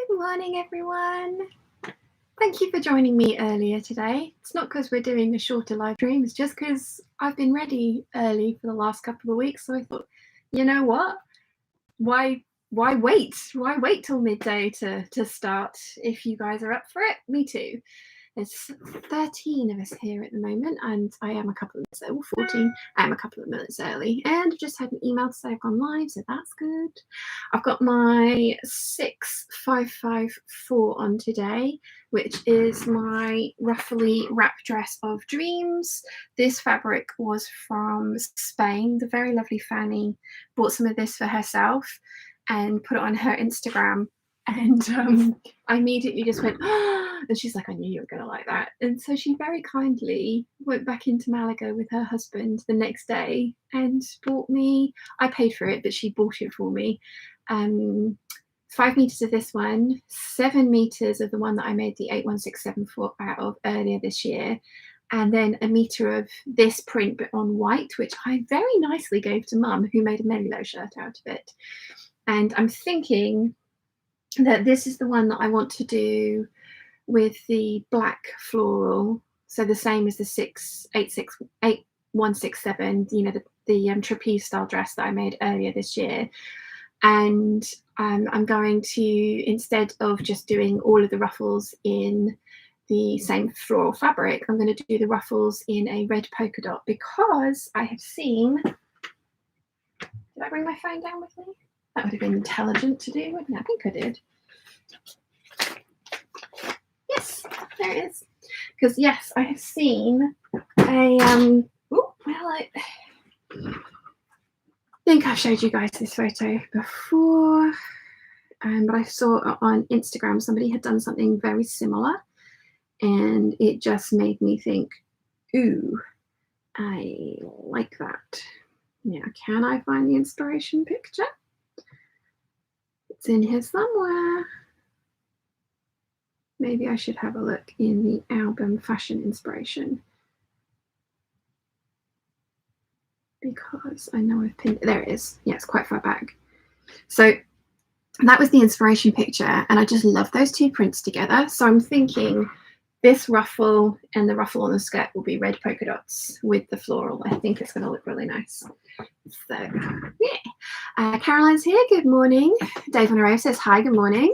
Good morning, everyone. Thank you for joining me earlier today. It's not because we're doing a shorter live stream, it's just because I've been ready early for the last couple of weeks. So I thought, you know what? Why wait? Why wait till midday to start? If you guys are up for it, me too. There's 13 of us here at the moment, and I am a couple of minutes early. 14. I am a couple of minutes early, and I've just had an email to say I've gone live, so that's good. I've got my 6554 on today, which is my ruffly wrap dress of dreams. This fabric was from Spain. The very lovely Fanny bought some of this for herself and put it on her Instagram. And I immediately just went, oh, and she's like, I knew you were going to like that. And so she very kindly went back into Malaga with her husband the next day and bought me, I paid for it, but she bought it for me. 5 meters of this one, 7 meters of the one that I made the 81674 out of earlier this year. And then a meter of this print, but on white, which I very nicely gave to Mum, who made a Melilo shirt out of it. And I'm thinking that this is the one that I want to do with the black floral, so the same as the 8167, you know, the trapeze style dress that I made earlier this year. And I'm going to, instead of just doing all of the ruffles in the same floral fabric, I'm going to do the ruffles in a red polka dot, because I have seen, did I bring my phone down with me? That would have been intelligent to do, wouldn't it? I think I did. Yes, there it is. Because yes, I have seen a I think I've showed you guys this photo before, but I saw on Instagram somebody had done something very similar, and it just made me think, ooh, I like that. Now, can I find the inspiration picture? It's in here somewhere. Maybe I should have a look in the album Fashion Inspiration, because I know I've pinned it. There it is. Yeah, it's quite far back. So that was the inspiration picture, and I just love those two prints together. So I'm thinking this ruffle and the ruffle on the skirt will be red polka dots with the floral. I think it's going to look really nice. So yeah, Caroline's here. Good morning. Dave on a Row says hi. Good morning.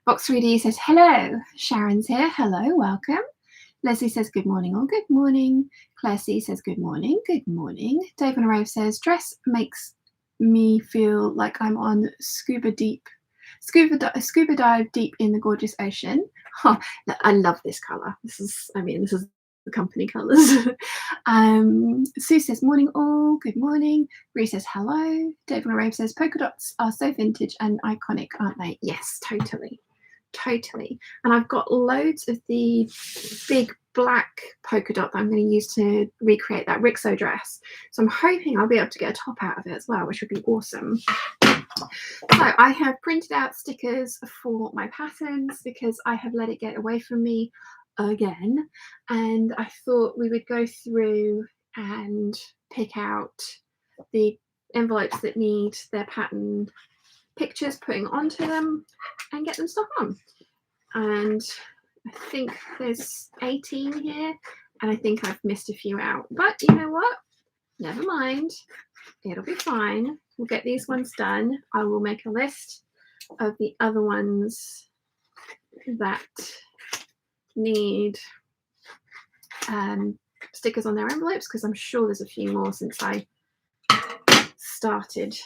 Box 3D says hello. Sharon's here. Hello, welcome. Leslie says good morning. Oh, good morning. Claire C says good morning. Good morning. Dave on a Row says dress makes me feel like I'm on scuba dive deep in the gorgeous ocean. Oh, I love this color. This is the company colors. Sue says morning all. Good morning. Bree says hello. Dave on a Row says polka dots are so vintage and iconic, aren't they? Yes, totally. And I've got loads of the big black polka dot that I'm going to use to recreate that Rixo dress. So I'm hoping I'll be able to get a top out of it as well, which would be awesome. So I have printed out stickers for my patterns because I have let it get away from me again. And I thought we would go through and pick out the envelopes that need their pattern pictures putting onto them and get them stuck on. And I think there's 18 here, and I think I've missed a few out, but you know what, never mind, it'll be fine. We'll get these ones done. I will make a list of the other ones that need stickers on their envelopes, because I'm sure there's a few more since I started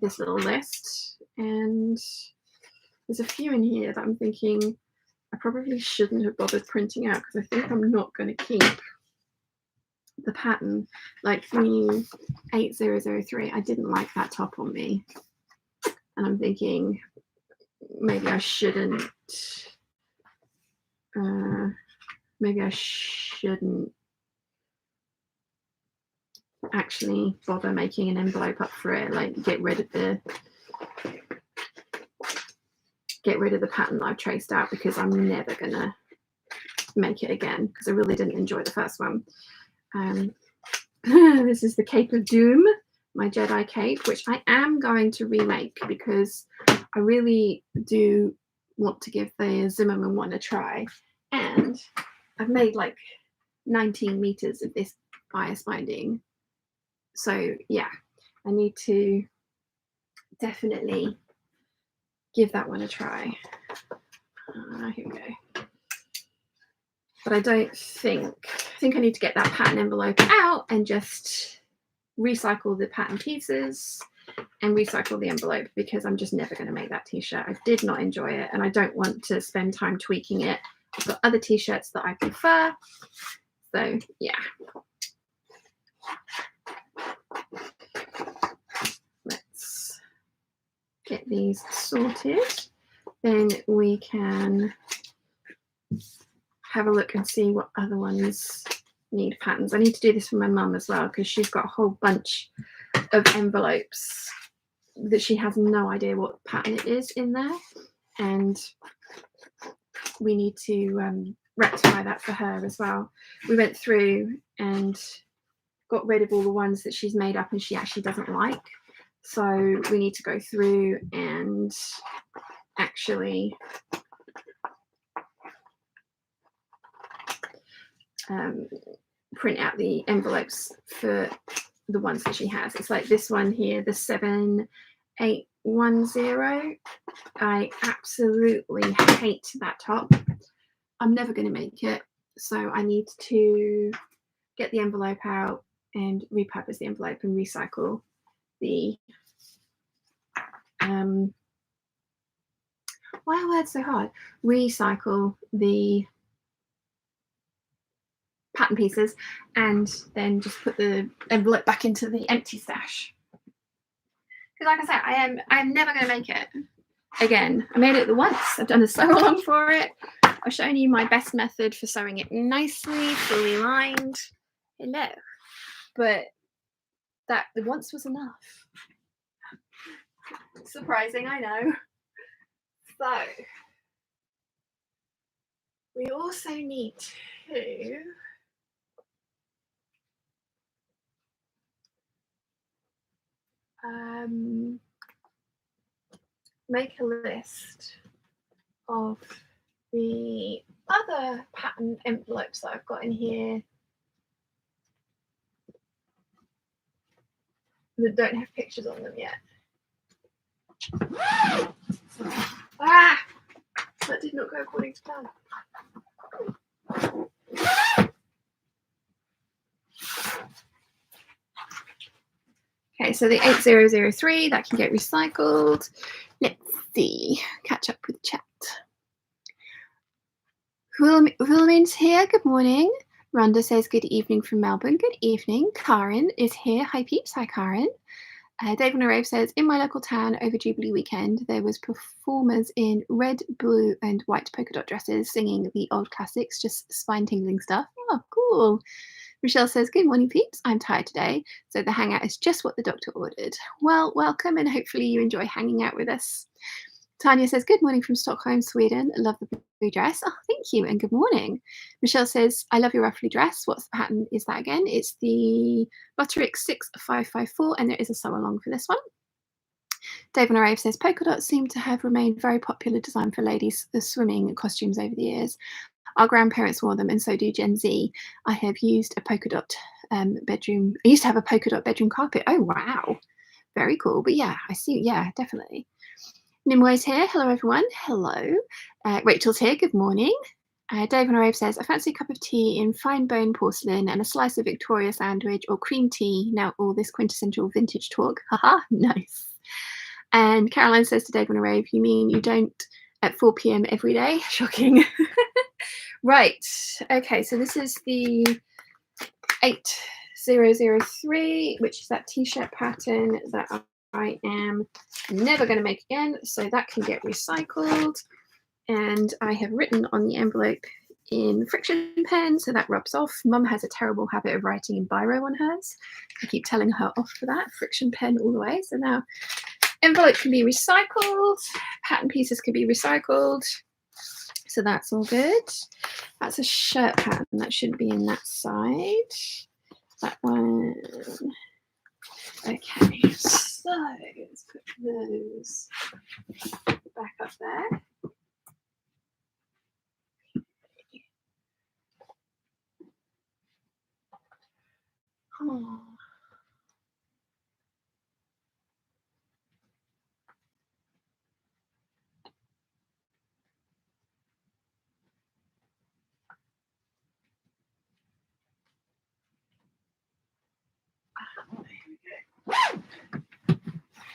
this little list, and there's a few in here that I'm thinking I probably shouldn't have bothered printing out, because I think I'm not going to keep the pattern. Like the 8003, I didn't like that top on me, and I'm thinking maybe I shouldn't actually bother making an envelope up for it, like get rid of the pattern that I've traced out, because I'm never gonna make it again, because I really didn't enjoy the first one. This is the Cape of Doom, my Jedi cape, which I am going to remake, because I really do want to give the Zimmerman one a try. And I've made like 19 meters of this bias binding. So yeah, I need to definitely give that one a try. Here we go. But I think I need to get that pattern envelope out and just recycle the pattern pieces and recycle the envelope, because I'm just never going to make that t-shirt. I did not enjoy it, and I don't want to spend time tweaking it. I've got other t-shirts that I prefer. So yeah. Let's get these sorted. Then we can have a look and see what other ones need patterns. I need to do this for my mum as well, because she's got a whole bunch of envelopes that she has no idea what pattern it is in there, and we need to rectify that for her as well. We went through and got rid of all the ones that she's made up and she actually doesn't like, so we need to go through and actually print out the envelopes for the ones that she has. It's like this one here, the 7810. I absolutely hate that top. I'm never going to make it, so I need to get the envelope out and repurpose the envelope and recycle the why are words so hard? Recycle the pattern pieces and then just put the envelope back into the empty stash. Because like I said, I'm never going to make it again. I made it the once. I've done a sew along for it. I've shown you my best method for sewing it nicely, fully lined. Hello. But that the once was enough. Surprising, I know. So we also need to make a list of the other pattern envelopes that I've got in here that don't have pictures on them yet. Ah! That did not go according to plan. Okay, so the 8003, that can get recycled. Let's see, catch up with chat. William's here, good morning. Rhonda says good evening from Melbourne. Good evening. Karen is here. Hi peeps, hi Karen. Dave on a Rave says, in my local town over Jubilee weekend, there was performers in red, blue and white polka dot dresses singing the old classics, just spine-tingling stuff. Oh, cool. Michelle says, good morning, peeps. I'm tired today, so the hangout is just what the doctor ordered. Well, welcome, and hopefully you enjoy hanging out with us. Tanya says, good morning from Stockholm, Sweden. Love the blue dress. Oh, thank you, and good morning. Michelle says, I love your ruffly dress. What's the pattern is that again? It's the Butterick 6554, and there is a sew along for this one. Dave on a Rave says, polka dots seem to have remained very popular design for ladies' swimming costumes over the years. Our grandparents wore them, and so do Gen Z. I have used a polka dot bedroom. I used to have a polka dot bedroom carpet. Oh, wow. Very cool. But yeah, I see. Yeah, definitely. Nimway's here. Hello, everyone. Hello. Rachel's here. Good morning. Dave on a Rave says, I fancy a cup of tea in fine bone porcelain and a slice of Victoria sandwich or cream tea. Now all this quintessential vintage talk. Haha, nice. And Caroline says to Dave on a Rave, you mean you don't at 4 p.m. every day? Shocking. Right. Okay, so this is the 8003, which is that t-shirt pattern that I am never going to make again. So that can get recycled. And I have written on the envelope in friction pen, so that rubs off. Mum has a terrible habit of writing in biro on hers. I keep telling her off for that. Friction pen all the way. So now envelope can be recycled. Pattern pieces can be recycled. So that's all good. That's a shirt pattern. That shouldn't be in that side. That one. Okay, so let's put those back up there.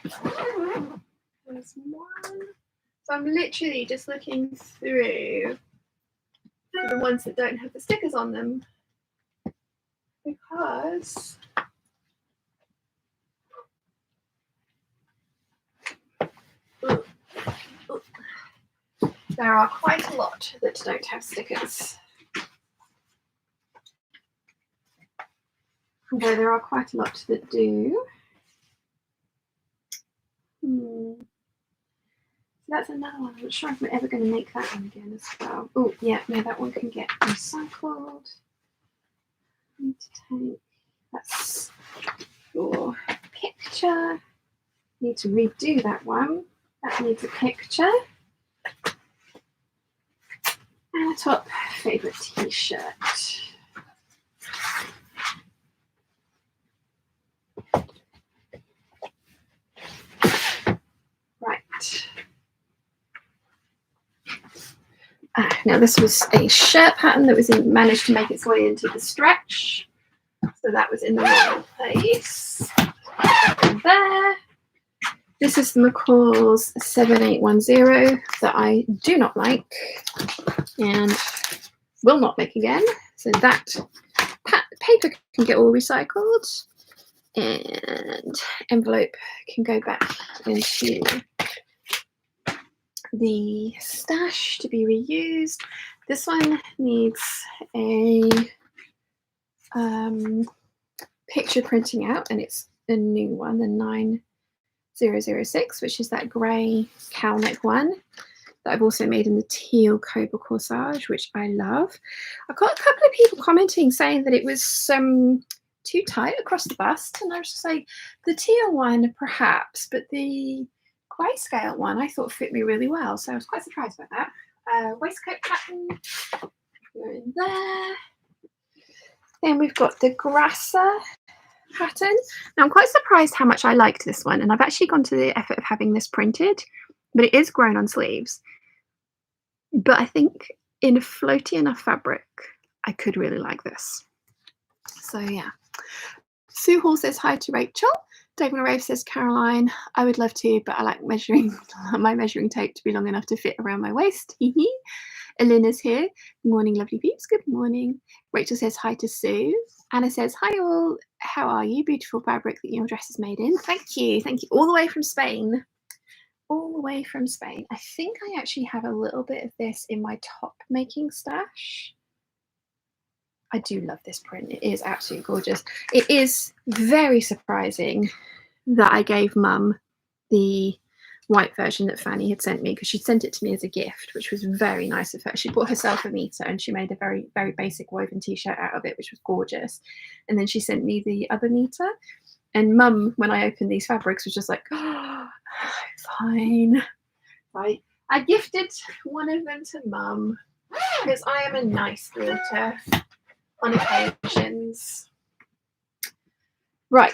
There's one. So I'm literally just looking through the ones that don't have the stickers on them, because there are quite a lot that don't have stickers. Although there are quite a lot that do. So that's another one. I'm not sure if we're ever going to make that one again as well. Oh, yeah, no, that one can get recycled. I need to take, that's your picture. Need to redo that one. That needs a picture. And a top favourite t-shirt. Right. Now this was a shirt pattern that was managed to make its way into the stretch. So that was in the wrong place. There. This is McCall's 7810 that I do not like and will not make again. So that paper can get all recycled and envelope can go back into the stash to be reused. This one needs a picture printing out, and it's a new one, the 9006, which is that grey cowl neck one that I've also made in the teal cobra corsage, which I love. I've got a couple of people commenting saying that it was too tight across the bust, and I was just like, the teal one perhaps, but the grayscale one I thought fit me really well, so I was quite surprised by that. Waistcoat pattern, go in there. Then we've got the grasser pattern. Now I'm quite surprised how much I liked this one, and I've actually gone to the effort of having this printed, but it is grown on sleeves. But I think in a floaty enough fabric, I could really like this. So yeah. Sue Hall says hi to Rachel. David Rave says, Caroline, I would love to, but I like my measuring tape to be long enough to fit around my waist. Elena's here. Good morning, lovely peeps. Good morning. Rachel says hi to Sue. Anna says, hi all. How are you? Beautiful fabric that your dress is made in. Thank you. Thank you. All the way from Spain. All the way from Spain. I think I actually have a little bit of this in my top making stash. I do love this print. It is absolutely gorgeous. It is very surprising that I gave Mum the white version that Fanny had sent me, because she sent it to me as a gift, which was very nice of her. She bought herself a meter and she made a very, very basic woven t-shirt out of it, which was gorgeous. And then she sent me the other meter. And Mum, when I opened these fabrics, was just like, oh, fine. I gifted one of them to Mum because I am a nice daughter on occasions. Right,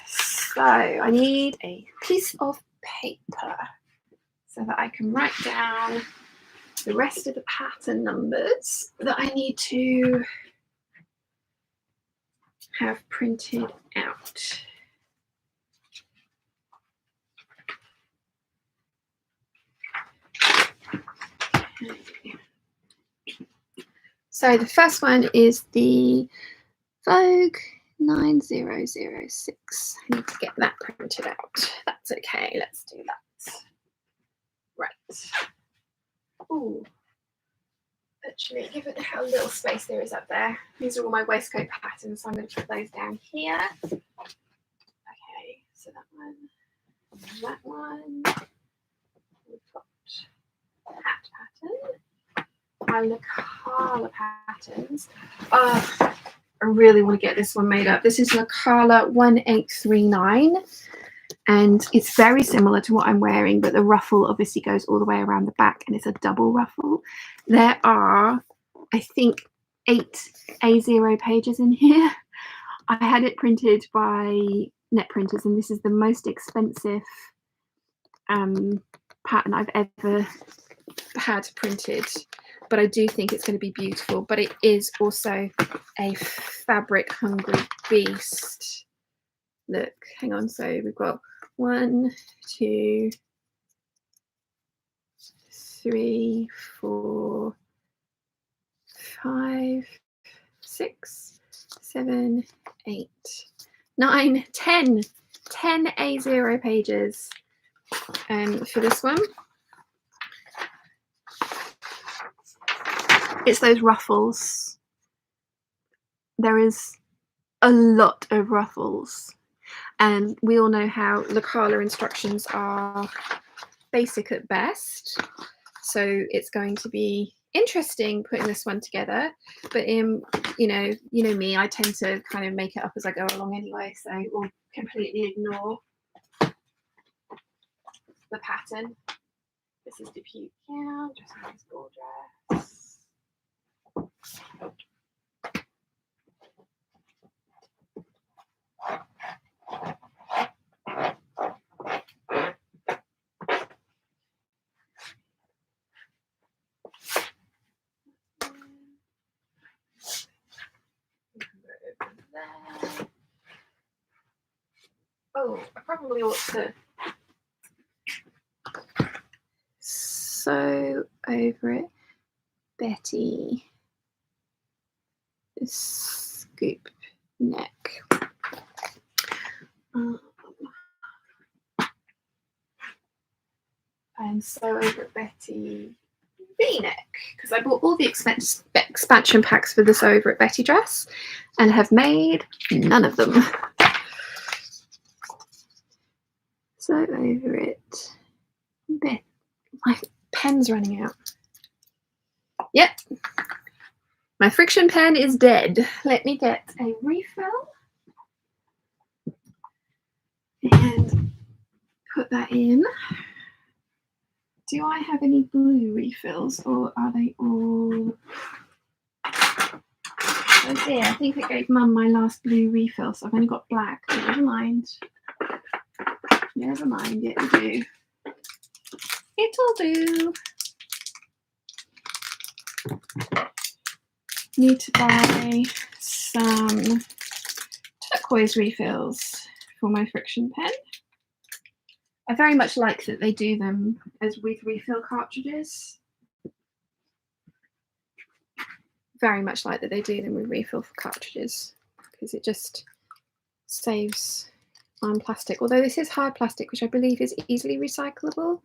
so I need a piece of paper so that I can write down the rest of the pattern numbers that I need to have printed out. Okay. So the first one is the Vogue 9006. I need to get that printed out. That's okay, let's do that. Right. Oh, actually, given how little space there is up there, these are all my waistcoat patterns, so I'm going to put those down here. Okay, so that one, and that one. We've got hat pattern. My Lacala patterns. I really want to get this one made up. This is Lacala 1839, and it's very similar to what I'm wearing, but the ruffle obviously goes all the way around the back, and it's a double ruffle. There are, I think, 8 A0 pages in here. I had it printed by Net Printers, and this is the most expensive pattern I've ever had printed. But I do think it's going to be beautiful. But it is also a fabric hungry beast. Look, hang on. So we've got 1, 2, 3, 4, 5, 6, 7, 8, 9, 10 A0 pages for this one. It's those ruffles. There is a lot of ruffles, and we all know how Lacala instructions are basic at best, so it's going to be interesting putting this one together. But you know me, I tend to kind of make it up as I go along anyway, so we'll completely ignore the pattern. This is the puke gown, just a nice ball dress. Oh, I probably ought to sew over it, Betty. Scoop neck. And sew over Betty V-neck, because I bought all the expansion packs for the Sew Over It Betty dress and have made none of them. Sew over it. My pen's running out. Yep. My friction pen is dead. Let me get a refill and put that in. Do I have any blue refills, or are they all... Oh dear, I think I gave Mum my last blue refill, so I've only got black. Never mind. Never mind, it'll do. It'll do. Need to buy some turquoise refills for my friction pen. I very much like that they do them as with refill cartridges. Very much like that they do them with refill for cartridges, because it just saves on plastic. Although this is hard plastic, which I believe is easily recyclable.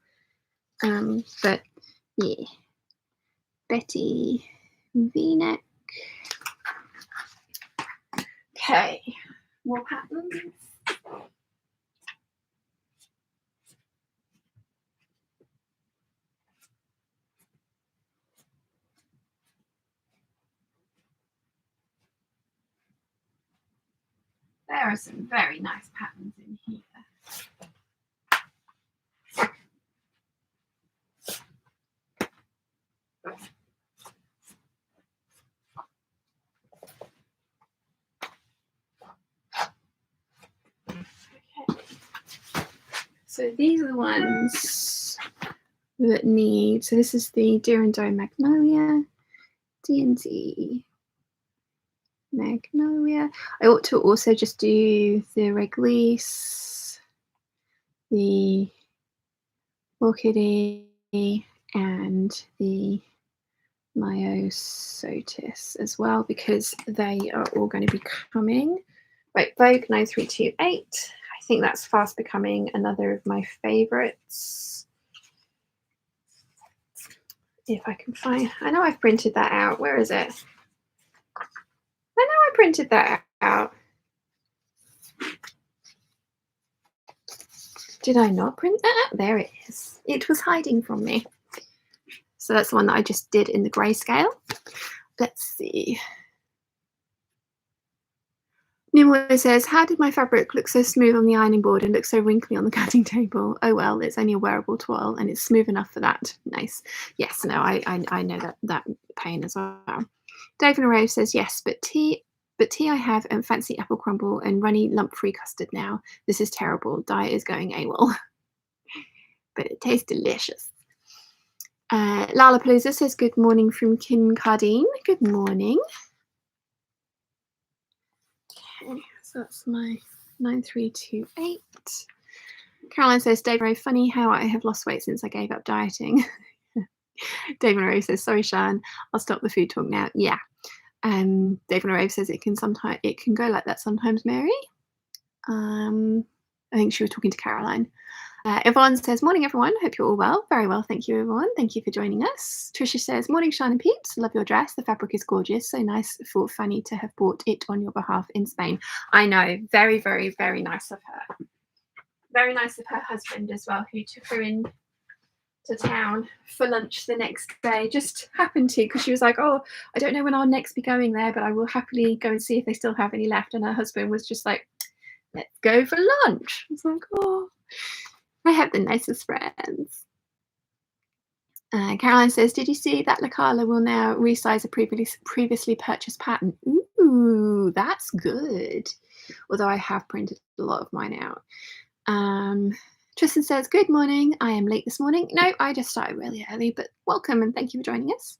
But yeah, Betty V-neck. Okay, more patterns. There are some very nice patterns in here. Okay. So these are the ones that need, so this is the Deer and Doe Magnolia, D&D Magnolia. I ought to also just do the Réglisse, the Orchidee, and the Myosotis as well, because they are all going to be coming. Right, Vogue 9328. I think that's fast becoming another of my favorites. If I can find, I know I've printed that out. Where is it? I know I printed that out. Did I not print that? There it is. It was hiding from me. So that's the one that I just did in the grayscale. Let's see. Nimue says, how did my fabric look so smooth on the ironing board and look so wrinkly on the cutting table? Oh well, it's only a wearable toile and it's smooth enough for that. Nice. Yes, no, I know that pain as well. Dave and Rose says, yes, but tea I have and fancy apple crumble and runny lump-free custard now. This is terrible. Diet is going AWOL. But it tastes delicious. Lollapalooza says, good morning from Kincardine. Good morning. Okay, so that's my 9328. Caroline says, Dave Ray, funny how I have lost weight since I gave up dieting. David Rose says, sorry, Shan, I'll stop the food talk now. Yeah. David Rove says it can go like that sometimes, Mary. I think she was talking to Caroline. Yvonne says, morning, everyone. Hope you're all well. Very well, thank you, Yvonne. Thank you for joining us. Trisha says, morning, Shan and Peeps. Love your dress. The fabric is gorgeous. So nice for Fanny to have bought it on your behalf in Spain. I know. Very, very, very nice of her. Very nice of her husband as well, who took her in to town for lunch the next day. Just happened to, because she was like, oh, I don't know when I'll next be going there, but I will happily go and see if they still have any left. And her husband was just like, let's go for lunch. I was like, oh, I have the nicest friends. Caroline says, did you see that Lacala will now resize a previously purchased pattern? Ooh, that's good. Although I have printed a lot of mine out. Tristan says, good morning. I am late this morning. No, I just started really early, but welcome and thank you for joining us.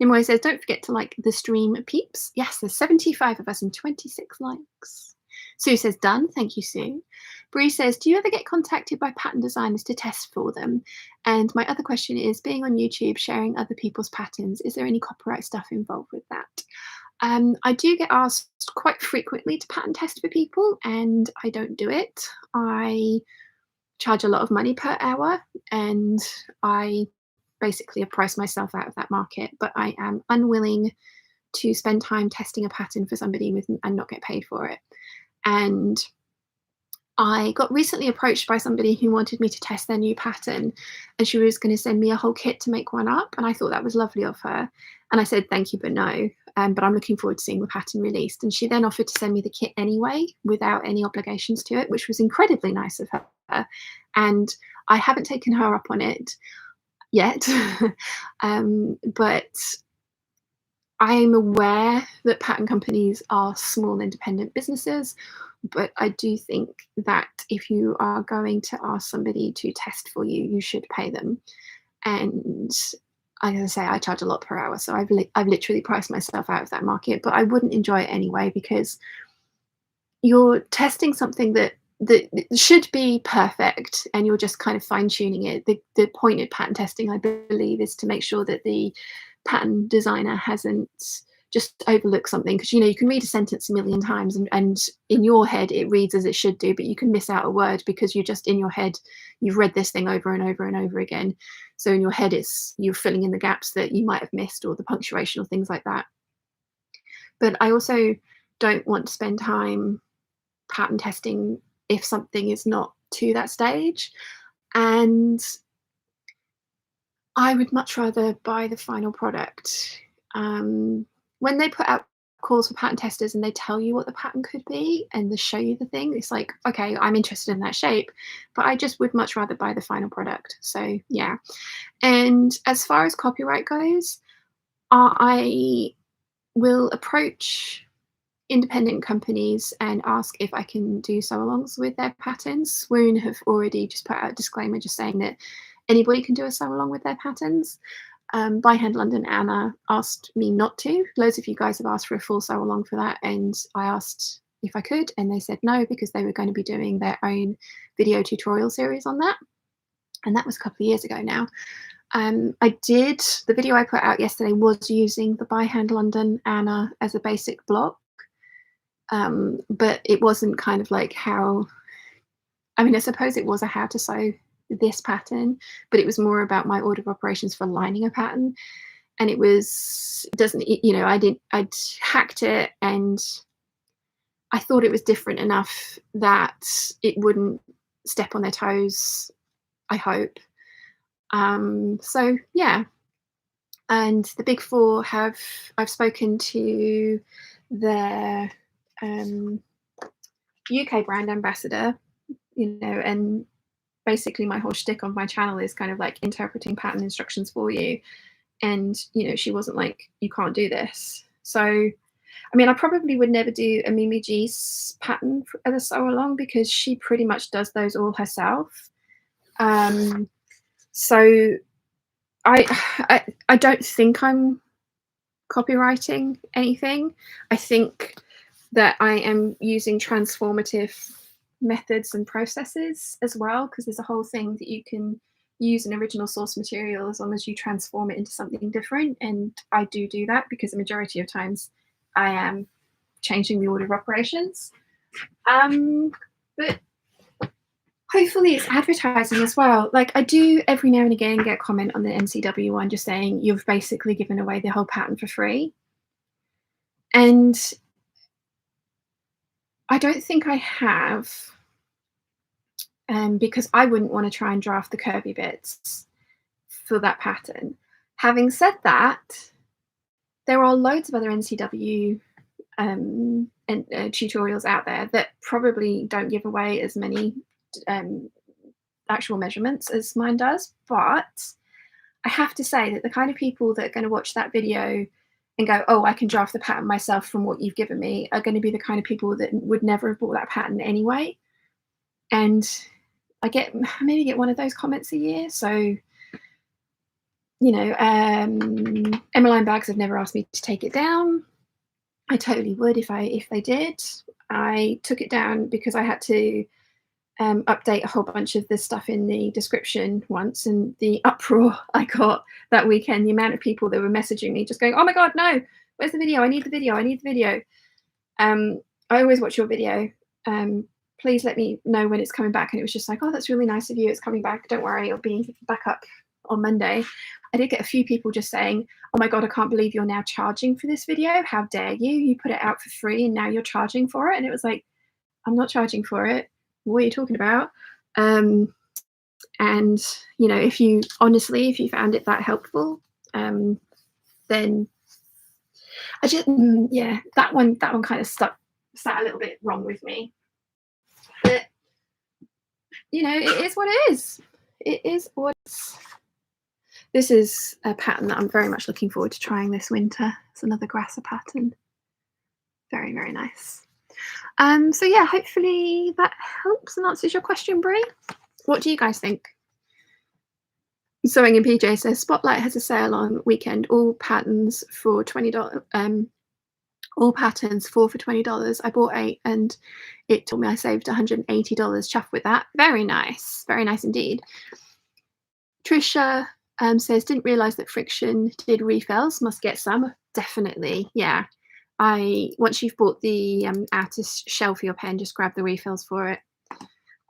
Nimoy says, don't forget to like the stream, Peeps. Yes, there's 75 of us and 26 likes. Sue says, done. Thank you, Sue. Bree says, do you ever get contacted by pattern designers to test for them? And my other question is, being on YouTube, sharing other people's patterns, is there any copyright stuff involved with that? I do get asked quite frequently to pattern test for people, and I don't do it. I charge a lot of money per hour, and I basically have priced myself out of that market, but I am unwilling to spend time testing a pattern for somebody and not get paid for it. And I got recently approached by somebody who wanted me to test their new pattern, and she was going to send me a whole kit to make one up, and I thought that was lovely of her. And I said, thank you, but no. But I'm looking forward to seeing the pattern released. And she then offered to send me the kit anyway, without any obligations to it, which was incredibly nice of her. And I haven't taken her up on it yet, but I'm aware that pattern companies are small independent businesses, but I do think that if you are going to ask somebody to test for you, you should pay them. And as I say, I charge a lot per hour, so I've literally priced myself out of that market, but I wouldn't enjoy it anyway, because you're testing something that should be perfect, and you're just kind of fine-tuning it. The point of pattern testing, I believe, is to make sure that the pattern designer hasn't just overlooked something, because you can read a sentence a million times and in your head it reads as it should do, but you can miss out a word because you're just in your head, you've read this thing over and over and over again. So in your head you're filling in the gaps that you might have missed, or the punctuation or things like that. But I also don't want to spend time pattern testing if something is not to that stage. And I would much rather buy the final product. When they put out calls for pattern testers and they tell you what the pattern could be and they show you the thing, it's like, okay, I'm interested in that shape, but I just would much rather buy the final product. So yeah. And as far as copyright goes, I will approach independent companies and ask if I can do sew-alongs with their patterns. Swoon have already just put out a disclaimer just saying that anybody can do a sew-along with their patterns. By Hand London, Anna asked me not to. Loads of you guys have asked for a full sew-along for that, and I asked if I could, and they said no, because they were going to be doing their own video tutorial series on that. And that was a couple of years ago now. The video I put out yesterday was using the By Hand London Anna as a basic block. But it wasn't kind of like how, I suppose it was a how to sew this pattern, but it was more about my order of operations for lining a pattern. And I'd hacked it, and I thought it was different enough that it wouldn't step on their toes, I hope. So yeah. And the Big Four I've spoken to their UK brand ambassador, and basically my whole shtick on my channel is kind of like interpreting pattern instructions for you. And, she wasn't like, you can't do this. So, I probably would never do a Mimi G's pattern as a sew along, because she pretty much does those all herself. So I don't think I'm copywriting anything. I think that I am using Transformative methods and processes as well, because there's a whole thing that you can use an original source material as long as you transform it into something different. And I do that because the majority of times I am changing the order of operations. But hopefully it's advertising as well. Like, I do every now and again get a comment on the NCW one just saying you've basically given away the whole pattern for free. And I don't think I have, because I wouldn't want to try and draft the curvy bits for that pattern. Having said that, there are loads of other NCW tutorials out there that probably don't give away as many actual measurements as mine does. But I have to say that the kind of people that are going to watch that video and go, oh, I can draft the pattern myself from what you've given me, are going to be the kind of people that would never have bought that pattern anyway. And I maybe get one of those comments a year. So, you know, Emmeline Bags have never asked me to take it down. I totally would if they did. I took it down because I had to update a whole bunch of the stuff in the description once, and the uproar I got that weekend, the amount of people that were messaging me just going, oh my god, no, where's the video? I need the video. I always watch your video. Please let me know when it's coming back. And it was just like, oh, that's really nice of you, it's coming back, don't worry, it'll be back up on Monday. I did get a few people just saying, oh my god, I can't believe you're now charging for this video, how dare you put it out for free and now you're charging for it. And it was like, I'm not charging for it, what are you talking about? And you know, if you found it that helpful, then I just that one kind of sat a little bit wrong with me. But you know, it is what it is. It is what it is. This is a pattern that I'm very much looking forward to trying this winter. It's another grasser pattern. Very, very nice. So yeah, hopefully that helps and answers your question, Brie. What do you guys think? Sewing in PJ says Spotlight has a sale on weekend. All patterns for $20. All patterns 4 for $20. I bought 8 and it told me I saved $180. Chuffed with that. Very nice indeed. Trisha says didn't realize that Friction did refills. Must get some. Definitely, yeah. Once you've bought the outer shell for your pen, just grab the refills for it.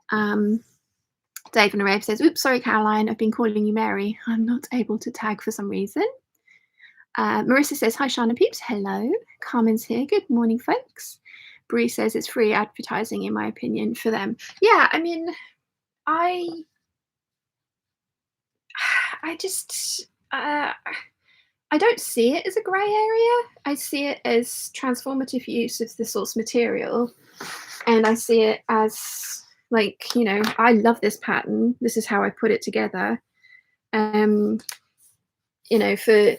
Dave and Arab says, oops, sorry, Caroline, I've been calling you Mary. I'm not able to tag for some reason. Marissa says, hi, Shan and Peeps. Hello. Carmen's here. Good morning, folks. Bree says it's free advertising, in my opinion, for them. Yeah, I mean, I just, I don't see it as a grey area. I see it as transformative use of the source material. And I see it as, like, you know, I love this pattern. This is how I put it together. You know, for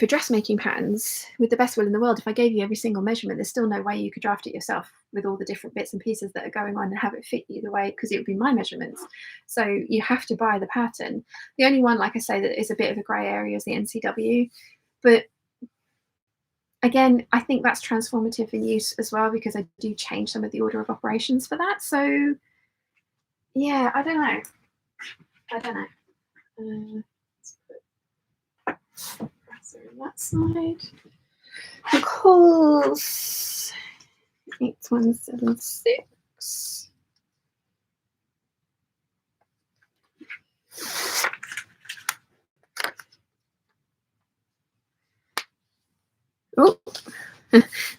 dressmaking patterns, with the best will in the world, if I gave you every single measurement, there's still no way you could draft it yourself with all the different bits and pieces that are going on and have it fit you the way, because it would be my measurements. So you have to buy the pattern. The only one, like I say, that is a bit of a grey area is the NCW. But again, I think that's transformative in use as well, because I do change some of the order of operations for that. So yeah, I don't know. That side. Nicole's 8176. Oh,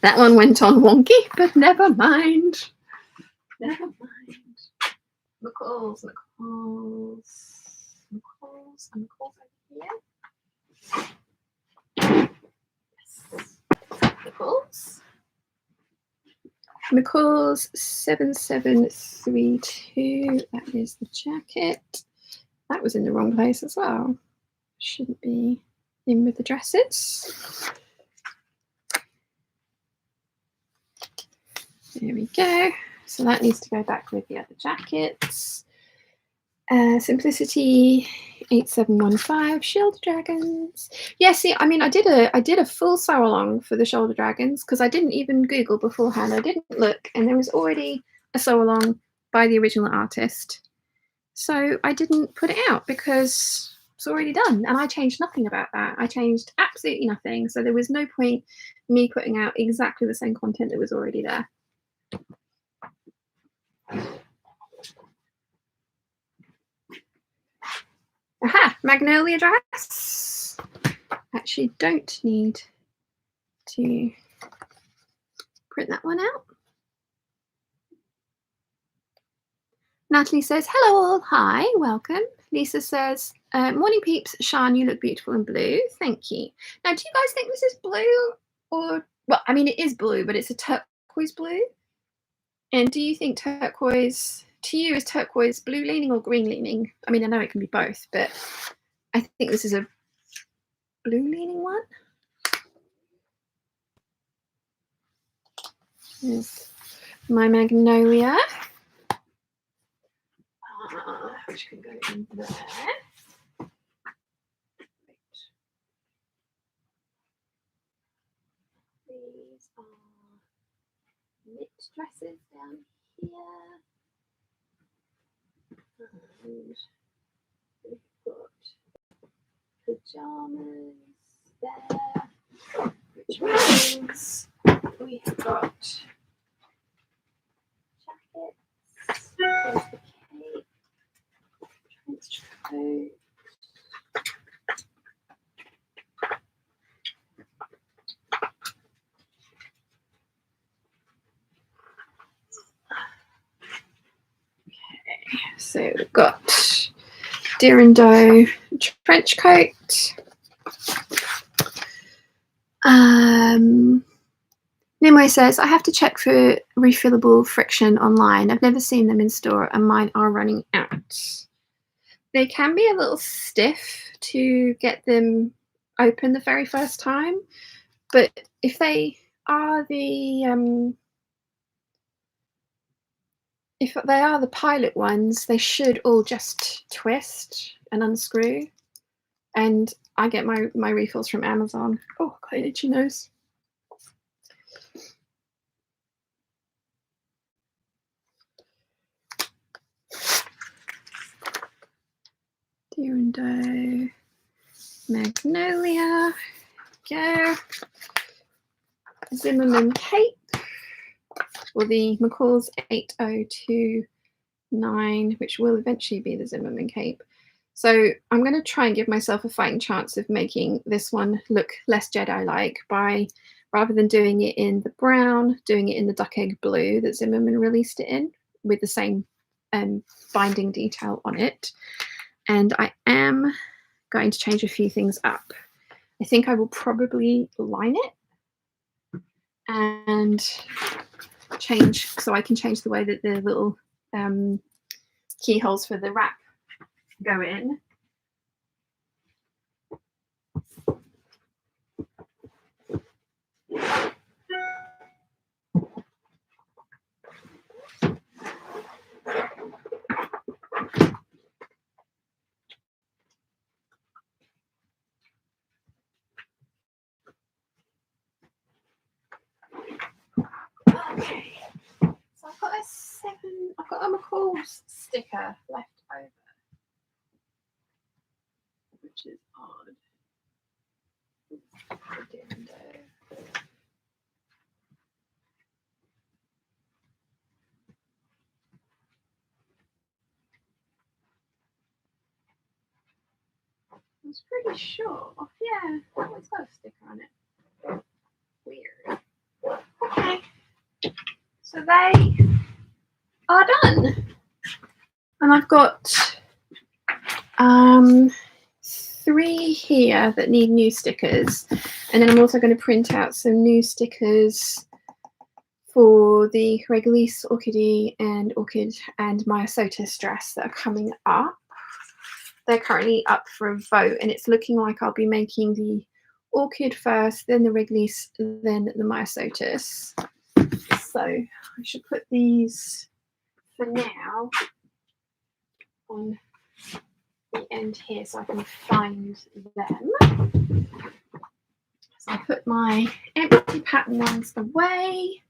that one went on wonky, but never mind. Nicole's over here. McCall's 7732. That is the jacket. That was in the wrong place as well. Shouldn't be in with the dresses. There we go. So that needs to go back with the other jackets. Simplicity 8715 shoulder dragons. Yeah, see, I mean, I did a full sew along for the shoulder dragons because I didn't even Google beforehand. I didn't look, and there was already a sew along by the original artist. So I didn't put it out because it's already done, and I changed nothing about that. I changed absolutely nothing. So there was no point me putting out exactly the same content that was already there. Aha, magnolia dress. Actually don't need to print that one out. Natalie says, hello all, hi, welcome. Lisa says, morning peeps, Sian, you look beautiful in blue, thank you. Now, do you guys think this is blue or, well, I mean, it is blue, but it's a turquoise blue. And do you think turquoise, to you, is turquoise blue leaning or green leaning? I mean, I know it can be both, but I think this is a blue leaning one. Here's my magnolia. Which can go in there. These are knit dresses down here. And we've got pajamas there, which means we have got jackets, there's the cape, trench coat. Okay, so we've got deer and doe trench coat. Nimue says, I have to check for refillable friction online. I've never seen them in store and mine are running out. They can be a little stiff to get them open the very first time, but if they are the pilot ones, they should all just twist and unscrew. And I get my refills from Amazon. Oh, quite an itchy nose. Deer and doe, magnolia, go. Zimmerman cape, or the McCall's 8029, which will eventually be the Zimmerman cape. So I'm going to try and give myself a fighting chance of making this one look less Jedi-like by, rather than doing it in the brown, doing it in the duck egg blue that Zimmerman released it in, with the same binding detail on it. And I am going to change a few things up. I think I will probably line it and change, so I can change the way that the little keyholes for the wrap go in. Okay, so I've got a McCall's sticker left over, which is odd. I was pretty sure. Yeah, it's got a sticker on it. Weird. Okay, so they are done, and I've got 3 here that need new stickers, and then I'm also going to print out some new stickers for the Regulis, Orchidee, and Orchid and Myosotis dress that are coming up. They're currently up for a vote, and it's looking like I'll be making the Orchid first, then the Regulis, then the Myosotis. So I should put these for now on the end here so I can find them. So I put my empty pattern ones away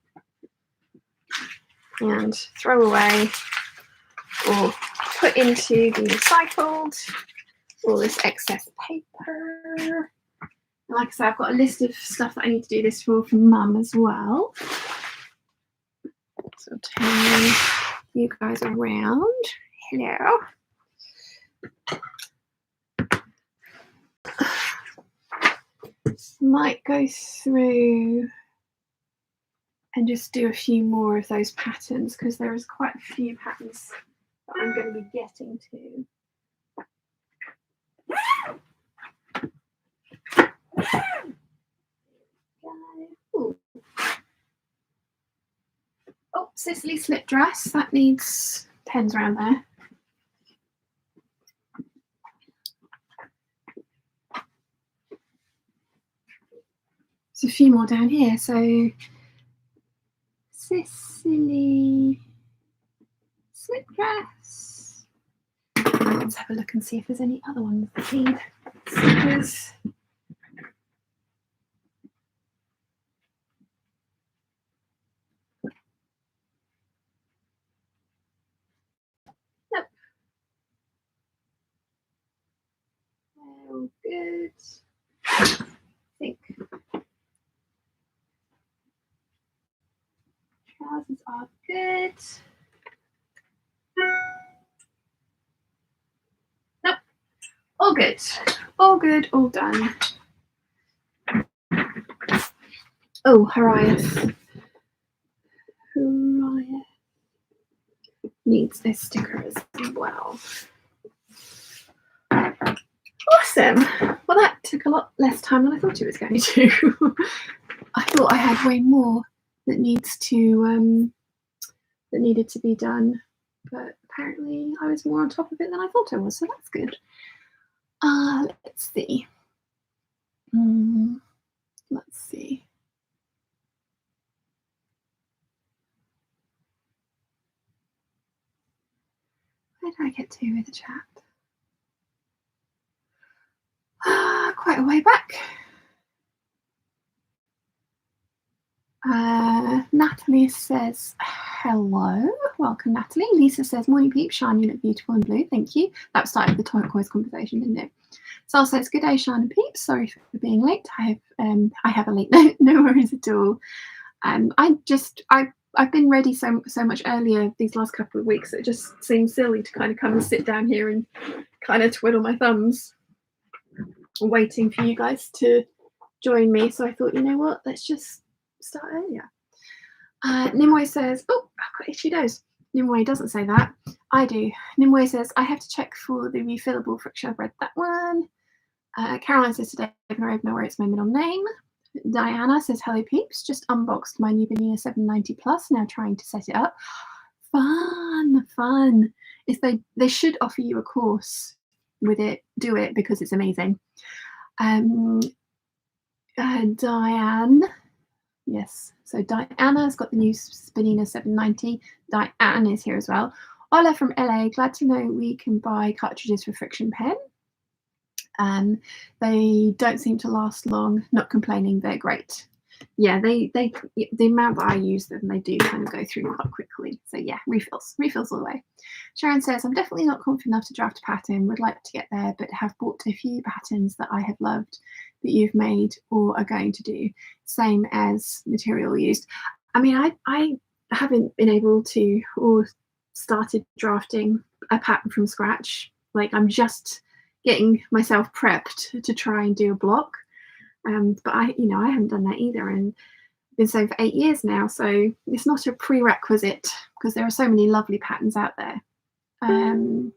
and throw away or put into the recycled, all this excess paper. And like I said, I've got a list of stuff that I need to do this for Mum as well. So I'll turn you guys around. Hello. Might go through and just do a few more of those patterns because there is quite a few patterns that I'm going to be getting to. Ooh. Oh, Cicely slip dress. That needs pens around there. There's a few more down here. So Cicely slip dress. Let's have a look and see if there's any other ones that need slippers. Nope. Oh, good. I think trousers are good. Nope. All good. All good, all done. Oh, Hariah. Hariah needs this sticker as well. Awesome. Well, that took a lot less time than I thought it was going to. I thought I had way more that needed to be done, but apparently I was more on top of it than I thought I was, so that's good. Let's see. Let's see. Where did I get to with the chat? Quite a way back. Natalie says hello. Welcome, Natalie. Lisa says, morning Peeps, Sean, you look beautiful in blue. Thank you. That started the turquoise conversation, didn't it? Sal says, good day, Sean and Peeps. Sorry for being late. I have a late note. No worries at all. I've been ready so much earlier these last couple of weeks. It just seems silly to kind of come and sit down here and kind of twiddle my thumbs, waiting for you guys to join me. So I thought, you know what? Let's just start earlier. Nimue says, oh, I've got itchy nose. Nimue doesn't say that. I do. Nimue says, I have to check for the refillable friction. I've read that one. Caroline says, today I've never opened where it's my middle name. Diana says, hello Peeps, just unboxed my new Behaviour 790 Plus, now trying to set it up. Fun. If they should offer you a course with it, do it because it's amazing. Diane, yes, so Diana's got the new Spinina 790. Diane is here as well. Ola from LA, glad to know we can buy cartridges for friction pen. They don't seem to last long, not complaining, they're great. Yeah, the amount that I use them, they do kind of go through quite quickly. So yeah, refills all the way. Sharon says, I'm definitely not confident enough to draft a pattern, would like to get there, but have bought a few patterns that I have loved that you've made or are going to do. Same as material used. I mean, I haven't been able to or started drafting a pattern from scratch. Like I'm just getting myself prepped to try and do a block. But I haven't done that either, and I've been sewing for 8 years now, so it's not a prerequisite because there are so many lovely patterns out there. Nimue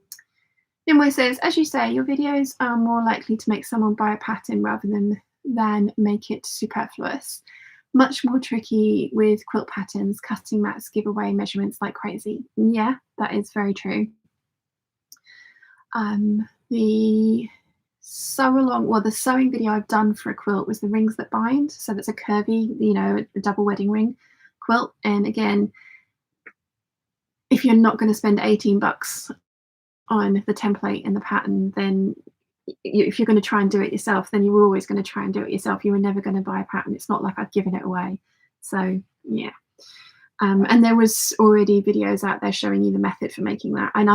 says, as you say, your videos are more likely to make someone buy a pattern rather than make it superfluous. Much more tricky with quilt patterns, cutting mats give away measurements like crazy. Yeah, that is very true. The the sewing video I've done for a quilt was the rings that bind. So that's a curvy, a double wedding ring quilt. And again, if you're not going to spend $18 on the template and the pattern, then if you're going to try and do it yourself, then you're always going to try and do it yourself. You were never going to buy a pattern. It's not like I've given it away. So yeah. And there was already videos out there showing you the method for making that. And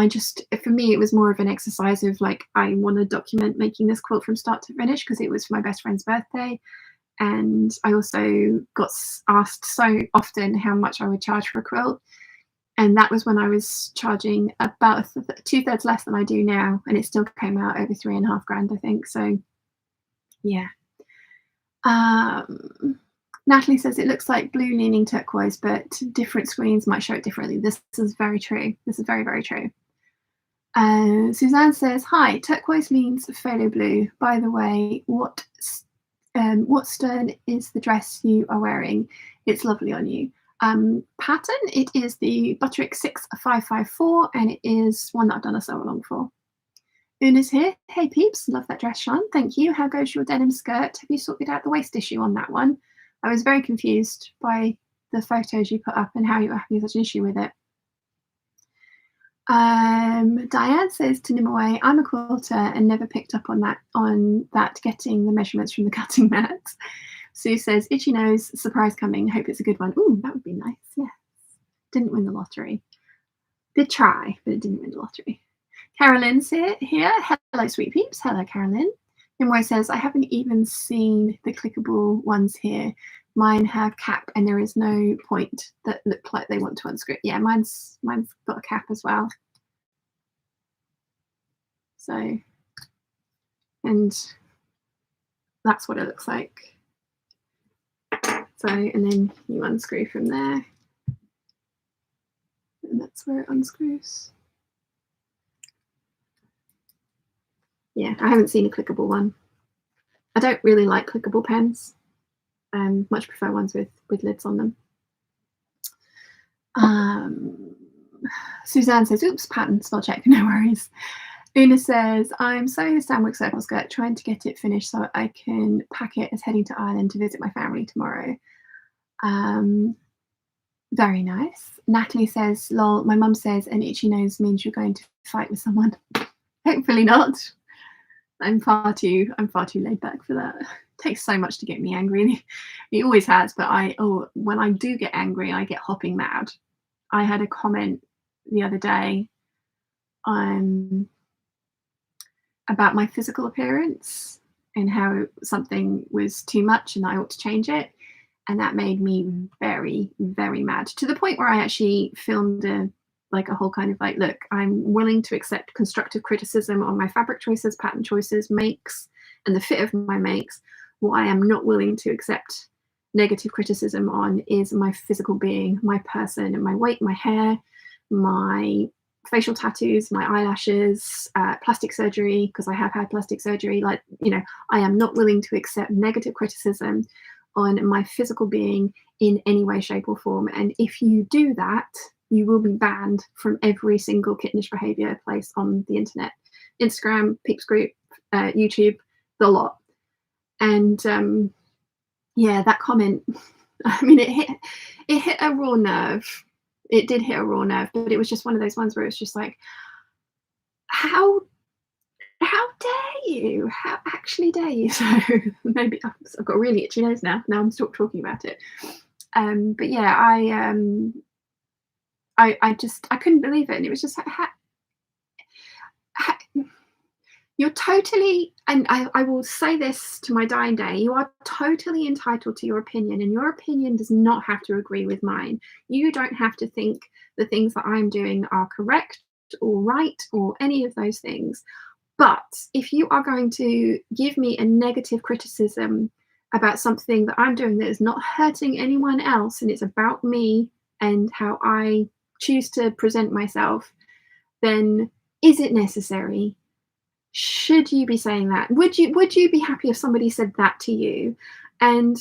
for me, it was more of an exercise of like, I want to document making this quilt from start to finish because it was for my best friend's birthday. And I also got asked so often how much I would charge for a quilt. And that was when I was charging about 2/3 less than I do now. And it still came out over $3.5 grand, I think. So yeah. Natalie says it looks like blue leaning turquoise, but different screens might show it differently. This is very true. This is very, very true. Suzanne says, hi, turquoise means phthalo blue. By the way, what stern is the dress you are wearing? It's lovely on you. Pattern, it is the Butterick 6554, and it is one that I've done a sew along for. Una's here. Hey peeps, love that dress, Sean. Thank you. How goes your denim skirt? Have you sorted out the waist issue on that one? I was very confused by the photos you put up and how you were having such an issue with it. Diane says to Nimue, I'm a quilter and never picked up on that getting the measurements from the cutting mat. Sue says, itchy nose, surprise coming. Hope it's a good one. Ooh, that would be nice. Yes. Didn't win the lottery. Did try, but it didn't win the lottery. Carolyn's here. Hello, sweet peeps. Hello, Carolyn. Nimue says, I haven't even seen the clickable ones here. Mine have cap and there is no point that look like they want to unscrew. Yeah, mine's got a cap as well. So, and that's what it looks like. So, and then you unscrew from there. And that's where it unscrews. Yeah, I haven't seen a clickable one. I don't really like clickable pens. Much prefer ones with lids on them. Suzanne says, oops, pattern, spell check, no worries. Una says, I'm sewing a Stanwick circle skirt, trying to get it finished so I can pack it as heading to Ireland to visit my family tomorrow. Very nice. Natalie says, lol, my mum says an itchy nose means you're going to fight with someone. Hopefully not. I'm far too laid back for that. It takes so much to get me angry. It always has, but when I do get angry, I get hopping mad. I had a comment the other day about my physical appearance and how something was too much and I ought to change it. And that made me very, very mad, to the point where I actually filmed a whole kind of like, look, I'm willing to accept constructive criticism on my fabric choices, pattern choices, makes, and the fit of my makes. What I am not willing to accept negative criticism on is my physical being, my person, and my weight, my hair, my facial tattoos, my eyelashes, plastic surgery, because I have had plastic surgery. I am not willing to accept negative criticism on my physical being in any way, shape, or form. And if you do that, you will be banned from every single Kittenish behaviour place on the internet. Instagram, Peeps group, YouTube, the lot. And yeah, that comment, I mean, it hit a raw nerve. It did hit a raw nerve, but it was just one of those ones where it's just like, how dare you? How actually dare you? So maybe I've got a really itchy nose now. Now I'm still talking about it. But yeah, I couldn't believe it. And it was just like, you're totally, and I will say this to my dying day, you are totally entitled to your opinion, and your opinion does not have to agree with mine. You don't have to think the things that I'm doing are correct or right or any of those things. But if you are going to give me a negative criticism about something that I'm doing that is not hurting anyone else, and it's about me and how I choose to present myself, then is it necessary? Should you be saying that? Would you be happy if somebody said that to you? And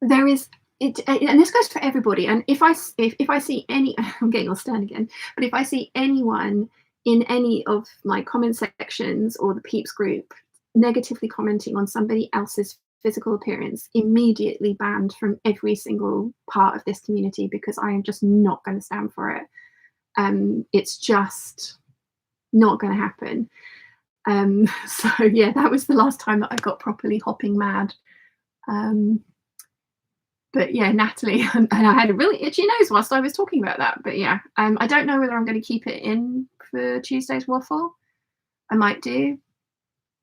there is it, and this goes for everybody. And if I see any, I'm getting all stern again, but if I see anyone in any of my comment sections or the Peeps group negatively commenting on somebody else's physical appearance, immediately banned from every single part of this community, because I am just not going to stand for it. It's just not going to happen. So yeah, that was the last time that I got properly hopping mad. But yeah, Natalie, and I had a really itchy nose whilst I was talking about that. But yeah, I don't know whether I'm going to keep it in for Tuesday's waffle. I might do.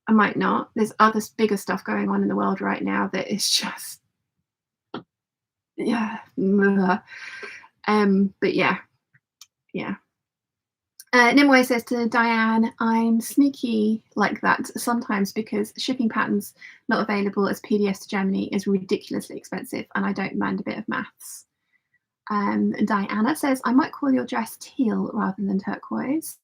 I might not. There's other bigger stuff going on in the world right now that is just, yeah. But yeah. Nimue says to Diane, I'm sneaky like that sometimes because shipping patterns not available as PDFs to Germany is ridiculously expensive, and I don't mind a bit of maths. Diana says, I might call your dress teal rather than turquoise.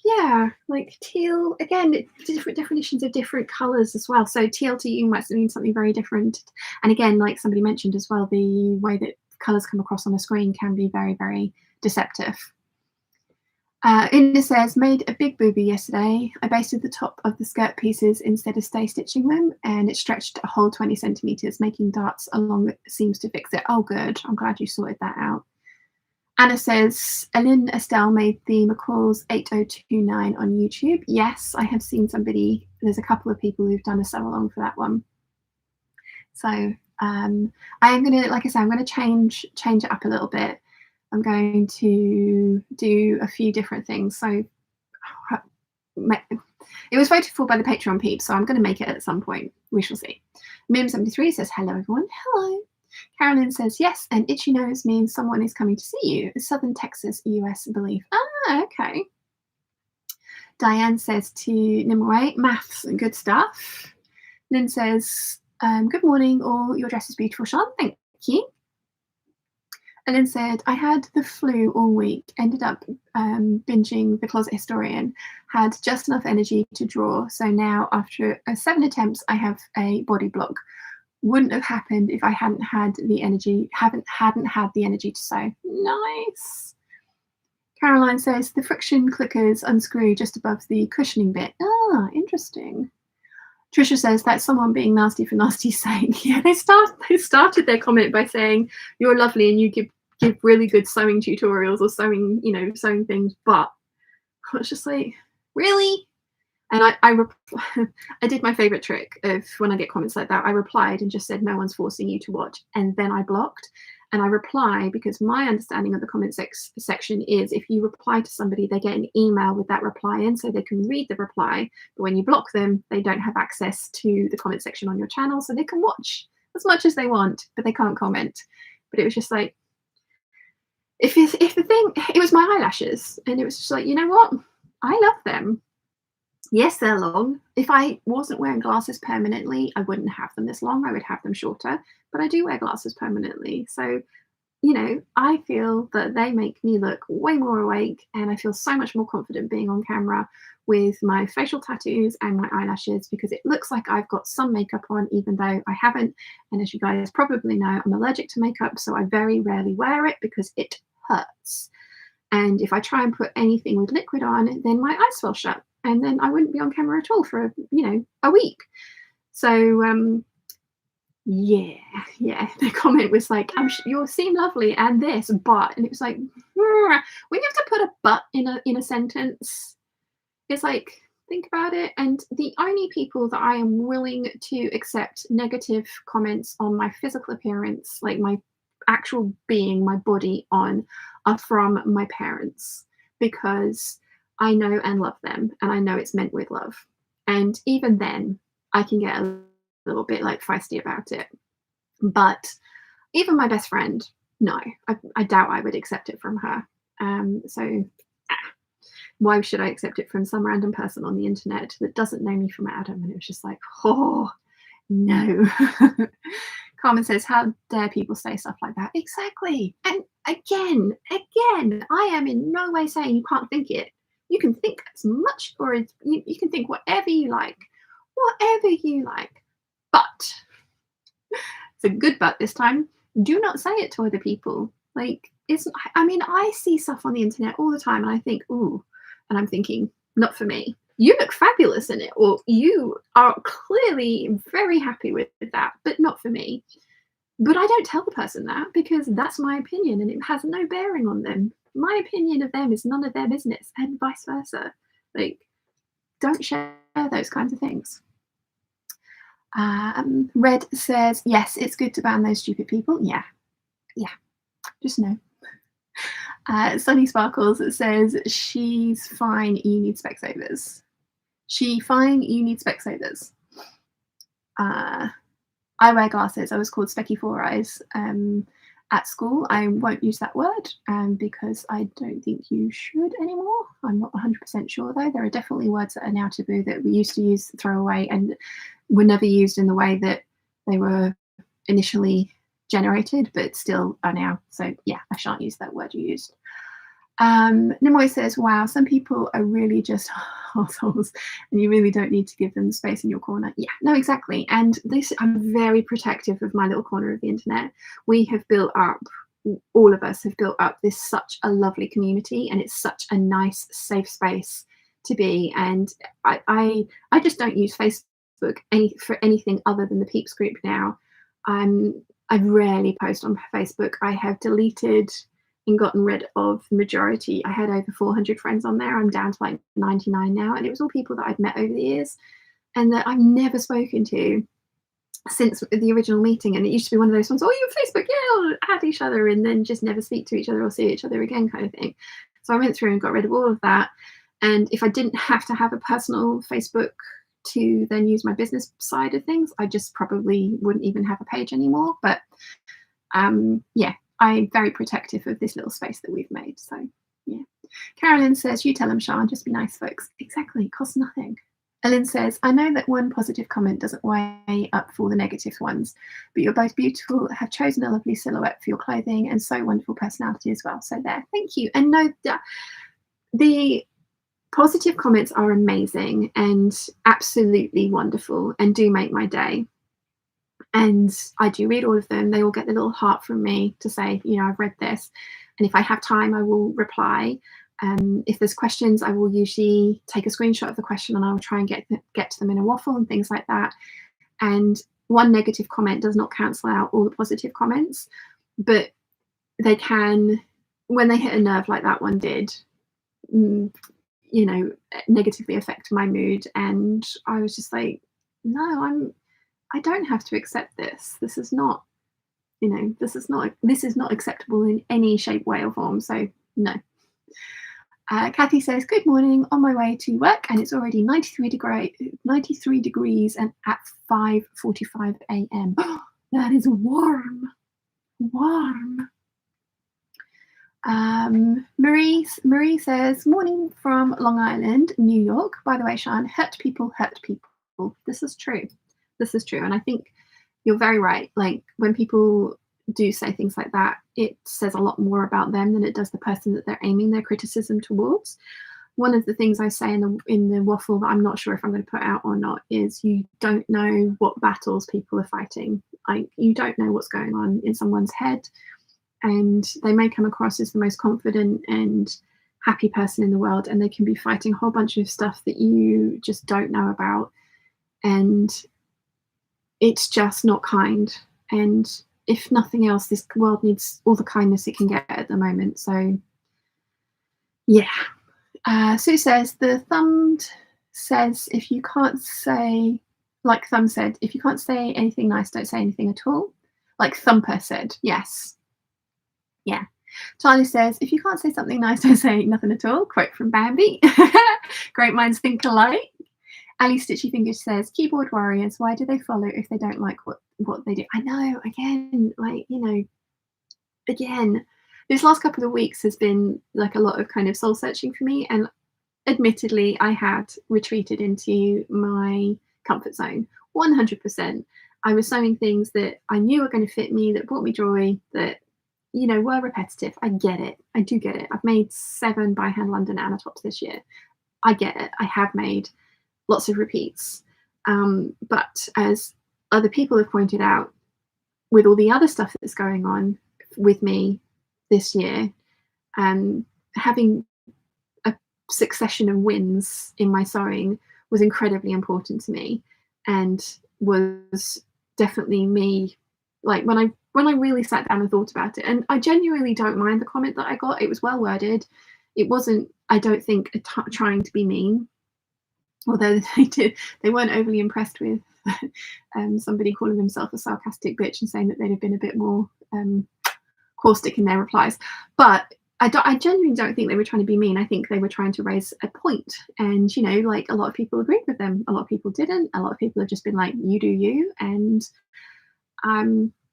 Yeah, like teal, again, different definitions of different colours as well. So teal to you might mean something very different. And again, like somebody mentioned as well, the way that colours come across on the screen can be very, very deceptive. Inda says, made a big boobie yesterday. I basted the top of the skirt pieces instead of stay stitching them, and it stretched a whole 20 centimetres, making darts along the seams to fix it. Oh, good. I'm glad you sorted that out. Anna says, Ellen Estelle made the McCall's 8029 on YouTube. Yes, I have seen somebody. There's a couple of people who've done a sew along for that one. So I am going to, like I said, I'm going to change it up a little bit. I'm going to do a few different things. So it was voted for by the Patreon peeps, so I'm going to make it at some point. We shall see. Mim73 says, hello, everyone. Hello. Carolyn says, yes, and itchy nose means someone is coming to see you. Southern Texas, US, I believe. Ah, okay. Diane says to Nimue, maths, good stuff. Lynn says, good morning, all. Your dress is beautiful, Sean. Thank you. Ellen said, I had the flu all week, ended up binging The Closet Historian, had just enough energy to draw. So now after 7 attempts, I have a body block. Wouldn't have happened if I hadn't had the energy, hadn't had the energy to sew. Nice. Caroline says, the friction clickers unscrew just above the cushioning bit. Ah, interesting. Trisha says, that's someone being nasty for nasty's sake. Yeah, they started their comment by saying, you're lovely and you give really good sewing tutorials or sewing, sewing things, but I was just like, really? And I did my favorite trick of when I get comments like that. I replied and just said, no one's forcing you to watch. And then I blocked. And I reply because my understanding of the comment section is if you reply to somebody, they get an email with that reply in so they can read the reply. But when you block them, they don't have access to the comment section on your channel, so they can watch as much as they want, but they can't comment. But it was just like, if the thing, it was my eyelashes, and it was just like, you know what? I love them. Yes, they're long. If I wasn't wearing glasses permanently, I wouldn't have them this long. I would have them shorter, but I do wear glasses permanently. So, I feel that they make me look way more awake, and I feel so much more confident being on camera with my facial tattoos and my eyelashes because it looks like I've got some makeup on, even though I haven't. And as you guys probably know, I'm allergic to makeup, so I very rarely wear it because it hurts. And if I try and put anything with liquid on, then my eyes swell shut, and then I wouldn't be on camera at all for a week. So yeah. The comment was like, you seem lovely and this, but, and it was like, when you have to put a but in a sentence, it's like, think about it. And the only people that I am willing to accept negative comments on my physical appearance, like my actual being, my body on, are from my parents, because I know and love them, and I know it's meant with love. And even then, I can get a little bit like feisty about it. But even my best friend, no, I doubt I would accept it from her. Why should I accept it from some random person on the internet that doesn't know me from Adam? And it was just like, oh, no. Carmen says, how dare people say stuff like that? Exactly. And again, I am in no way saying you can't think it. You can think as much, or you can think whatever you like. But it's a good but this time. Do not say it to other people. Like, I see stuff on the internet all the time and I think, ooh, and I'm thinking, not for me. You look fabulous in it, or you are clearly very happy with that, but not for me. But I don't tell the person that because that's my opinion and it has no bearing on them. My opinion of them is none of their business, and vice versa. Like, don't share those kinds of things. Red says, yes, it's good to ban those stupid people. Yeah, just no. Sunny Sparkles says, she's fine, you need Specsavers. She fine, you need Specsavers. I wear glasses. I was called Specky Four Eyes at school. I won't use that word because I don't think you should anymore. I'm not 100% sure though. There are definitely words that are now taboo that we used to use, throw away, and were never used in the way that they were initially generated, but still are now. So yeah, I shan't use that word you used. Nimoy says, wow, some people are really just assholes and you really don't need to give them space in your corner. Yeah, no, exactly. And this, I'm very protective of my little corner of the internet. We have built up, all of us have built up this such a lovely community, and it's such a nice, safe space to be. And I just don't use Facebook for anything other than the Peeps group now. I rarely post on Facebook. I have deleted and gotten rid of the majority. I had over 400 friends on there. I'm down to like 99 now. And it was all people that I'd met over the years and that I've never spoken to since the original meeting. And it used to be one of those ones, oh, you're on Facebook, yeah, we'll add each other and then just never speak to each other or see each other again kind of thing. So I went through and got rid of all of that. And if I didn't have to have a personal Facebook to then use my business side of things, I just probably wouldn't even have a page anymore. But yeah, I'm very protective of this little space that we've made. So yeah. Carolyn says, you tell them, Sian, just be nice, folks. Exactly, it costs nothing. Ellen says, I know that one positive comment doesn't weigh up for all the negative ones, but you're both beautiful, have chosen a lovely silhouette for your clothing, and so wonderful personality as well. So there, thank you. And no, the positive comments are amazing and absolutely wonderful and do make my day. And I do read all of them. They all get the little heart from me to say, you know, I've read this. And if I have time, I will reply. If there's questions, I will usually take a screenshot of the question and I will try and get to them in a waffle and things like that. And one negative comment does not cancel out all the positive comments, but they can, when they hit a nerve like that one did, you know, negatively affect my mood. And I was just like, no, I don't have to accept this. This is not, you know, this is not acceptable in any shape, way, or form. So no. Kathy says, good morning, on my way to work, and it's already 93 degrees and at 5:45 a.m. That is warm. Marie says, morning from Long Island, New York. By the way, Sian, hurt people hurt people. This is true. And I think you're very right. Like when people do say things like that, it says a lot more about them than it does the person that they're aiming their criticism towards. One of the things I say in the waffle that I'm not sure if I'm going to put out or not is you don't know what battles people are fighting. You don't know what's going on in someone's head, and they may come across as the most confident and happy person in the world, and they can be fighting a whole bunch of stuff that you just don't know about, and it's just not kind. And if nothing else, this world needs all the kindness it can get at the moment. So yeah. Sue says, the thumb says, if you can't say, like Thumb said, if you can't say anything nice, don't say anything at all. Like Thumper said, yes. Yeah. Charlie says, if you can't say something nice, don't say nothing at all. Quote from Bambi. Great minds think alike. Ali Stitchy Fingers says, keyboard warriors, why do they follow if they don't like what they do? I know, again, like, you know, again, this last couple of weeks has been like a lot of kind of soul searching for me. And admittedly, I had retreated into my comfort zone 100%. I was sewing things that I knew were going to fit me, that brought me joy, that, you know, were repetitive. I get it. I do get it. I've made 7 by hand London Anna tops this year. I get it. I have made lots of repeats. But as other people have pointed out, with all the other stuff that's going on with me this year, having a succession of wins in my sewing was incredibly important to me, and was definitely me. Like when I really sat down and thought about it, and I genuinely don't mind the comment that I got. It was well worded. It wasn't, I don't think, trying to be mean, although they weren't overly impressed with somebody calling themselves a sarcastic bitch and saying that they'd have been a bit more caustic in their replies. But I genuinely don't think they were trying to be mean. I think they were trying to raise a point. And, you know, like a lot of people agreed with them. A lot of people didn't. A lot of people have just been like, you do you. And,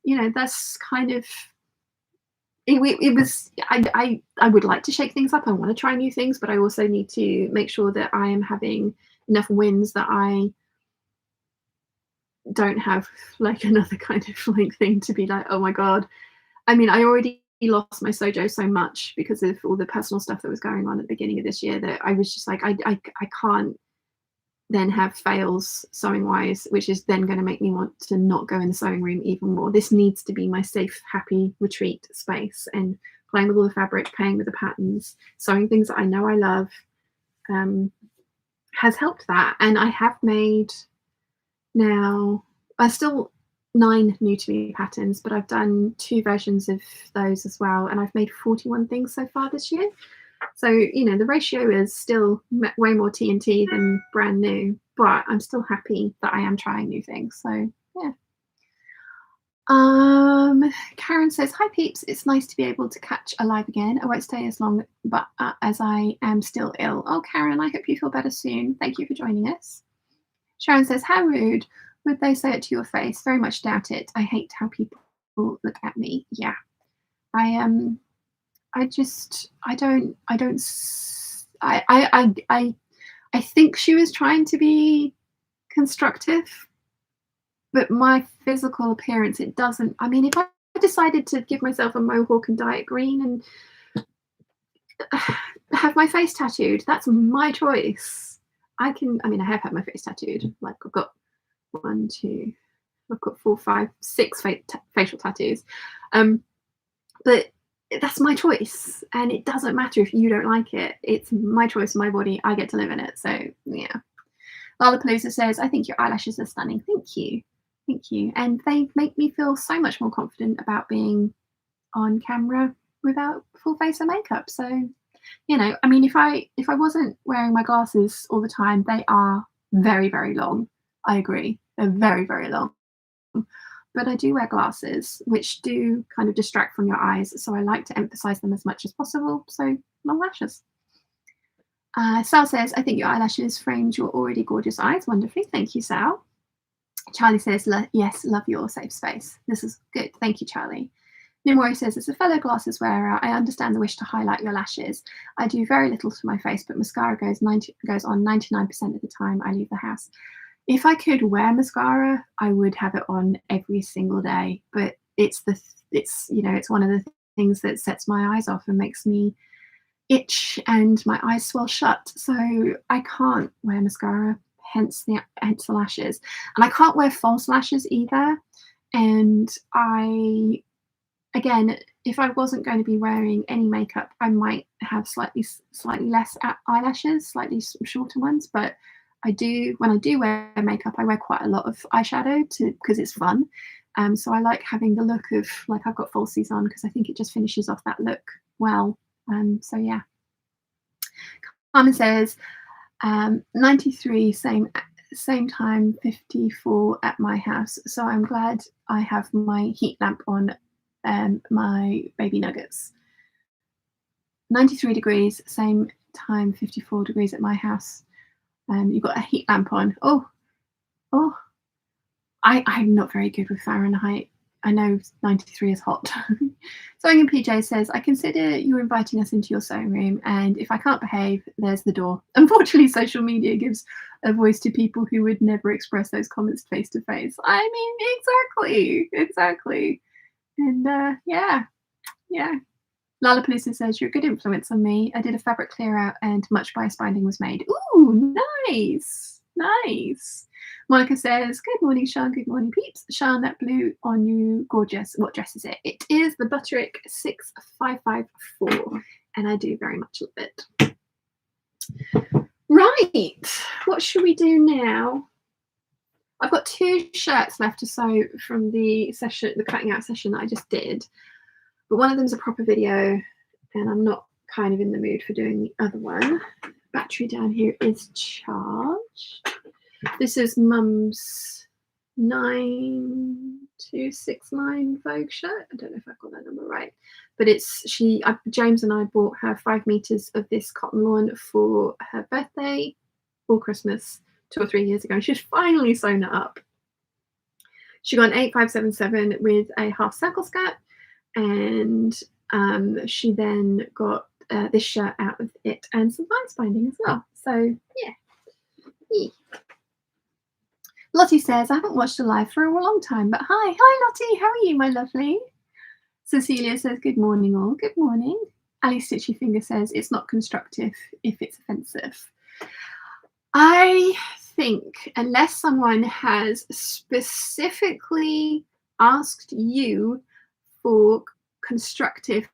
you know, that's kind of, it was, I would like to shake things up. I want to try new things, but I also need to make sure that I am having enough wins that I don't have like another kind of like thing to be like, oh my God. I mean, I already lost my sojo so much because of all the personal stuff that was going on at the beginning of this year that I was just like, I can't then have fails sewing wise, which is then going to make me want to not go in the sewing room even more. This needs to be my safe, happy retreat space, and playing with all the fabric, playing with the patterns, sewing things that I know I love has helped that. And I have made now, I still 9 new to me patterns, but I've done 2 versions of those as well, and I've made 41 things so far this year. So, you know, the ratio is still way more TNT than brand new, but I'm still happy that I am trying new things. So yeah. Karen says, hi peeps, it's nice to be able to catch a live again. I won't stay as long, but as I am still ill. Oh, Karen, I hope you feel better soon. Thank you for joining us. Sharon says, how rude. Would they say it to your face? Very much doubt it. I hate how people look at me. Yeah. I think she was trying to be constructive, but my physical appearance, it doesn't. I mean, if I decided to give myself a mohawk and dye it green and have my face tattooed, that's my choice. I mean, I have had my face tattooed. Like I've got 4, 5, 6 facial tattoos. But that's my choice, and it doesn't matter if you don't like it. It's my choice, my body. I get to live in it. So yeah. Lollapalooza says, I think your eyelashes are stunning. Thank you. Thank you. And they make me feel so much more confident about being on camera without full face of makeup. So, you know, I mean, if I wasn't wearing my glasses all the time, they are very, very long. I agree. They're very, very long. But I do wear glasses, which do kind of distract from your eyes. So I like to emphasize them as much as possible. So long lashes. Sal says, I think your eyelashes framed your already gorgeous eyes wonderfully. Thank you, Sal. Charlie says, yes, love your safe space. This is good. Thank you, Charlie. Nimori says, as a fellow glasses wearer, I understand the wish to highlight your lashes. I do very little to my face, but mascara goes on 99% of the time I leave the house. If I could wear mascara, I would have it on every single day. But it's one of the things that sets my eyes off and makes me itch and my eyes swell shut. So I can't wear mascara, hence the lashes. And I can't wear false lashes either. And again, if I wasn't going to be wearing any makeup, I might have slightly less eyelashes, slightly shorter ones. But when I do wear makeup, I wear quite a lot of eyeshadow because it's fun. So I like having the look of like I've got falsies on because I think it just finishes off that look well. So yeah. Carmen says 93, same time 54 at my house. So I'm glad I have my heat lamp on my baby nuggets. 93 degrees, same time 54 degrees at my house. You've got a heat lamp on. I'm not very good with Fahrenheit. I know 93 is hot. Sewing in PJ says, I consider you inviting us into your sewing room, and if I can't behave, there's the door. Unfortunately, social media gives a voice to people who would never express those comments face to face. I mean, exactly. And yeah. Lollapalooza says, you're a good influence on me. I did a fabric clear out and much bias binding was made. Ooh, nice. Monica says, good morning, Sean. Good morning, peeps. Sean, that blue on you, gorgeous. What dress is it? It is the Butterick 6554, and I do very much love it. Right, what should we do now? I've got 2 shirts left to sew from the cutting out session that I just did. But one of them's a proper video, and I'm not kind of in the mood for doing the other one. Battery down here is charged. This is Mum's 9269 Vogue shirt. I don't know if I got that number right, but it's James and I bought her 5 meters of this cotton lawn for her birthday or Christmas 2 or 3 years ago. And she's finally sewn it up. She got an 8577 with a half circle skirt, and she then got this shirt out of it and some bias binding as well. So yeah. Lottie says, I haven't watched a live for a long time, but hi Lottie, how are you, my lovely? Cecilia says, good morning all. Good morning. Ali Stitchy Finger says, it's not constructive if it's offensive. I think unless someone has specifically asked you for constructive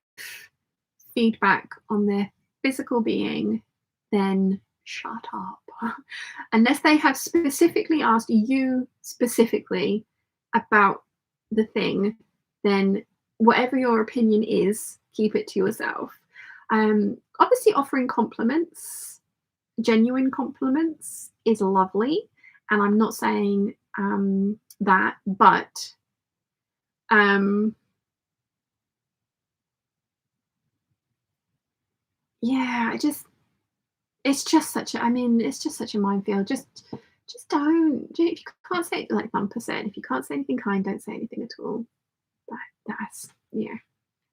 feedback on their physical being, then shut up. Unless they have specifically asked you specifically about the thing, then whatever your opinion is, keep it to yourself. Obviously offering compliments, genuine compliments, is lovely, and I'm not saying that, but yeah, it's just such a minefield. Just don't. If you can't say, like Bumper said, if you can't say anything kind, don't say anything at all. That's yeah.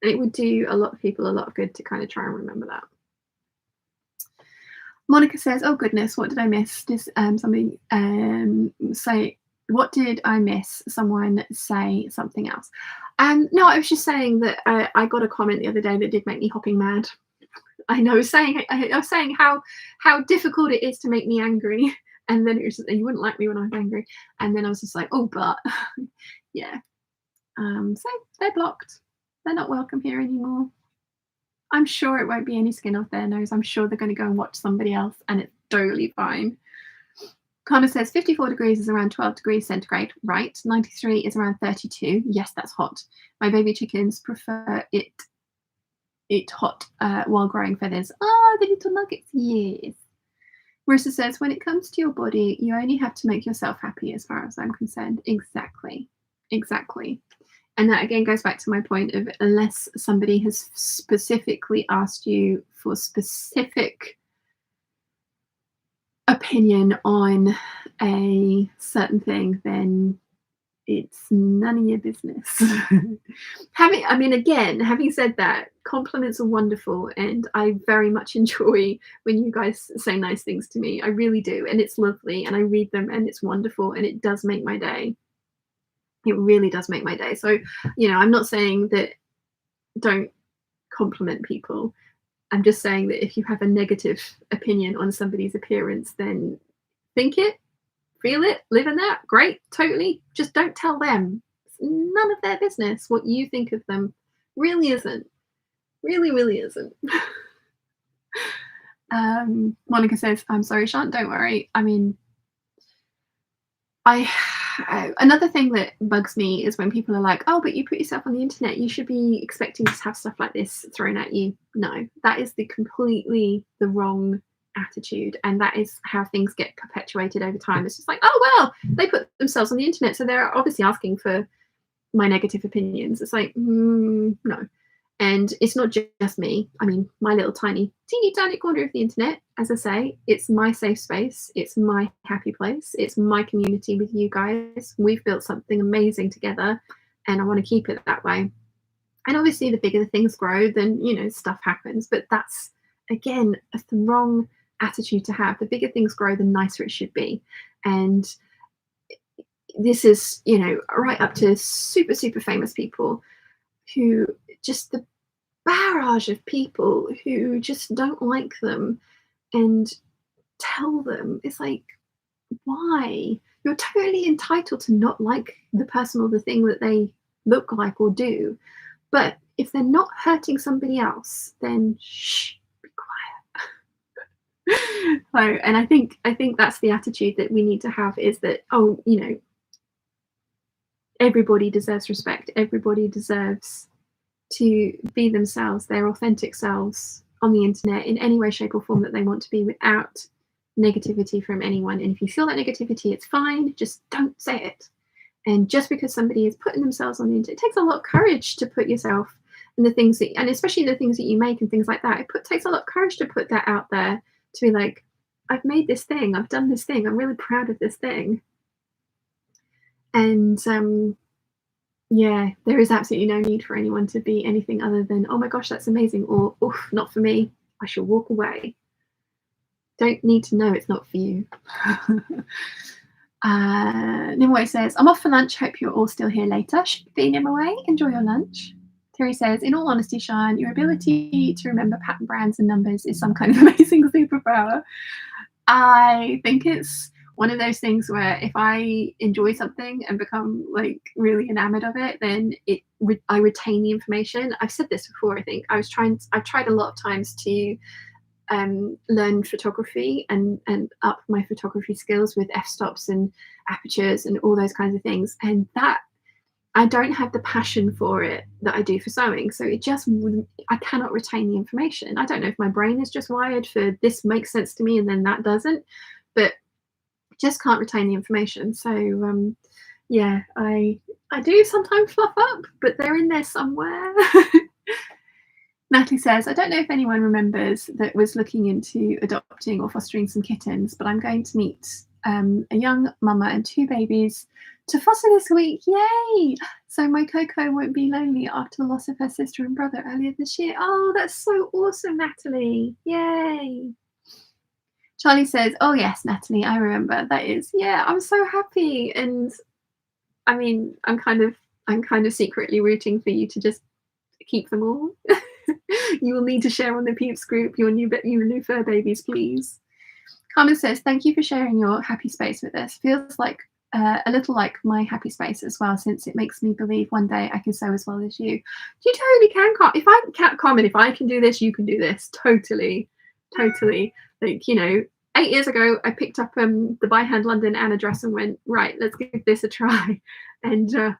And it would do a lot of people a lot of good to kind of try and remember that. Monica says, oh goodness, what did I miss? Does somebody say, what did I miss? Someone say something else. No, I was just saying that I got a comment the other day that did make me hopping mad. I know, I was saying how difficult it is to make me angry, and then it was just, you wouldn't like me when I'm angry, and then I was just like, oh, but yeah. So they're blocked. They're not welcome here anymore. I'm sure it won't be any skin off their nose. I'm sure they're going to go and watch somebody else, and it's totally fine. Connor says 54 degrees is around 12 degrees centigrade. Right. 93 is around 32. Yes, that's hot. My baby chickens prefer it hot while growing feathers. Oh, the little nuggets. Yes. Marissa says, when it comes to your body, you only have to make yourself happy as far as I'm concerned. Exactly. And that again goes back to my point of, unless somebody has specifically asked you for specific opinion on a certain thing, then it's none of your business. Having said that, compliments are wonderful, and I very much enjoy when you guys say nice things to me. I really do, and it's lovely, and I read them, and it's wonderful, and it does make my day. It really does make my day. So, I'm not saying that don't compliment people. I'm just saying that if you have a negative opinion on somebody's appearance, then think it, feel it, live in that. Great, totally. Just don't tell them. It's none of their business what you think of them. Really isn't. Really isn't. Monica says, I'm sorry, Shant, don't worry. I mean, another thing that bugs me is when people are like, oh, but you put yourself on the internet, you should be expecting to have stuff like this thrown at you. No, that is completely the wrong attitude, and that is how things get perpetuated over time. It's just like, oh, well, they put themselves on the internet, so they're obviously asking for my negative opinions. It's like, no. And it's not just me. I mean, my little teeny tiny corner of the internet, as I say, it's my safe space. It's my happy place. It's my community with you guys. We've built something amazing together, and I want to keep it that way. And obviously, the bigger the things grow, then, stuff happens. But that's, again, the wrong attitude to have. The bigger things grow, the nicer it should be. And this is, right up to super, super famous people who just the barrage of people who just don't like them and tell them. It's like, why? You're totally entitled to not like the person or the thing that they look like or do, but if they're not hurting somebody else, then shh, be quiet. So, and I think that's the attitude that we need to have, is that, everybody deserves respect. Everybody deserves to be themselves, their authentic selves, on the internet in any way, shape or form that they want to be, without negativity from anyone. And if you feel that negativity, it's fine, just don't say it. And just because somebody is putting themselves on the internet, it takes a lot of courage to put yourself and the things that, and especially the things that you make and things like that. Takes a lot of courage to put that out there, to be like, I've made this thing, I've done this thing, I'm really proud of this thing. And yeah, there is absolutely no need for anyone to be anything other than, oh my gosh, that's amazing, or oof, not for me, I shall walk away. Don't need to know it's not for you. Nimue says, I'm off for lunch, hope you're all still here later. Should be Nimue, enjoy your lunch. Terry says, in all honesty, Sian, your ability to remember pattern brands and numbers is some kind of amazing superpower. I think it's one of those things where if I enjoy something and become like really enamored of it, then I retain the information. I've said this before, I think. I've tried a lot of times to learn photography and up my photography skills with f-stops and apertures and all those kinds of things, and that I don't have the passion for it that I do for sewing. So it just I cannot retain the information. I don't know if my brain is just wired for this makes sense to me and then that doesn't, but just can't retain the information. So yeah, I do sometimes fluff up, but they're in there somewhere. Natalie says, I don't know if anyone remembers that was looking into adopting or fostering some kittens, but I'm going to meet a young mama and 2 babies to foster this week. Yay! So my Coco won't be lonely after the loss of her sister and brother earlier this year. Oh, that's so awesome, Natalie. Yay! Charlie says, oh yes, Natalie, I remember. That is, yeah, I'm so happy. And I mean, I'm kind of secretly rooting for you to just keep them all. You will need to share on the Peeps group your new fur babies, please. Carmen says, thank you for sharing your happy space with us. Feels like a little like my happy space as well, since it makes me believe one day I can sew as well as you. You totally can, Carmen. If I can do this, you can do this. Totally. Like, 8 years ago, I picked up the By Hand London Anna dress and went, right, let's give this a try. And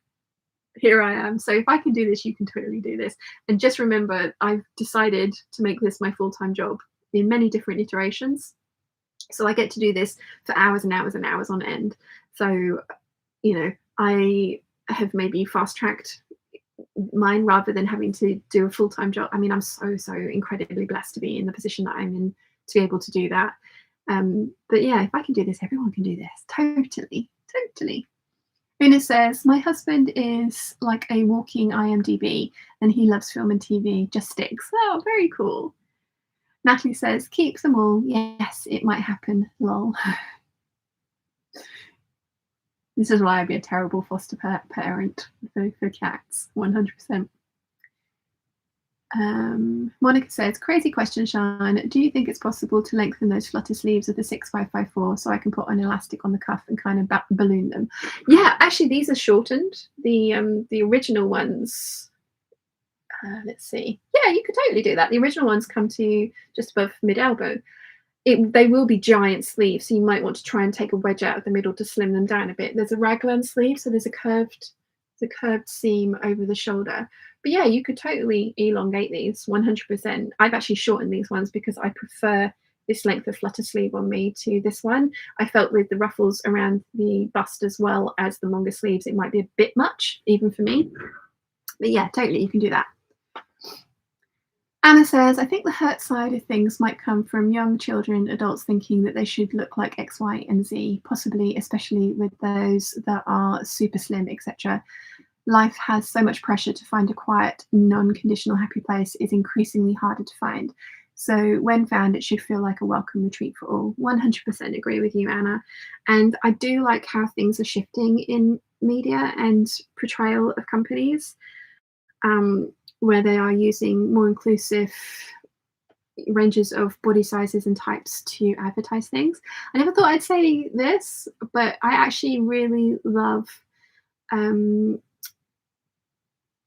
here I am. So if I can do this, you can totally do this. And just remember, I've decided to make this my full-time job in many different iterations. So I get to do this for hours and hours and hours on end. So, I have maybe fast-tracked mine rather than having to do a full-time job. I mean, I'm so incredibly blessed to be in the position that I'm in to be able to do that. But yeah, if I can do this, everyone can do this. Totally. Una says, my husband is like a walking IMDb and he loves film and TV, just sticks. Oh, very cool. Natalie says, keep them all. Yes, it might happen, lol. This is why I'd be a terrible foster parent for cats, 100%. Monica says, crazy question, Sian. Do you think it's possible to lengthen those flutter sleeves of the 6554 so I can put an elastic on the cuff and kind of balloon them? Yeah, actually, these are shortened. The original ones, let's see. Yeah, you could totally do that. The original ones come to just above mid-elbow. They will be giant sleeves, so you might want to try and take a wedge out of the middle to slim them down a bit. There's a raglan sleeve, so there's a curved seam over the shoulder. But yeah, you could totally elongate these 100%. I've actually shortened these ones because I prefer this length of flutter sleeve on me to this one. I felt with the ruffles around the bust as well as the longer sleeves, it might be a bit much, even for me. But yeah, totally, you can do that. Anna says, I think the hurt side of things might come from young children, adults thinking that they should look like X, Y, and Z, possibly especially with those that are super slim, etc. Life has so much pressure to find a quiet, non-conditional happy place is increasingly harder to find. So when found, it should feel like a welcome retreat for all. 100% agree with you, Anna. And I do like how things are shifting in media and portrayal of companies. Where they are using more inclusive ranges of body sizes and types to advertise things. I never thought I'd say this, but I actually really love Khloe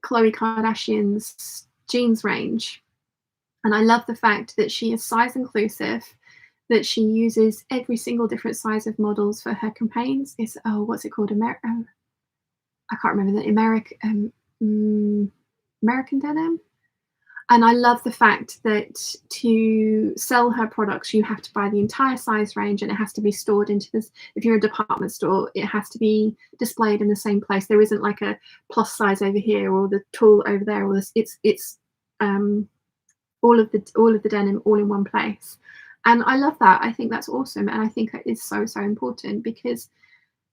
Kardashian's jeans range. And I love the fact that she is size inclusive, that she uses every single different size of models for her campaigns. It's, what's it called? I can't remember the American denim. And I love the fact that to sell her products, you have to buy the entire size range, and it has to be stored into this. If you're a department store, it has to be displayed in the same place. There isn't like a plus size over here or the tall over there, or this. It's all of the denim all in one place. And I love that. I think that's awesome, and I think it is so important, because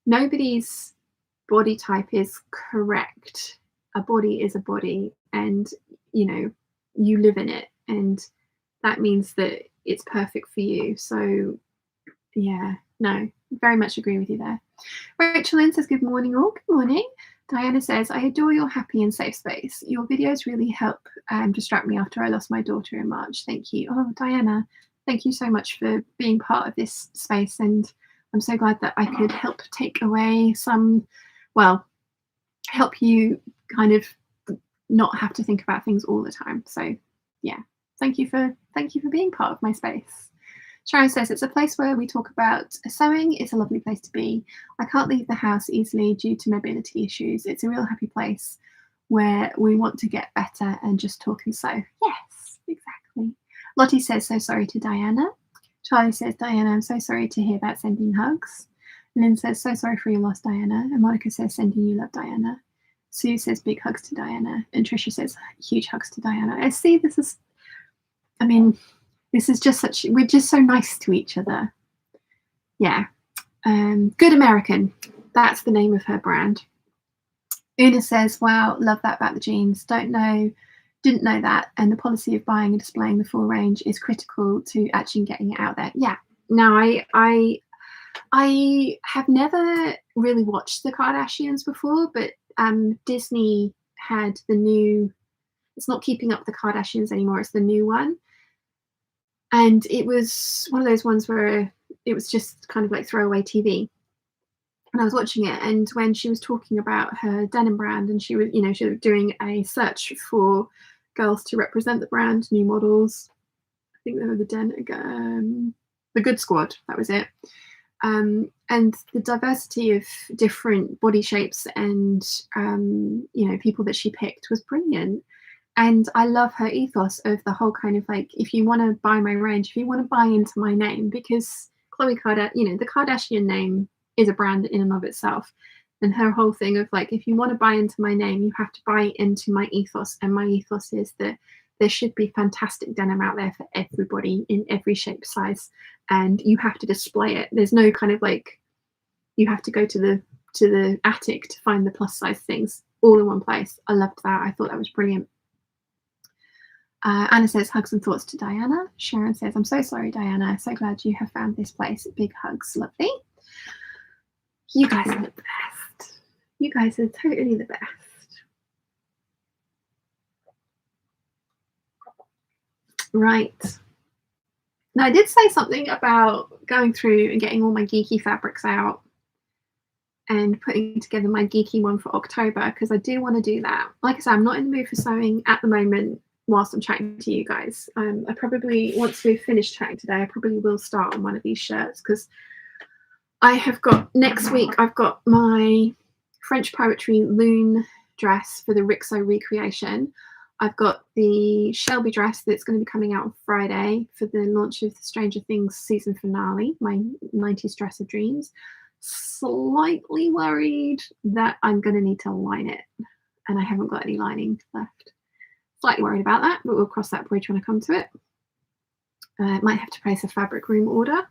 nobody's body type is correct. A body is a body, and you know, you live in it, and that means that it's perfect for you. So yeah, no, very much agree with you there. Rachel Lynn says, good morning all. Good morning. Diana says, I adore your happy and safe space. Your videos really help distract me after I lost my daughter in March. Thank you. Oh, Diana, thank you so much for being part of this space, and I'm so glad that I could help take away some, well, help you kind of not have to think about things all the time. So yeah, thank you for being part of my space. Sharon says, it's a place where we talk about sewing. It's a lovely place to be. I can't leave the house easily due to mobility issues. It's a real happy place where we want to get better and just talk and sew. Yes, exactly. Lottie says, so sorry to Diana. Charlie says, Diana, I'm so sorry to hear that, sending hugs. Lynn says, so sorry for your loss, Diana. And Monica says, sending you love, Diana. Sue says, big hugs to Diana. And Trisha says, huge hugs to Diana. I see, this is, I mean, this is just such, we're just so nice to each other. Yeah. Good American. That's the name of her brand. Una says, wow, love that about the jeans. Didn't know that. And the policy of buying and displaying the full range is critical to actually getting it out there. Yeah. Now, I have never really watched the Kardashians before, but Disney had the new, it's not Keeping Up with the Kardashians anymore, it's the new one. And it was one of those ones where it was just kind of like throwaway TV. And I was watching it, and when she was talking about her denim brand, and she was, you know, she was doing a search for girls to represent the brand, new models. I think they were the Good Squad, that was it. And the diversity of different body shapes and you know, people that she picked was brilliant. And I love her ethos of the whole kind of like, if you want to buy my range, if you want to buy into my name, because Khloe Kardashian, you know, the Kardashian name is a brand in and of itself. And her whole thing of like, if you want to buy into my name, you have to buy into my ethos. And my ethos is that there should be fantastic denim out there for everybody in every shape, size, and you have to display it. There's no kind of like, you have to go to the attic to find the plus size things all in one place. I loved that. I thought that was brilliant. Anna says, hugs and thoughts to Diana. Sharon says, I'm so sorry, Diana. So glad you have found this place. Big hugs. Lovely. You guys are the best. You guys are totally the best. Right. Now, I did say something about going through and getting all my geeky fabrics out and putting together my geeky one for October, because I do want to do that. Like I said, I'm not in the mood for sewing at the moment whilst I'm chatting to you guys. I probably, once we've finished chatting today, I probably will start on one of these shirts, because I have got, next week, I've got my French Poetry Loon dress for the Rixo recreation. I've got the Shelby dress that's going to be coming out on Friday for the launch of the Stranger Things season finale, my 90s dress of dreams. Slightly worried that I'm going to need to line it, and I haven't got any lining left. Slightly worried about that, but we'll cross that bridge when I come to it. Might have to place a fabric room order.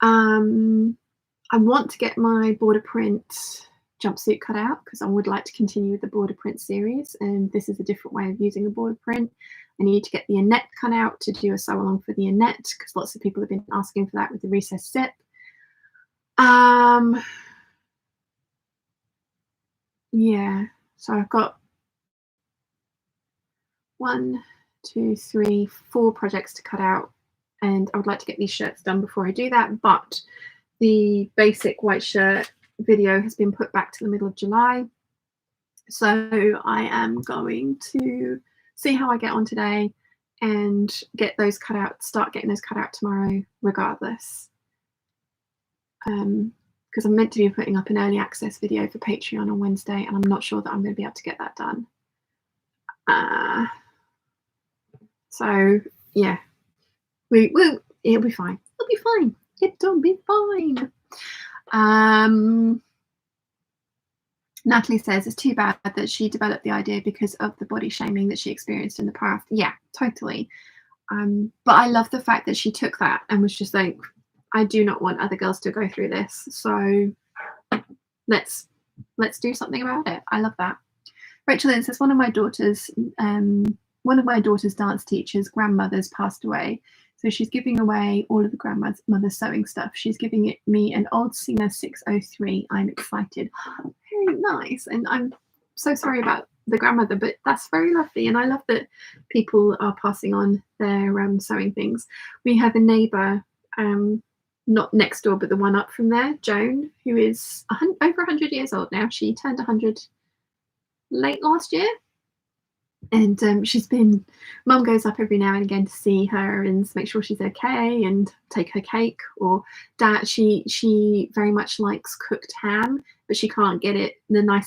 I want to get my border print jumpsuit cut out, because I would like to continue with the border print series, and this is a different way of using a border print. I need to get the Annette cut out to do a sew along for the Annette, because lots of people have been asking for that with the recessed zip. Yeah, so I've got 1, 2, 3, 4 projects to cut out, and I would like to get these shirts done before I do that. But the basic white shirt video has been put back to the middle of July, so I am going to see how I get on today and get those cut out, start getting those cut out tomorrow regardless, because I'm meant to be putting up an early access video for Patreon on Wednesday, and I'm not sure that I'm going to be able to get that done. So yeah, it'll be fine. It'll be fine. It'll be fine. Natalie says it's too bad that she developed the idea because of the body shaming that she experienced in the past. Yeah, totally. But I love the fact that she took that and was just like, I do not want other girls to go through this. So let's do something about it. I love that. Rachel Lynn says one of my daughter's dance teachers' grandmothers passed away. So she's giving away all of the grandmother's sewing stuff. She's giving it me an old Singer 603. I'm excited. Very nice. And I'm so sorry about the grandmother, but that's very lovely. And I love that people are passing on their sewing things. We have a neighbour, not next door, but the one up from there, Joan, who is over 100 years old now. She turned 100 late last year. And mum goes up every now and again to see her and make sure she's okay and take her cake. Or dad, she very much likes cooked ham, but she can't get it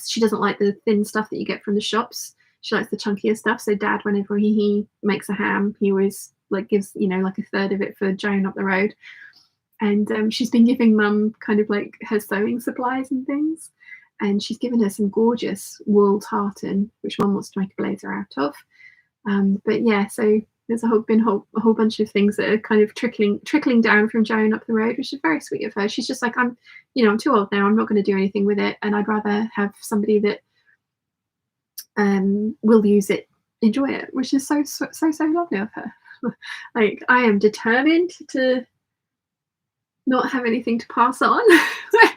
she doesn't like the thin stuff that you get from the shops. She likes the chunkier stuff. So dad, whenever he makes a ham, he always gives like a third of it for Joan up the road. And she's been giving mum kind of like her sewing supplies and things. And she's given her some gorgeous wool tartan, which mum wants to make a blazer out of. But yeah, so there's a whole bunch of things that are kind of trickling down from Joan up the road, which is very sweet of her. She's just like, I'm too old now. I'm not going to do anything with it, and I'd rather have somebody that will use it, enjoy it, which is so lovely of her. Like, I am determined to not have anything to pass on.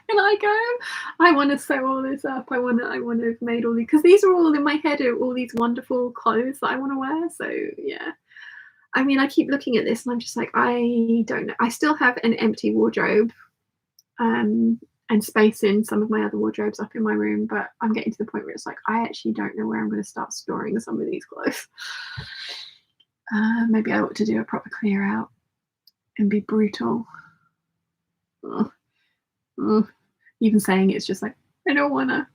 When I go, I want to sew all this up. I want to have made all these, because these are all in my head, are all these wonderful clothes that I want to wear. So yeah, I mean, I keep looking at this and I'm just like, I don't know. I still have an empty wardrobe and space in some of my other wardrobes up in my room, but I'm getting to the point where it's like, I actually don't know where I'm going to start storing some of these clothes. Maybe I ought to do a proper clear out and be brutal. Even saying it's just like, I don't wanna.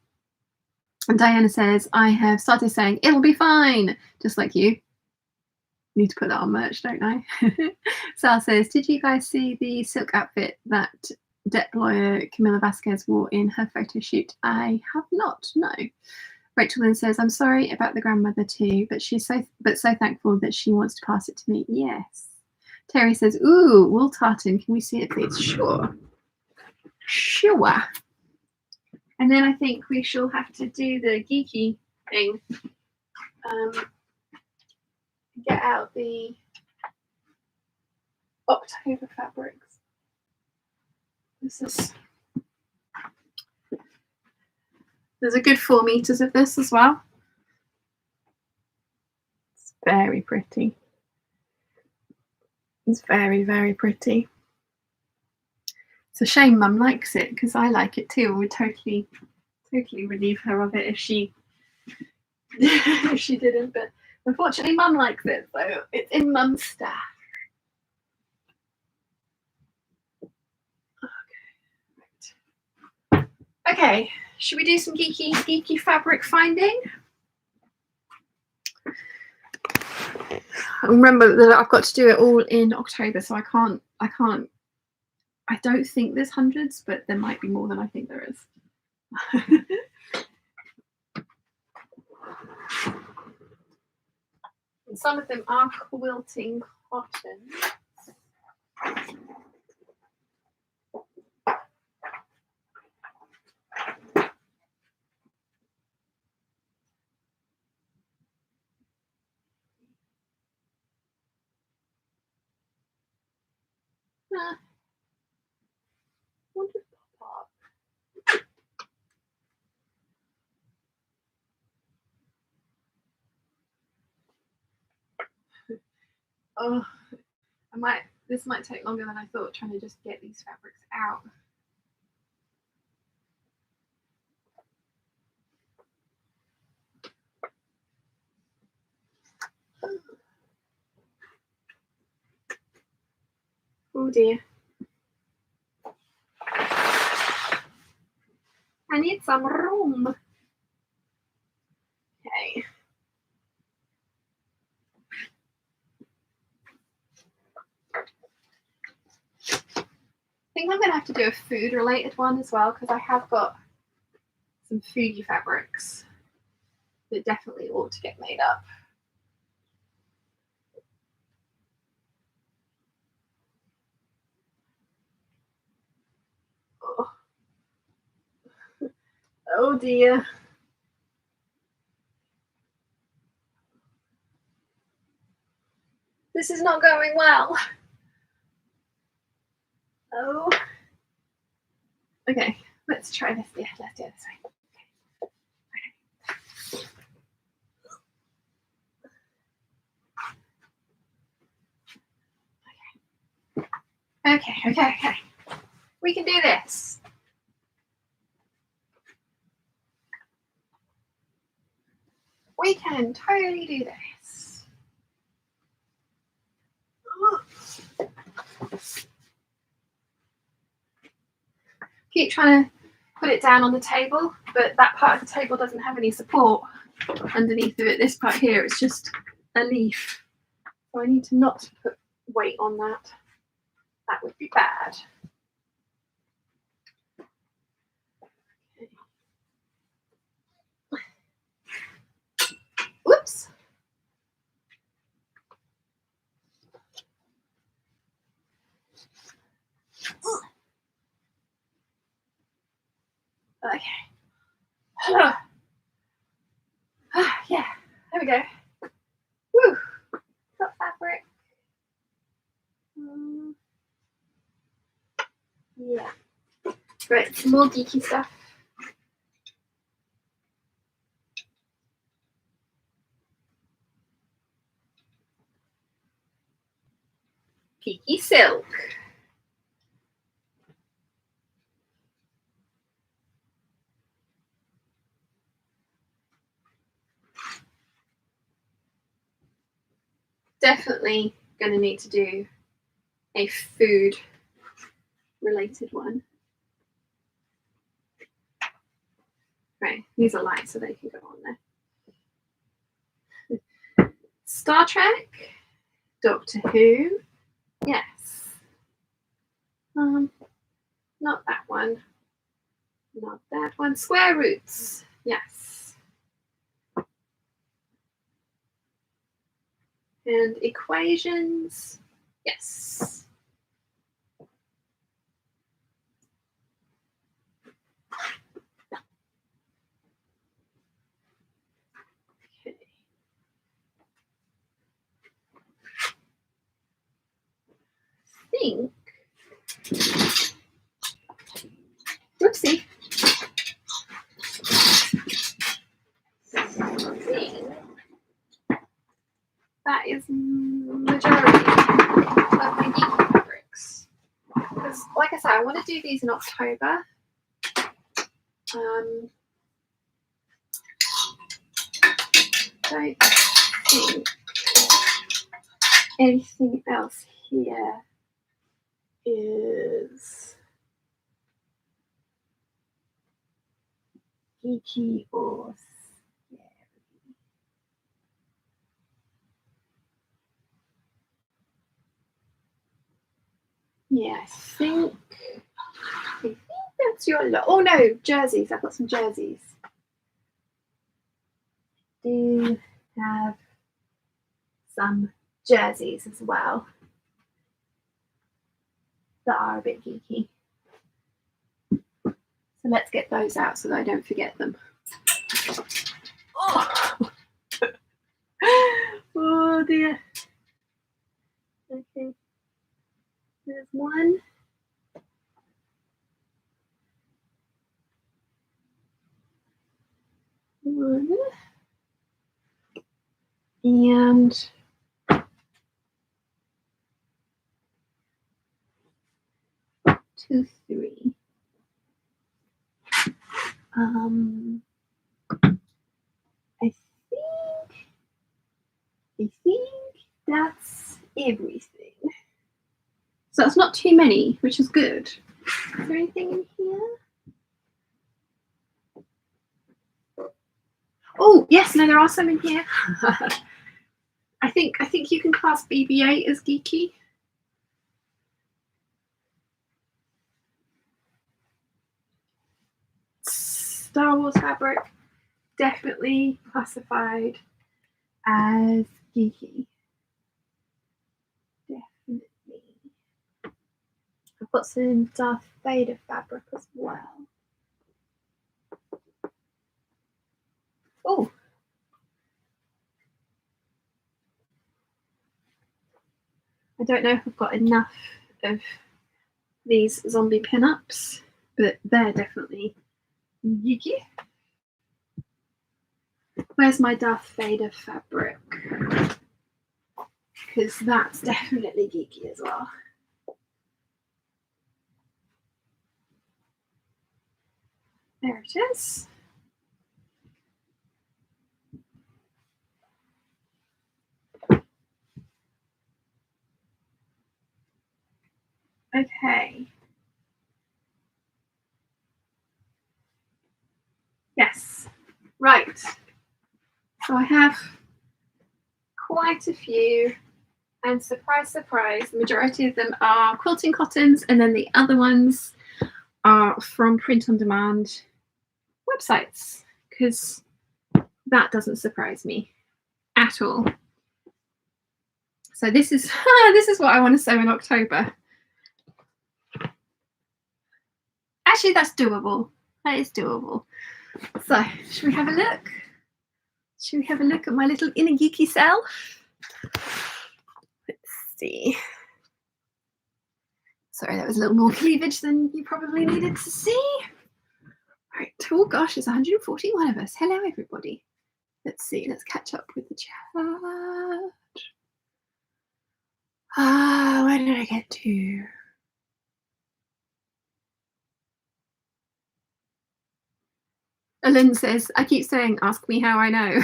And Diana says, I have started saying it'll be fine, just like you. Need to put that on merch, don't I? Sal says, did you guys see the silk outfit that Depp lawyer Camila Vasquez wore in her photo shoot? I have not, no. Rachel Lynn says, I'm sorry about the grandmother too, but she's so thankful that she wants to pass it to me. Yes. Terry says, ooh, wool tartan, can we see it please? Sure. And then I think we shall have to do the geeky thing. Get out the October fabrics. There's a good 4 meters of this as well. It's very pretty. It's very, very pretty. It's a shame mum likes it, because I like it too. I would totally relieve her of it if she didn't. But unfortunately, mum likes it, so it's in mum's stash. Okay, should we do some geeky fabric finding? Remember that I've got to do it all in October, so I can't. I don't think there's hundreds, but there might be more than I think there is. And some of them are quilting cotton. Wonder if pop up. Oh, this might take longer than I thought, trying to just get these fabrics out. Oh dear. I need some room. Okay. think I'm going to have to do a food related one as well, because I have got some foodie fabrics that definitely ought to get made up. Oh, oh dear. This is not going well. Oh. Okay, let's try this. Yeah, let's do it this way. Okay. We can do this. We can totally do this. Keep trying to put it down on the table, but that part of the table doesn't have any support underneath of it. This part here is just a leaf. So I need to not put weight on that. That would be bad. Okay. Whoops. Okay. Yeah, there we go. Woo. Got fabric. Yeah. Right, some more geeky stuff. Geeky silk. Definitely going to need to do a food related one. Right, these are light so they can go on there. Star Trek, Doctor Who, yes. Not that one. Not that one. Square roots, yes. And equations, yes. Okay. I think. Whoopsie. That is majority of my geeky fabrics. Because, like I said, I want to do these in October. Don't think anything else here is geeky or scary. Yeah, I think that's your lot. Oh no, jerseys. I've got some jerseys. Do have some jerseys as well that are a bit geeky. So let's get those out so that I don't forget them. Oh, oh dear. Okay. There's one. And 2, 3. I think that's everything. So that's not too many, which is good. Is there anything in here? Oh yes, no, there are some in here. I think you can class BB-8 as geeky. Star Wars fabric, definitely classified as geeky. Definitely. I've got some Darth Vader fabric as well. Oh. I don't know if I've got enough of these zombie pin-ups, but they're definitely geeky. Where's my Darth Vader fabric? Because that's definitely geeky as well. There it is. Okay. Yes. Right. So I have quite a few, and surprise, surprise, the majority of them are quilting cottons, and then the other ones are from print on demand websites, because that doesn't surprise me at all. So this is this is what I want to sew in October. Actually, that's doable. That is doable. So should we have a look? Should we have a look at my little inner geeky self? Let's see. Sorry, that was a little more cleavage than you probably needed to see. Right. Oh gosh, there's 141 of us. Hello, everybody. Let's see. Let's catch up with the chat. Where did I get to? Lynn says, I keep saying, ask me how I know.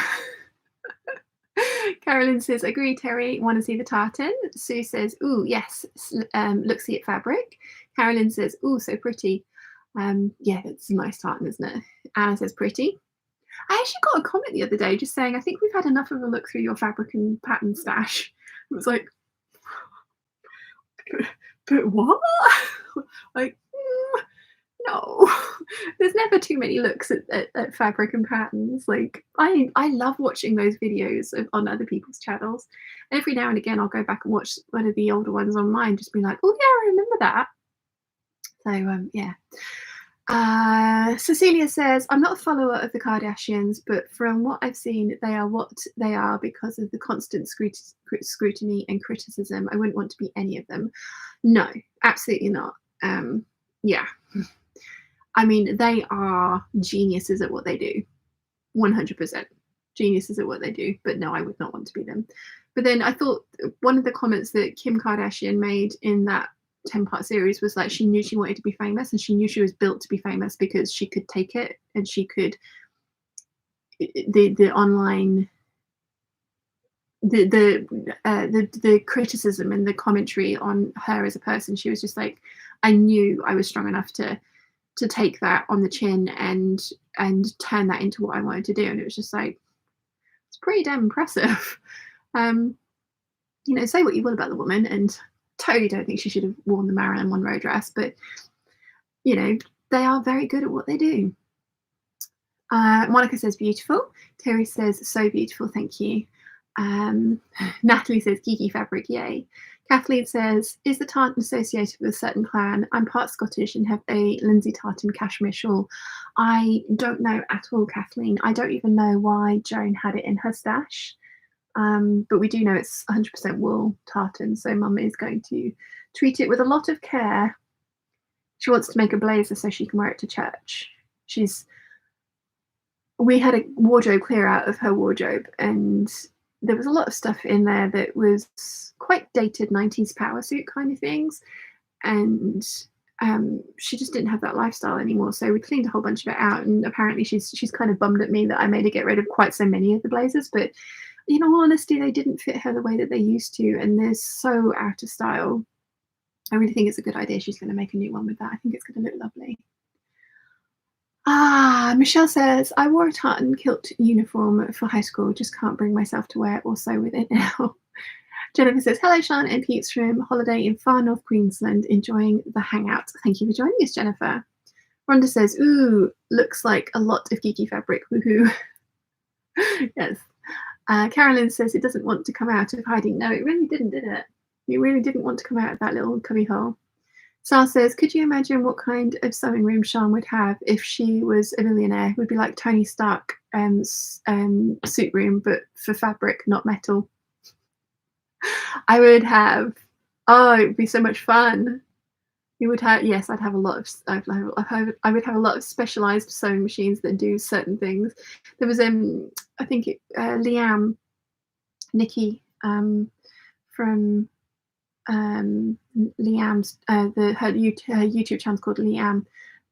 Carolyn says, agree, Terry, want to see the tartan. Sue says, ooh, yes, look, see it fabric. Carolyn says, ooh, so pretty. Yeah, it's a nice tartan, isn't it? Anna says, pretty. I actually got a comment the other day just saying, I think we've had enough of a look through your fabric and pattern stash. It was like, but what? Like, no, there's never too many looks at fabric and patterns. Like I love watching those videos on other people's channels. Every now and again I'll go back and watch one of the older ones on mine, just be like, oh yeah, I remember that. So yeah. Cecilia says, I'm not a follower of the Kardashians, but from what I've seen, they are what they are because of the constant scrutiny and criticism. I wouldn't want to be any of them. No, absolutely not. Yeah. I mean, they are geniuses at what they do. 100% geniuses at what they do. But no, I would not want to be them. But then I thought one of the comments that Kim Kardashian made in that 10-part series was like she knew she wanted to be famous, and she knew she was built to be famous because she could take it, and she could the online the criticism and the commentary on her as a person. She was just like, I knew I was strong enough to take that on the chin and turn that into what I wanted to do. And it was just like, it's pretty damn impressive. You know, say what you will about the woman, and totally don't think she should have worn the Marilyn Monroe dress, but you know, they are very good at what they do. Monica says beautiful. Terry says so beautiful, thank you. Natalie says geeky fabric, yay. Kathleen says, is the tartan associated with a certain clan? I'm part Scottish and have a Lindsay tartan cashmere shawl. I don't know at all, Kathleen. I don't even know why Joan had it in her stash. But we do know it's 100% wool tartan, so Mum is going to treat it with a lot of care. She wants to make a blazer so she can wear it to church. We had a wardrobe clear out of her wardrobe, and there was a lot of stuff in there that was quite dated 90s power suit kind of things, and she just didn't have that lifestyle anymore. So we cleaned a whole bunch of it out, and apparently she's kind of bummed at me that I made her get rid of quite so many of the blazers. But in all honesty, they didn't fit her the way that they used to, and they're so out of style. I really think it's a good idea. She's going to make a new one with that. I think it's going to look lovely. Michelle says, I wore a tartan kilt uniform for high school, just can't bring myself to wear it or sew with it now. Jennifer says, hello, Sean and Peeps from holiday in far north Queensland, enjoying the hangout. Thank you for joining us, Jennifer. Rhonda says, ooh, looks like a lot of geeky fabric. Woohoo. Yes. Carolyn says it doesn't want to come out of hiding. No, it really didn't, did it? It really didn't want to come out of that little cubby hole. Sal says, could you imagine what kind of sewing room Sean would have if she was a millionaire? It would be like Tony Stark suit room, but for fabric, not metal. I would have, oh, it would be so much fun. You would have, yes, I'd have a lot of, I would have a lot of specialized sewing machines that do certain things. There was, I think, Liam, Nikki, from Liam's, her YouTube channel's called Liam.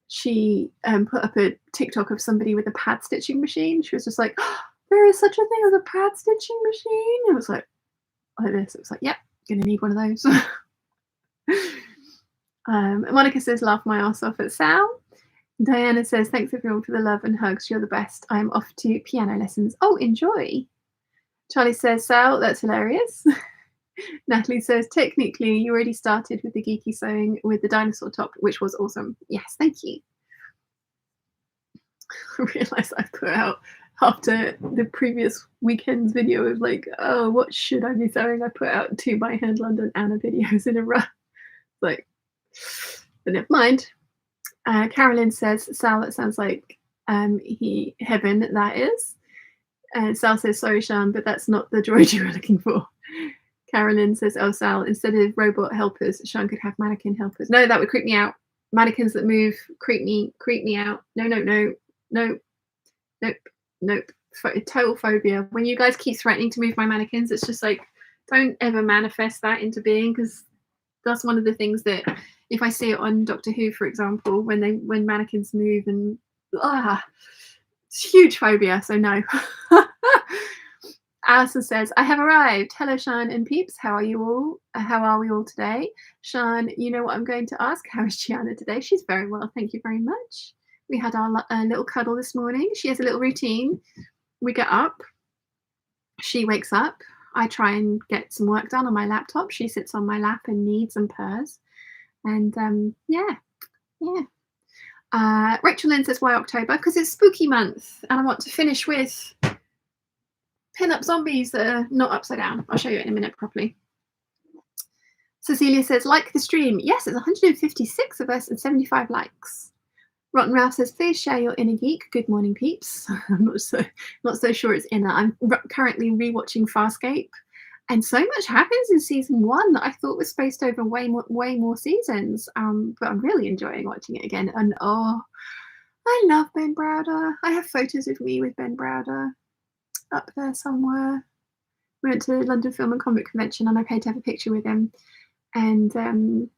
She put up a TikTok of somebody with a pad stitching machine. She was just like, oh, there is such a thing as a pad stitching machine. It was like this. It was like, yep, gonna need one of those. Monica says, laugh my ass off at Sal. Diana says, thanks everyone for the love and hugs. You're the best. I'm off to piano lessons. Oh, enjoy. Charlie says, Sal, that's hilarious. Natalie says, technically, you already started with the geeky sewing with the dinosaur top, which was awesome. Yes, thank you. I realised I put out after the previous weekend's video of like, oh, what should I be sewing? I put out 2 by Hand London Anna videos in a row. Like, but never mind. Carolyn says, Sal, that sounds like heaven, that is. Sal says, sorry, Sean, but that's not the droid you were looking for. Carolyn says, oh, Sal, instead of robot helpers, Sean could have mannequin helpers. No, that would creep me out. Mannequins that move creep me out. No. Nope. Total phobia. When you guys keep threatening to move my mannequins, it's just like, don't ever manifest that into being, because that's one of the things that if I see it on Doctor Who, for example, when mannequins move, and it's huge phobia, so no. Alison says, I have arrived. Hello, Sean and Peeps. How are you all? How are we all today? Sean, you know what I'm going to ask? How is Gianna today? She's very well, thank you very much. We had our little cuddle this morning. She has a little routine. We get up. She wakes up. I try and get some work done on my laptop. She sits on my lap and kneads and purrs. And yeah. Rachel Lynn says, why October? Because it's spooky month and I want to finish with pin-up zombies that are not upside down. I'll show you in a minute properly. Cecilia says, like the stream. Yes, it's 156 of us and 75 likes. Rotten Ralph says, please share your inner geek. Good morning, Peeps. I'm not so sure it's inner. I'm currently rewatching Farscape, and so much happens in season 1 that I thought was spaced over way more seasons. But I'm really enjoying watching it again. And oh, I love Ben Browder. I have photos of me with Ben Browder up there somewhere. We went to the London Film and Comic Convention and I paid to have a picture with him. And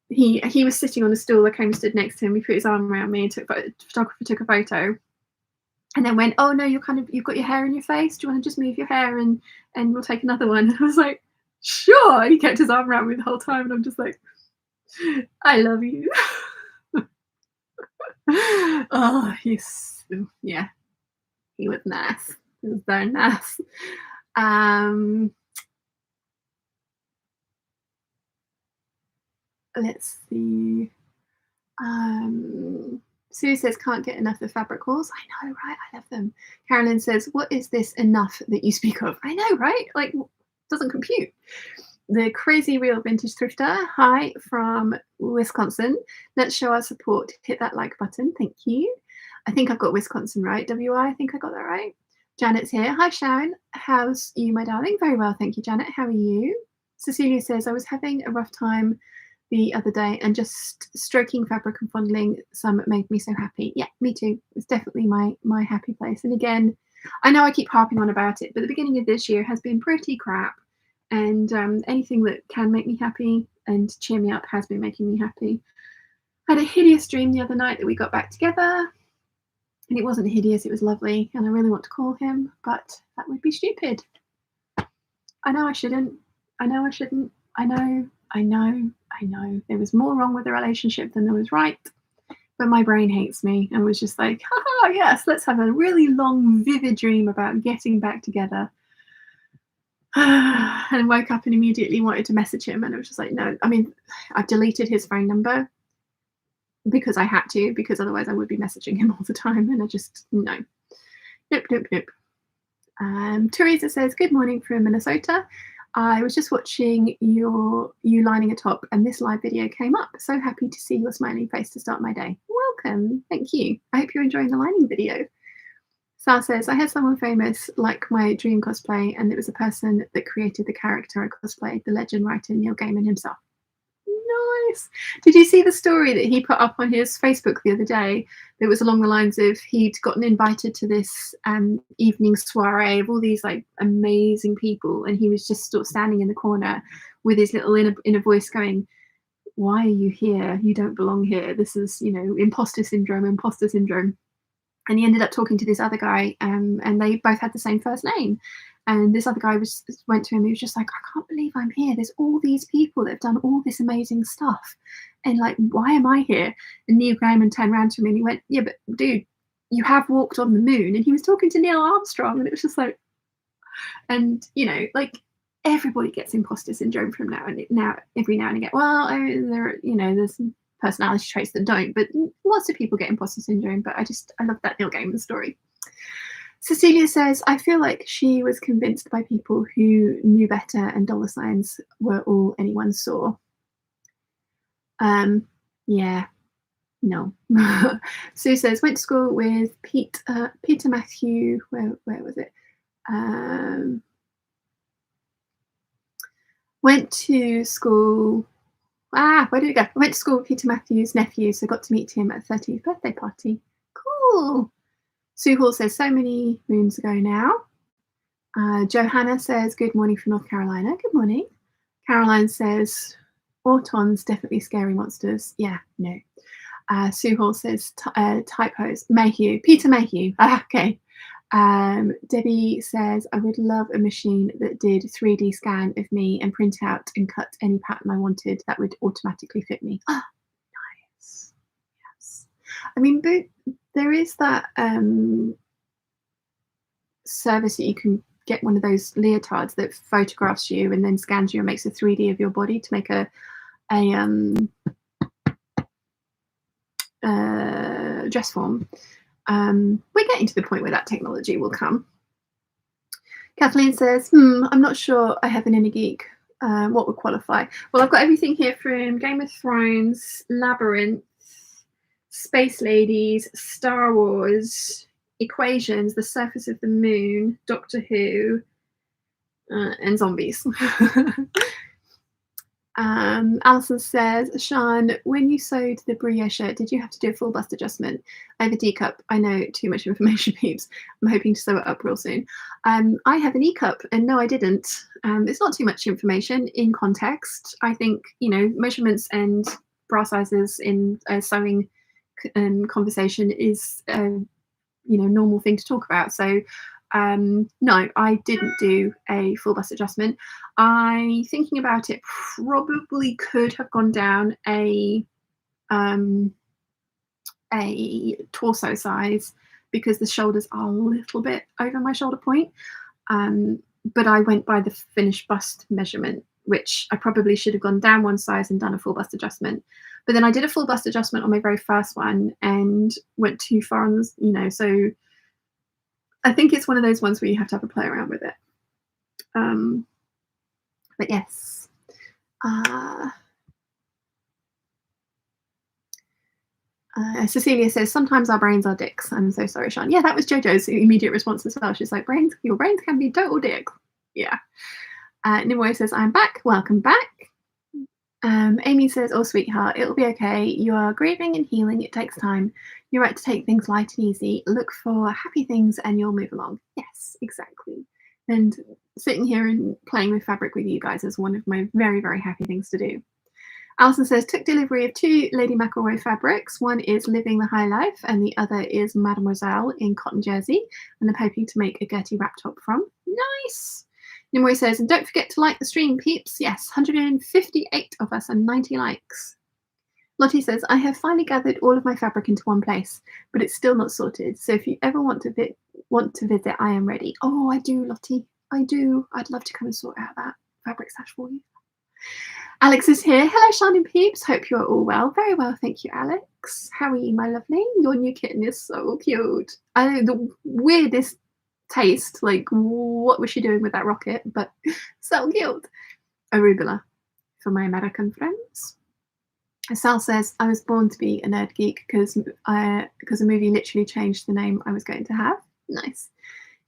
he was sitting on a stool. I came and stood next to him. He put his arm around me and the photographer took a photo. And then went, oh no, you've got your hair in your face. Do you want to just move your hair and we'll take another one? And I was like, sure. He kept his arm around me the whole time, and I'm just like, I love you. Oh, yeah. He was nice. It was very nice. Let's see. Sue says, can't get enough of fabric hauls. I know, right? I love them. Carolyn says, what is this enough that you speak of? I know, right? Like, doesn't compute. The Crazy Real Vintage Thrifter, hi from Wisconsin. Let's show our support. Hit that like button. Thank you. I think I've got Wisconsin right. WI, I think I got that right. Janet's here. Hi, Sharon. How's you, my darling? Very well, thank you, Janet. How are you? Cecilia says, I was having a rough time the other day and just stroking fabric and fondling some made me so happy. Yeah, me too. It's definitely my happy place. And again, I know I keep harping on about it, but the beginning of this year has been pretty crap. And anything that can make me happy and cheer me up has been making me happy. I had a hideous dream the other night that we got back together. And it wasn't hideous, it was lovely. And I really want to call him, but that would be stupid. I know I shouldn't. I know I shouldn't. I know. There was more wrong with the relationship than there was right. But my brain hates me and was just like, haha, yes, let's have a really long, vivid dream about getting back together. And woke up and immediately wanted to message him. And I was just like, no. I mean, I've deleted his phone number. because I had to, because otherwise I would be messaging him all the time, and I just, no. Nope, nope, nope. Teresa says, good morning from Minnesota. I was just watching you lining a top, and this live video came up. So happy to see your smiling face to start my day. Welcome. Thank you. I hope you're enjoying the lining video. Sal says, I had someone famous like my dream cosplay, and it was a person that created the character I cosplayed, the legend writer Neil Gaiman himself. Nice. Did you see the story that he put up on his Facebook the other day? That was along the lines of he'd gotten invited to this evening soiree of all these like amazing people, and he was just sort of standing in the corner with his little inner voice going, why are you here? You don't belong here. This is, you know, imposter syndrome, imposter syndrome. And he ended up talking to this other guy, and they both had the same first name. And this other guy went to him. He was just like, I can't believe I'm here. There's all these people that have done all this amazing stuff, and like, why am I here? And Neil Gaiman turned around to him and he went, yeah, but dude, you have walked on the moon. And he was talking to Neil Armstrong, and it was just like, and you know, like everybody gets imposter syndrome from every now and again. Well, there's personality traits that don't, but lots of people get imposter syndrome. But I love that Neil Gaiman story. Cecilia says, I feel like she was convinced by people who knew better, and dollar signs were all anyone saw. Yeah, no. Sue says, went to school with Peter Matthew. Where was it? Went to school. Where did we go? I went to school with Peter Matthew's nephew, so got to meet him at 30th birthday party. Cool. Sue Hall says, so many moons ago now. Johanna says, good morning from North Carolina. Good morning. Caroline says, autons, definitely scary monsters. Yeah, no. Sue Hall says, typos. Mayhew. Peter Mayhew. Okay. Debbie says, I would love a machine that did 3D scan of me and print out and cut any pattern I wanted that would automatically fit me. Ah, nice. Yes. I mean, but there is that service that you can get, one of those leotards that photographs you and then scans you and makes a 3D of your body to make a dress form. We're getting to the point where that technology will come. Kathleen says, I'm not sure I have an inner geek. What would qualify? Well, I've got everything here from Game of Thrones, Labyrinth, Space Ladies, Star Wars, Equations, The Surface of the Moon, Doctor Who, and zombies. Alison says, Sean, when you sewed the Brie shirt, did you have to do a full bust adjustment? I have a D cup. I know too much information, peeps. I'm hoping to sew it up real soon. I have an E cup, and no, I didn't. It's not too much information in context. I think, measurements and bra sizes in a sewing conversation is a normal thing to talk about. So no, I didn't do a full bust adjustment. I, thinking about it, probably could have gone down a torso size, because the shoulders are a little bit over my shoulder point. But I went by the finished bust measurement, which I probably should have gone down one size and done a full bust adjustment. But then I did a full bust adjustment on my very first one and went too far on, so I think it's one of those ones where you have to have a play around with it. But yes. Cecilia says, sometimes our brains are dicks. I'm so sorry, Sean. Yeah, that was Jojo's immediate response as well. She's like, your brains can be total dicks. Yeah. Nimoy says, I'm back. Welcome back. Amy says, oh, sweetheart, it'll be okay. You are grieving and healing. It takes time. You're right to take things light and easy. Look for happy things and you'll move along. Yes, exactly. And sitting here and playing with fabric with you guys is one of my very, very happy things to do. Alison says, took delivery of 2 Lady McElroy fabrics. One is Living the High Life and the other is Mademoiselle in cotton jersey. And I'm hoping to make a Gertie wrap top from. Nice. Nimoy says, and don't forget to like the stream, peeps. Yes, 158 of us and 90 likes. Lottie says, I have finally gathered all of my fabric into one place, but it's still not sorted. So if you ever want to visit, I am ready. Oh, I do, Lottie. I do. I'd love to come and sort out that fabric stash for you. Alex is here. Hello, Sean and Peeps. Hope you're all well. Very well, thank you, Alex. How are you, my lovely? Your new kitten is so cute. I know the weirdest taste. Like, what was she doing with that rocket? But so cute. Arugula for my American friends. Sal says, I was born to be a nerd geek because a movie literally changed the name I was going to have. Nice.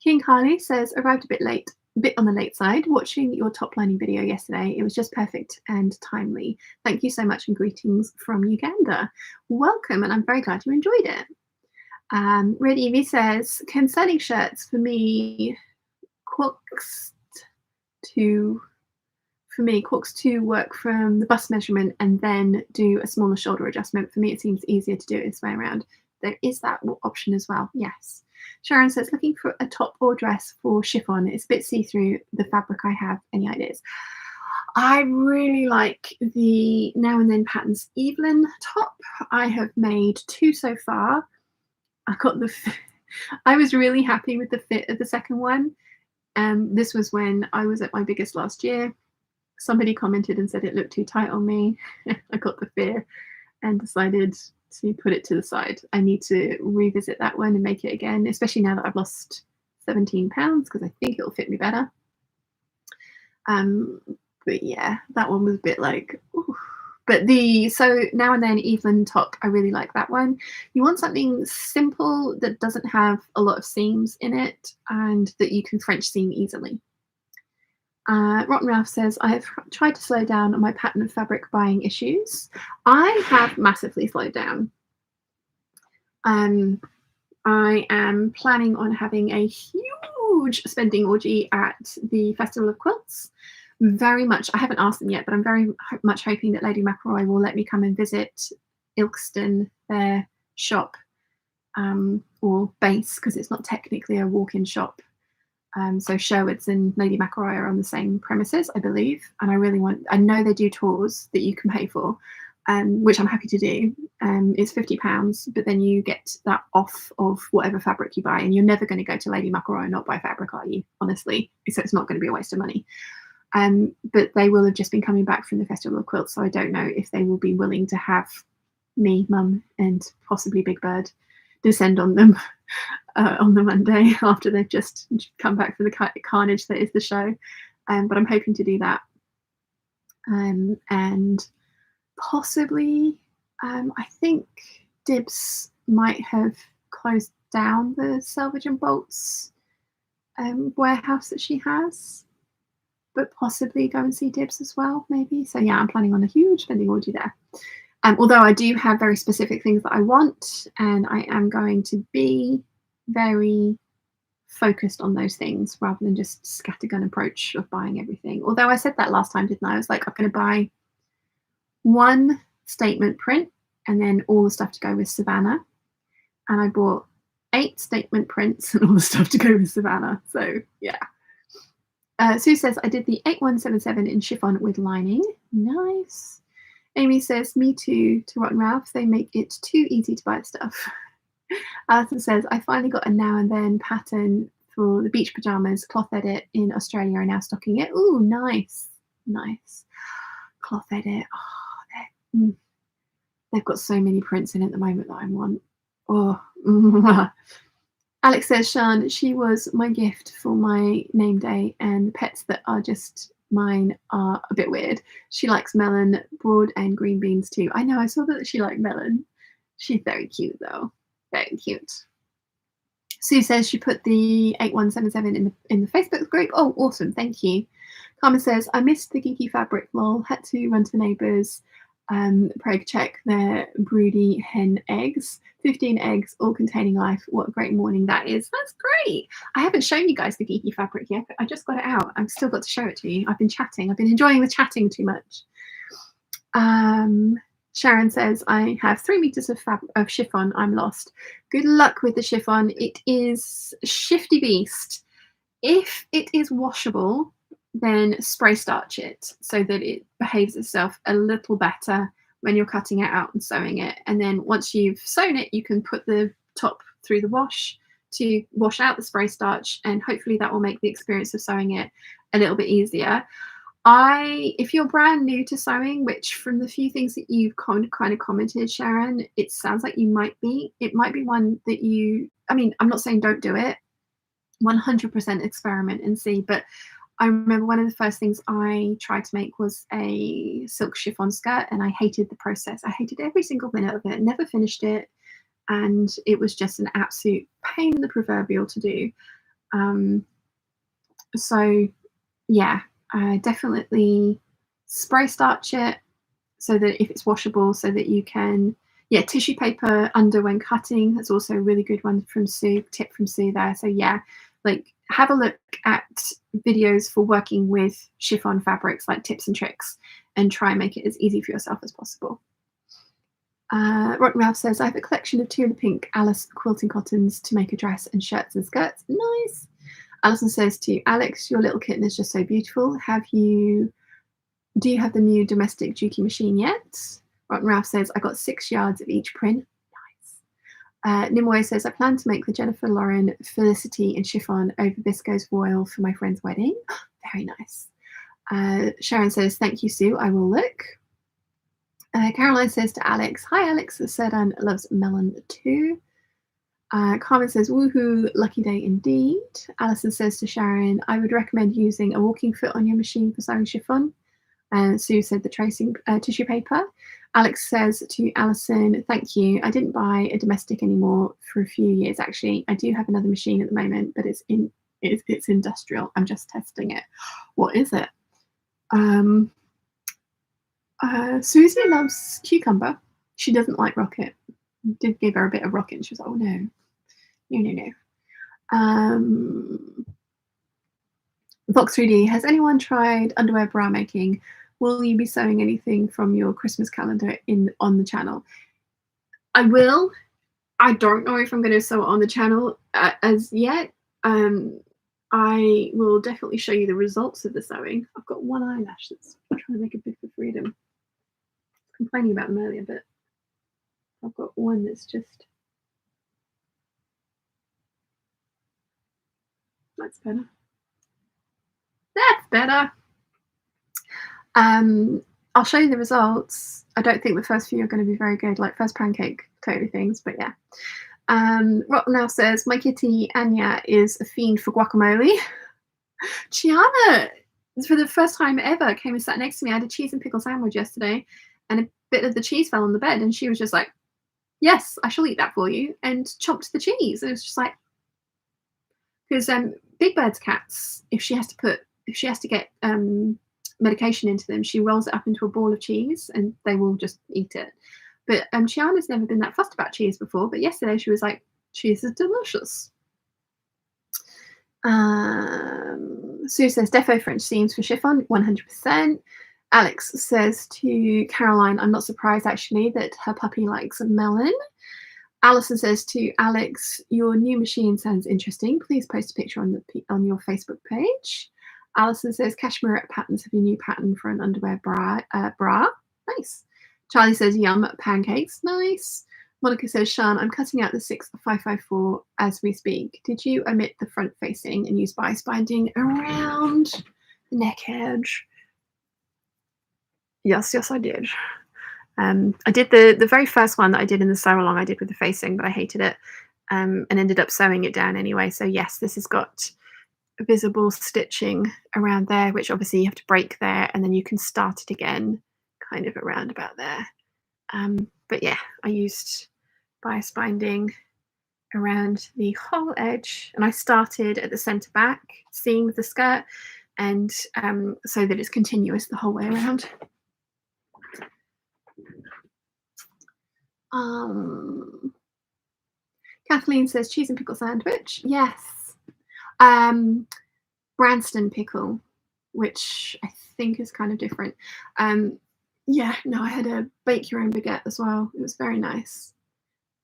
King Harley says, arrived a bit on the late side. Watching your top lining video yesterday, it was just perfect and timely. Thank you so much and greetings from Uganda. Welcome, and I'm very glad you enjoyed it. Red Evie says, concerning shirts, for me, Quilks to work from the bust measurement and then do a smaller shoulder adjustment. For me, it seems easier to do it this way around. There is that option as well. Yes. Sharon says, looking for a top or dress for chiffon. It's a bit see-through, the fabric I have. Any ideas? I really like the Now and Then Patterns Evelyn top. I have made 2 so far. I was really happy with the fit of the second one. This was when I was at my biggest last year. Somebody commented and said it looked too tight on me. I got the fear and decided to put it to the side. I need to revisit that one and make it again, especially now that I've lost 17 pounds, because I think it'll fit me better. But yeah, that one was a bit like, ooh. But so Now and Then Evelyn top, I really like that one. You want something simple that doesn't have a lot of seams in it and that you can French seam easily. Rotten Ralph says, I have tried to slow down on my pattern of fabric buying issues. I have massively slowed down. I am planning on having a huge spending orgy at the Festival of Quilts. Very much, I haven't asked them yet, but I'm very much hoping that Lady McElroy will let me come and visit Ilkeston, their shop, or base, because it's not technically a walk-in shop. So Sherwood's and Lady McElroy are on the same premises, I believe. And I know they do tours that you can pay for, which I'm happy to do. It's £50, but then you get that off of whatever fabric you buy. And you're never going to go to Lady McElroy and not buy fabric, are you? Honestly. So it's not going to be a waste of money. But they will have just been coming back from the Festival of Quilts. So I don't know if they will be willing to have me, Mum, and possibly Big Bird descend on them on the Monday after they've just come back from the carnage that is the show. But I'm hoping to do that. And possibly, I think Dibs might have closed down the Selvage and Bolts warehouse that she has, but possibly go and see Dibs as well, maybe. So yeah, I'm planning on a huge spending orgy there. Although I do have very specific things that I want, and I am going to be very focused on those things rather than just scattergun approach of buying everything. Although I said that last time, didn't I? I was like, I'm going to buy one statement print and then all the stuff to go with Savannah. And I bought 8 statement prints and all the stuff to go with Savannah. So yeah. Sue says, I did the 8177 in chiffon with lining. Nice. Amy says, me too, to Rotten Ralph. They make it too easy to buy stuff. Alison says, I finally got a Now and Then pattern for the beach pajamas. Cloth Edit in Australia are now stocking it. Ooh, nice. Nice. Cloth Edit. Oh, they've got so many prints in at the moment that I want. Oh. Alex says, Sean, she was my gift for my name day, and the pets that are just mine are a bit weird. She likes melon, broad and green beans too. I know, I saw that she liked melon. She's very cute though. Very cute. Sue says she put the 8177 in the Facebook group. Oh, awesome. Thank you. Carmen says, I missed the Geeky fabric lol. Had to run to the neighbours. Preg check their broody hen eggs. 15 eggs, all containing life. What a great morning that is. That's great. I haven't shown you guys the Geeky fabric yet. I just got it out. I've still got to show it to you. I've been chatting. I've been enjoying the chatting too much. Sharon says, I have 3 meters of chiffon. I'm lost. Good luck with the chiffon. It is a shifty beast. If it is washable, then spray starch it so that it behaves itself a little better when you're cutting it out and sewing it. And then once you've sewn it, you can put the top through the wash to wash out the spray starch, and hopefully that will make the experience of sewing it a little bit easier. If you're brand new to sewing, which from the few things that you've kind of commented, Sharon, it sounds like you might be. It might be one that you. I mean, I'm not saying don't do it. 100% experiment and see. But I remember one of the first things I tried to make was a silk chiffon skirt, and I hated the process. I hated every single minute of it. Never finished it, and it was just an absolute pain in the proverbial to do. So yeah, definitely spray starch it so that if it's washable, so that you can, tissue paper under when cutting. That's also a really good one from Sue, tip from Sue there. So yeah, like have a look at videos for working with chiffon fabrics, like tips and tricks, and try and make it as easy for yourself as possible. Rotten Ralph says, I have a collection of Tulip Pink Alice quilting cottons to make a dress and shirts and skirts. Nice. Alison says to Alex, your little kitten is just so beautiful. Do you have the new domestic Geeky machine yet? Rotten Ralph says, I got 6 yards of each print. Nice. Nimoy says, I plan to make the Jennifer Lauren Felicity in chiffon over viscose voile for my friend's wedding. Very nice. Sharon says, thank you, Sue. I will look. Caroline says to Alex, hi, Alex. Sedan loves melon too. Carmen says, woohoo, lucky day indeed. Alison says to Sharon, I would recommend using a walking foot on your machine for sewing chiffon. Sue said the tracing tissue paper. Alex says to Alison, thank you. I didn't buy a domestic anymore for a few years, actually. I do have another machine at the moment, but it's industrial. I'm just testing it. What is it? Susie loves cucumber. She doesn't like rocket. Did give her a bit of rocket and she was like, oh no. Vox 3D, has anyone tried underwear bra making? Will you be sewing anything from your Christmas calendar on the channel? I will. I don't know if I'm going to sew it on the channel as yet. I will definitely show you the results of the sewing. I've got one eyelash that's trying to make a bid for freedom. Complaining about them earlier, but I've got one that's just. That's better. That's better. I'll show you the results. I don't think the first few are going to be very good, like first pancake totally things, but yeah. Rotten now says, my kitty Anya is a fiend for guacamole. Chiana, for the first time ever, came and sat next to me. I had a cheese and pickle sandwich yesterday, and a bit of the cheese fell on the bed, and she was just like, yes, I shall eat that for you, and chomped the cheese. And it was just like, because Big Bird's cats, if she has to get medication into them, she rolls it up into a ball of cheese and they will just eat it. But Chiana's never been that fussed about cheese before, but yesterday she was like, cheese is delicious. Sue says, defo French seams for chiffon, 100%. Alex says to Caroline, I'm not surprised actually that her puppy likes melon. Alison says to Alex, your new machine sounds interesting. Please post a picture on your Facebook page. Alison says, cashmere patterns have a new pattern for an underwear bra. Nice. Charlie says, yum, pancakes. Nice. Monica says, Sean, I'm cutting out the 6554 as we speak. Did you omit the front facing and use bias binding around the neck edge? Yes, I did. I did the very first one that I did in the sew along, I did with the facing, but I hated it and ended up sewing it down anyway. So yes, this has got visible stitching around there, which obviously you have to break there, and then you can start it again kind of around about there. But yeah, I used bias binding around the whole edge, and I started at the center back seam of the skirt, and so that it's continuous the whole way around. Kathleen says cheese and pickle sandwich. Yes. Branston pickle, which I think is kind of different. Yeah, no, I had a bake your own baguette as well. It was very nice.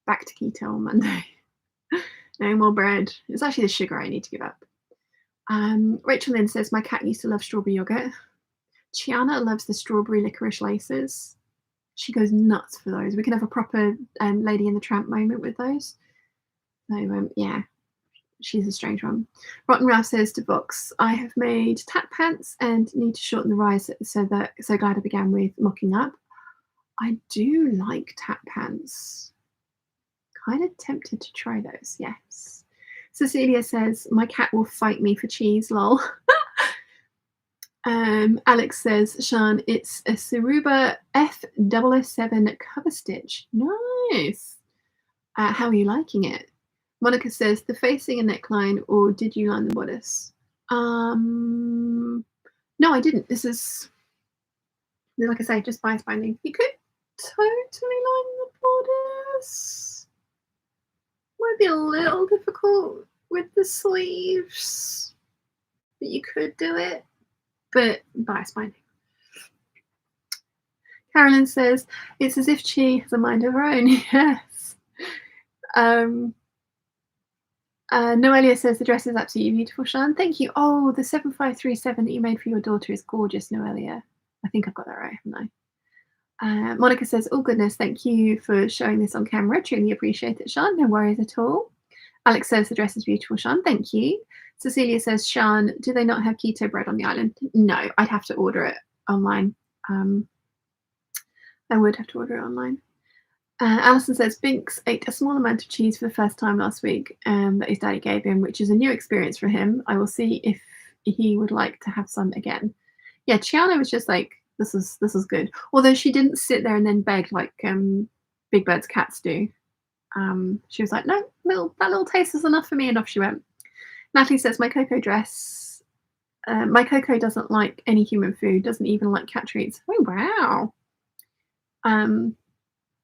Back to keto on Monday. No more bread. It's actually the sugar I need to give up. Rachel Lynn says, my cat used to love strawberry yogurt. Chiana loves the strawberry licorice laces. She goes nuts for those. We can have a proper Lady in the Tramp moment with those. So yeah, she's a strange one. Rotten Ralph says to Vox, I have made tap pants and need to shorten the rise, so glad I began with mocking up. I do like tap pants. Kind of tempted to try those, yes. Cecilia says, my cat will fight me for cheese, lol. Alex says, Sean, it's a Suruba F007 cover stitch. Nice. How are you liking it? Monica says, the facing and neckline, or did you line the bodice? No, I didn't. This is, like I say, just bias binding. You could totally line the bodice. Might be a little difficult with the sleeves, but you could do it. But bias binding. Carolyn says, it's as if she has a mind of her own. Yes. Noelia says, the dress is absolutely beautiful, Sean. Thank you. Oh, the 7537 that you made for your daughter is gorgeous, Noelia. I think I've got that right, haven't I? Monica says, oh, goodness, thank you for showing this on camera. Truly appreciate it, Sean. No worries at all. Alex says, the dress is beautiful, Sean. Thank you. Cecilia says, Sean, do they not have keto bread on the island? No, I'd have to order it online. I would have to order it online. Alison says, Binks ate a small amount of cheese for the first time last week that his daddy gave him, which is a new experience for him. I will see if he would like to have some again. Yeah, Chiana was just like, this is good. Although she didn't sit there and then beg like Big Bird's cats do. She was like, no, that little taste is enough for me, and off she went. Natalie says, my Coco dress, my Coco doesn't like any human food, doesn't even like cat treats. Oh, wow.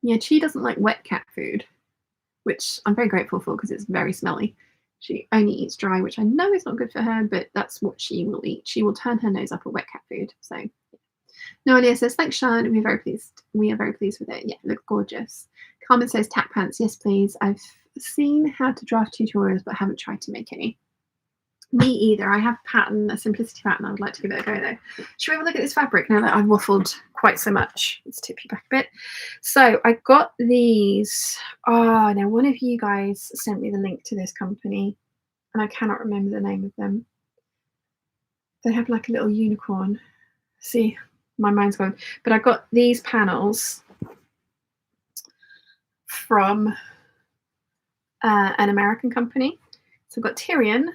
Yeah, she doesn't like wet cat food, which I'm very grateful for because it's very smelly. She only eats dry, which I know is not good for her, but that's what she will eat. She will turn her nose up at wet cat food. So, Noelia says, thanks, Sean. We are very pleased. We are very pleased with it. Yeah, it looks gorgeous. Carmen says, tap pants. Yes, please. I've seen how to draft tutorials, but haven't tried to make any. Me either. I have a simplicity pattern. I would like to give it a go though. Should we have a look at this fabric now that I've waffled quite so much? Let's tip you back a bit. So I got these. Oh, now one of you guys sent me the link to this company, and I cannot remember the name of them. They have like a little unicorn. See, my mind's gone. But I got these panels from an American company. So I've got Tyrion.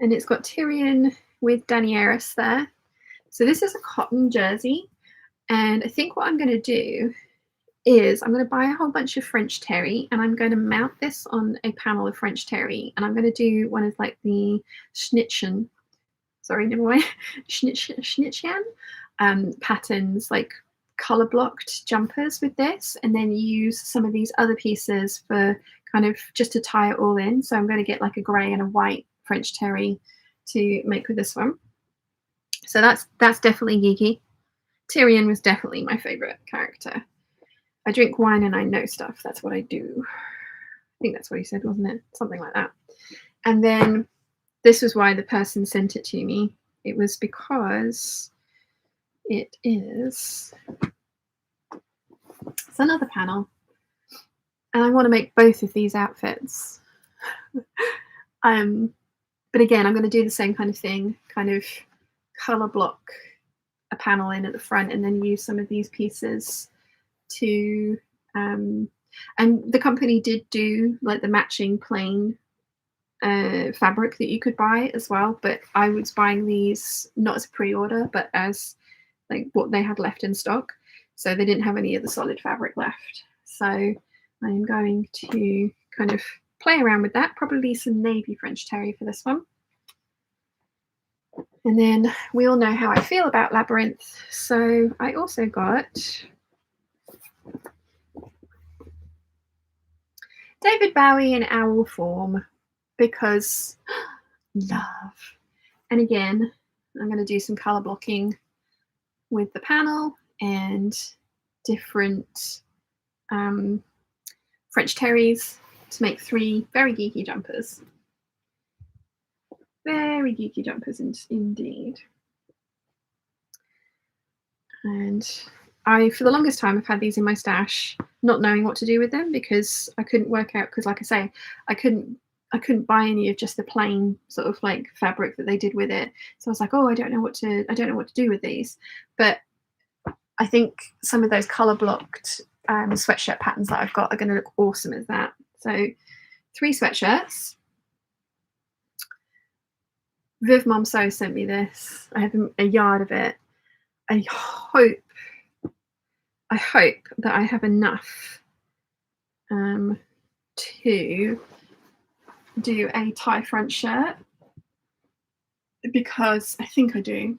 And it's got Tyrion with Danieris there. So this is a cotton jersey. And I think what I'm going to do is I'm going to buy a whole bunch of French terry, and I'm going to mount this on a panel of French terry. And I'm going to do one of like the Schnittchen, sorry, never mind, Schnittchen patterns, like color blocked jumpers with this, and then use some of these other pieces for kind of just to tie it all in. So I'm going to get like a grey and a white French terry to make with this one. So that's definitely geeky. Tyrion was definitely my favorite character. I drink wine and I know stuff. That's what I do. I think that's what he said, wasn't it? Something like that. And then this was why the person sent it to me. It was because it is, it's another panel, and I want to make both of these outfits. But again, I'm going to do the same kind of thing, kind of color block a panel in at the front, and then use some of these pieces to, and the company did do like the matching plain fabric that you could buy as well, but I was buying these not as a pre-order, but as like what they had left in stock. So they didn't have any of the solid fabric left. So I'm going to kind of play around with that, probably some navy French terry for this one. And then we all know how I feel about Labyrinth. So I also got David Bowie in owl form because love. And again, I'm going to do some color blocking with the panel and different French terries to make 3 very geeky jumpers. Very geeky jumpers indeed. And for the longest time, I've had these in my stash, not knowing what to do with them because I couldn't work out, because like I say, I couldn't buy any of just the plain sort of like fabric that they did with it. So I was like, oh, I don't know what to do with these. But I think some of those color blocked sweatshirt patterns that I've got are going to look awesome as that. So 3 sweatshirts. Viv Mom So sent me this. I have a yard of it. I hope that I have enough to do a tie front shirt, because I think I do.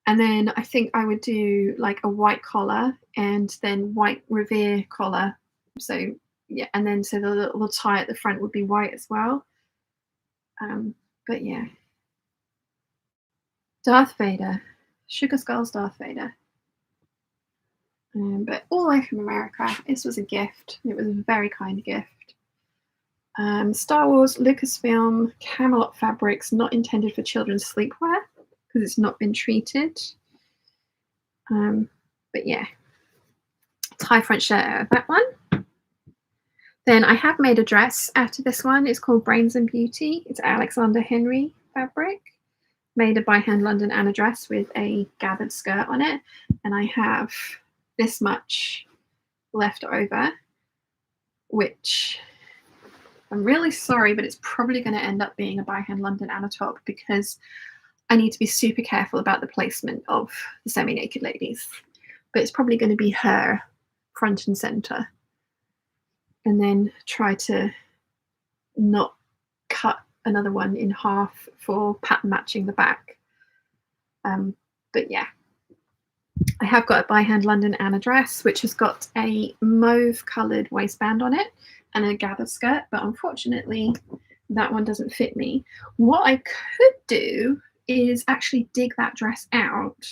And then I think I would do like a white collar and then white revere collar. So yeah, and then so the little tie at the front would be white as well. But yeah. Darth Vader. Sugar Skull's Darth Vader. But all the way from America. This was a gift. It was a very kind gift. Star Wars, Lucasfilm, Camelot fabrics, not intended for children's sleepwear because it's not been treated. But yeah, tie front shirt out of that one. Then I have made a dress out of this one. It's called Brains and Beauty. It's Alexander Henry fabric. Made a by hand London Anna dress with a gathered skirt on it. And I have this much left over, which I'm really sorry, but it's probably going to end up being a by hand London Anna top because I need to be super careful about the placement of the semi-naked ladies. But it's probably going to be her front and center. And then try to not cut another one in half for pattern matching the back. But yeah, I have got a by hand London Anna dress, which has got a mauve coloured waistband on it and a gathered skirt, but unfortunately that one doesn't fit me. What I could do is actually dig that dress out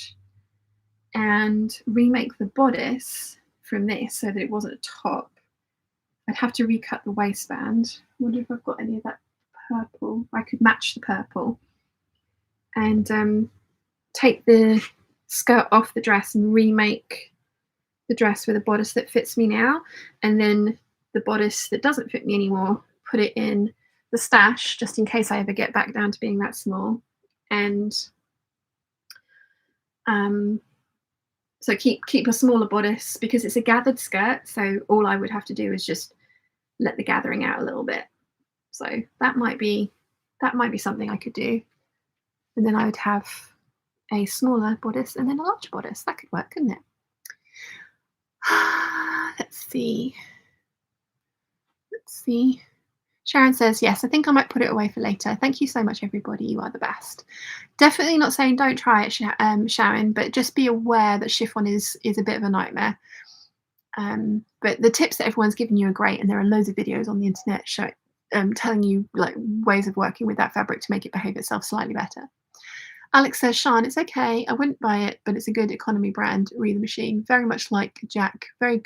and remake the bodice from this so that it wasn't a top. I'd have to recut the waistband. I wonder if I've got any of that purple. I could match the purple and take the skirt off the dress and remake the dress with a bodice that fits me now, and then the bodice that doesn't fit me anymore, put it in the stash just in case I ever get back down to being that small. And so keep a smaller bodice because it's a gathered skirt, so all I would have to do is just let the gathering out a little bit. So that might be something I could do. And then I would have a smaller bodice and then a larger bodice. That could work, couldn't it? Let's see. Sharon says, yes, I think I might put it away for later. Thank you so much, everybody. You are the best. Definitely not saying don't try it, Sharon, but just be aware that chiffon is a bit of a nightmare. But the tips that everyone's given you are great, and there are loads of videos on the internet telling you like ways of working with that fabric to make it behave itself slightly better. Alex says, Sean, it's okay. I wouldn't buy it, but it's a good economy brand. Read the Machine. Very much like Jack. Very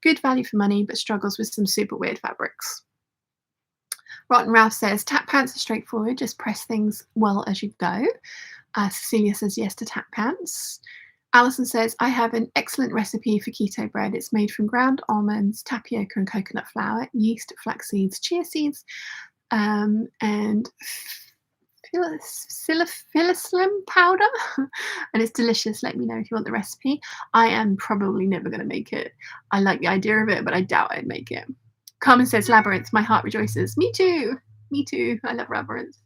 good value for money, but struggles with some super weird fabrics. Rotten Ralph says, tap pants are straightforward. Just press things well as you go. Cecilia says, yes to tap pants. Alison says, I have an excellent recipe for keto bread. It's made from ground almonds, tapioca and coconut flour, yeast, flax seeds, chia seeds, and Filislim powder. And it's delicious. Let me know if you want the recipe. I am probably never going to make it. I like the idea of it, but I doubt I'd make it. Carmen says, Labyrinth, my heart rejoices. Me too. I love Labyrinth.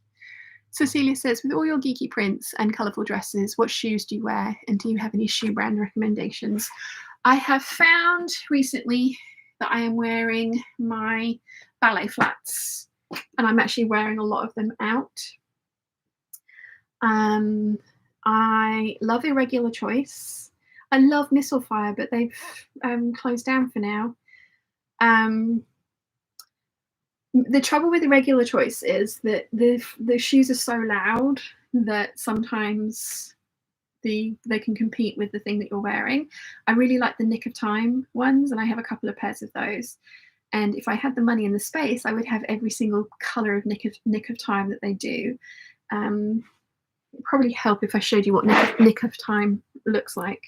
Cecilia says, with all your geeky prints and colourful dresses, what shoes do you wear? And do you have any shoe brand recommendations? I have found recently that I am wearing my ballet flats, and I'm actually wearing a lot of them out. I love Irregular Choice. I love Mistlefire, but they've closed down for now. The trouble with Irregular Choice is that the shoes are so loud that sometimes they can compete with the thing that you're wearing. I really like the Nick of Time ones, and I have a couple of pairs of those. And if I had the money and the space, I would have every single colour of Nick of Time that they do. It'd probably help if I showed you what Nick of Time looks like.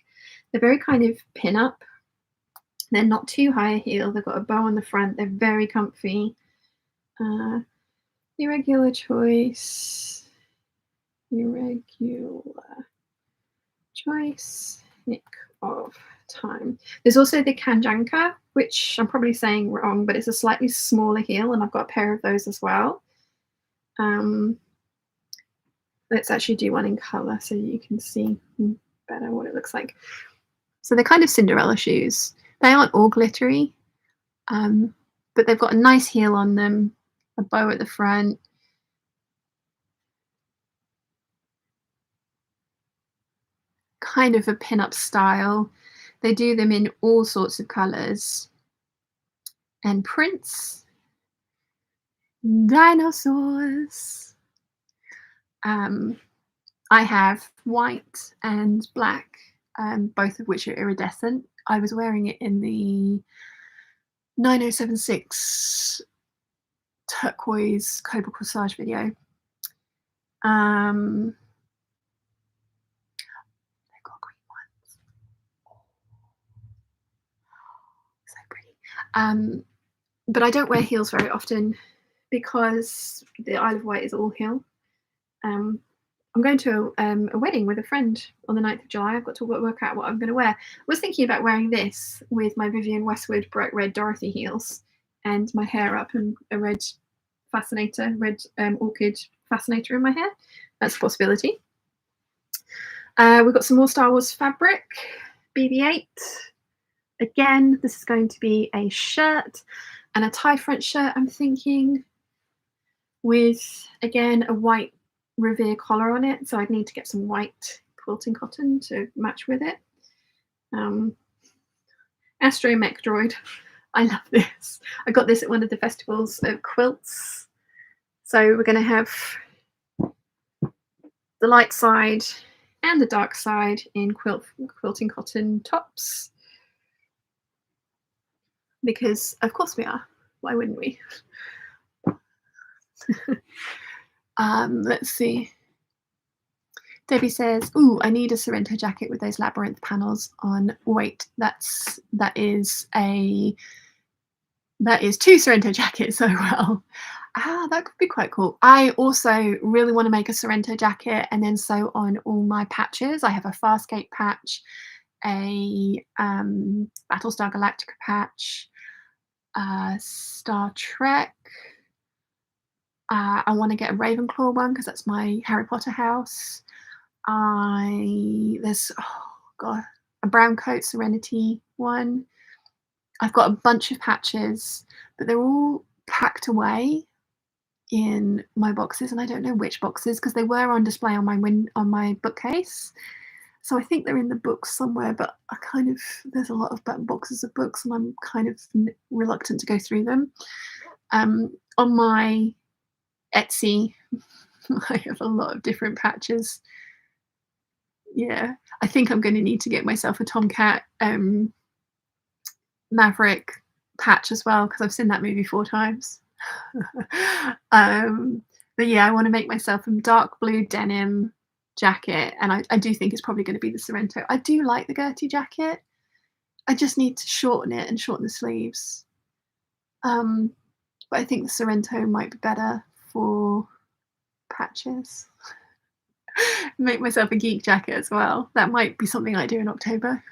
They're very kind of pin-up. They're not too high a heel. They've got a bow on the front. They're very comfy. irregular choice, nick of time. There's also the Kanjanka, which I'm probably saying wrong, but it's a slightly smaller heel, and I've got a pair of those as well. Let's actually do one in colour so you can see better what it looks like. So they're kind of Cinderella shoes. They aren't all glittery, but they've got a nice heel on them, a bow at the front. Kind of a pin-up style. They do them in all sorts of colours and prints. Dinosaurs. I have white and black, both of which are iridescent. I was wearing it in the 9076 turquoise Cobra Corsage video. They've got green ones. So pretty. But I don't wear heels very often because the Isle of Wight is all heel. I'm going to a wedding with a friend on the 9th of July. I've got to work out what I'm going to wear. I was thinking about wearing this with my Vivienne Westwood bright red Dorothy heels and my hair up and a red fascinator, red orchid fascinator in my hair. That's a possibility. We've got some more Star Wars fabric, BB-8. Again, this is going to be a shirt and a tie front shirt, I'm thinking, with, again, a white Revere collar on it, so I'd need to get some white quilting cotton to match with it. Astromech droid. I love this. I got this at one of the festivals of quilts. So we're going to have the light side and the dark side in quilting cotton tops. Because of course we are. Why wouldn't we? Let's see. Debbie says, "Ooh, I need a Sorrento jacket with those labyrinth panels on." Wait, that is two Sorrento jackets. So well, that could be quite cool. I also really want to make a Sorrento jacket and then sew on all my patches. I have a Farscape patch, a Battlestar Galactica patch, Star Trek. I want to get a Ravenclaw one because that's my Harry Potter house. There's a brown coat Serenity one. I've got a bunch of patches, but they're all packed away in my boxes, and I don't know which boxes because they were on display on my bookcase. So I think they're in the books somewhere, but there's a lot of boxes of books, and I'm kind of reluctant to go through them. On my Etsy, I have a lot of different patches. Yeah, I think I'm going to need to get myself a Tomcat Maverick patch as well because I've seen that movie 4 times. But yeah, I want to make myself a dark blue denim jacket, and I do think it's probably going to be the Sorrento. I do like the Gertie jacket. I just need to shorten it and shorten the sleeves. But I think the Sorrento might be better for patches. Make myself a geek jacket as well. That might be something I do in October.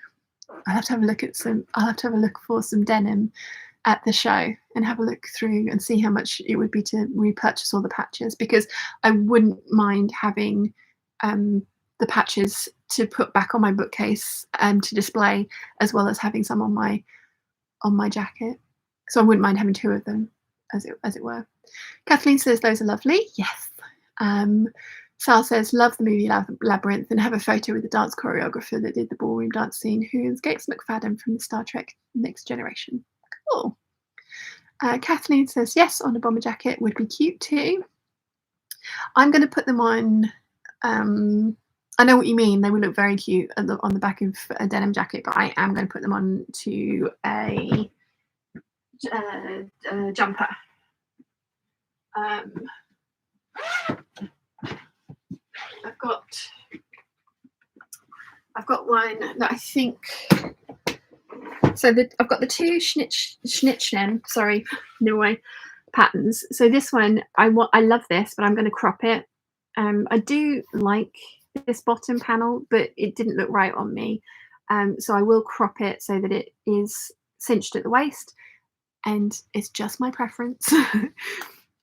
I'll have to have a look for some denim at the show and have a look through and see how much it would be to repurchase all the patches, because I wouldn't mind having the patches to put back on my bookcase and to display, as well as having some on my jacket. So I wouldn't mind having 2 of them, as it were. Kathleen says those are lovely. Yes. Sal says, love the movie Labyrinth and have a photo with the dance choreographer that did the ballroom dance scene, who is Gates McFadden from the Star Trek Next Generation. Cool. Kathleen says, yes, on a bomber jacket would be cute too. I'm going to put them on. I know what you mean. They would look very cute on the back of a denim jacket, but I am going to put them on to a jumper. I've got one that I think. So I've got the 2 Schnitzchen. Sorry, no way. patterns. So this one, I love this, but I'm going to crop it. I do like this bottom panel, but it didn't look right on me. So I will crop it so that it is cinched at the waist, and it's just my preference.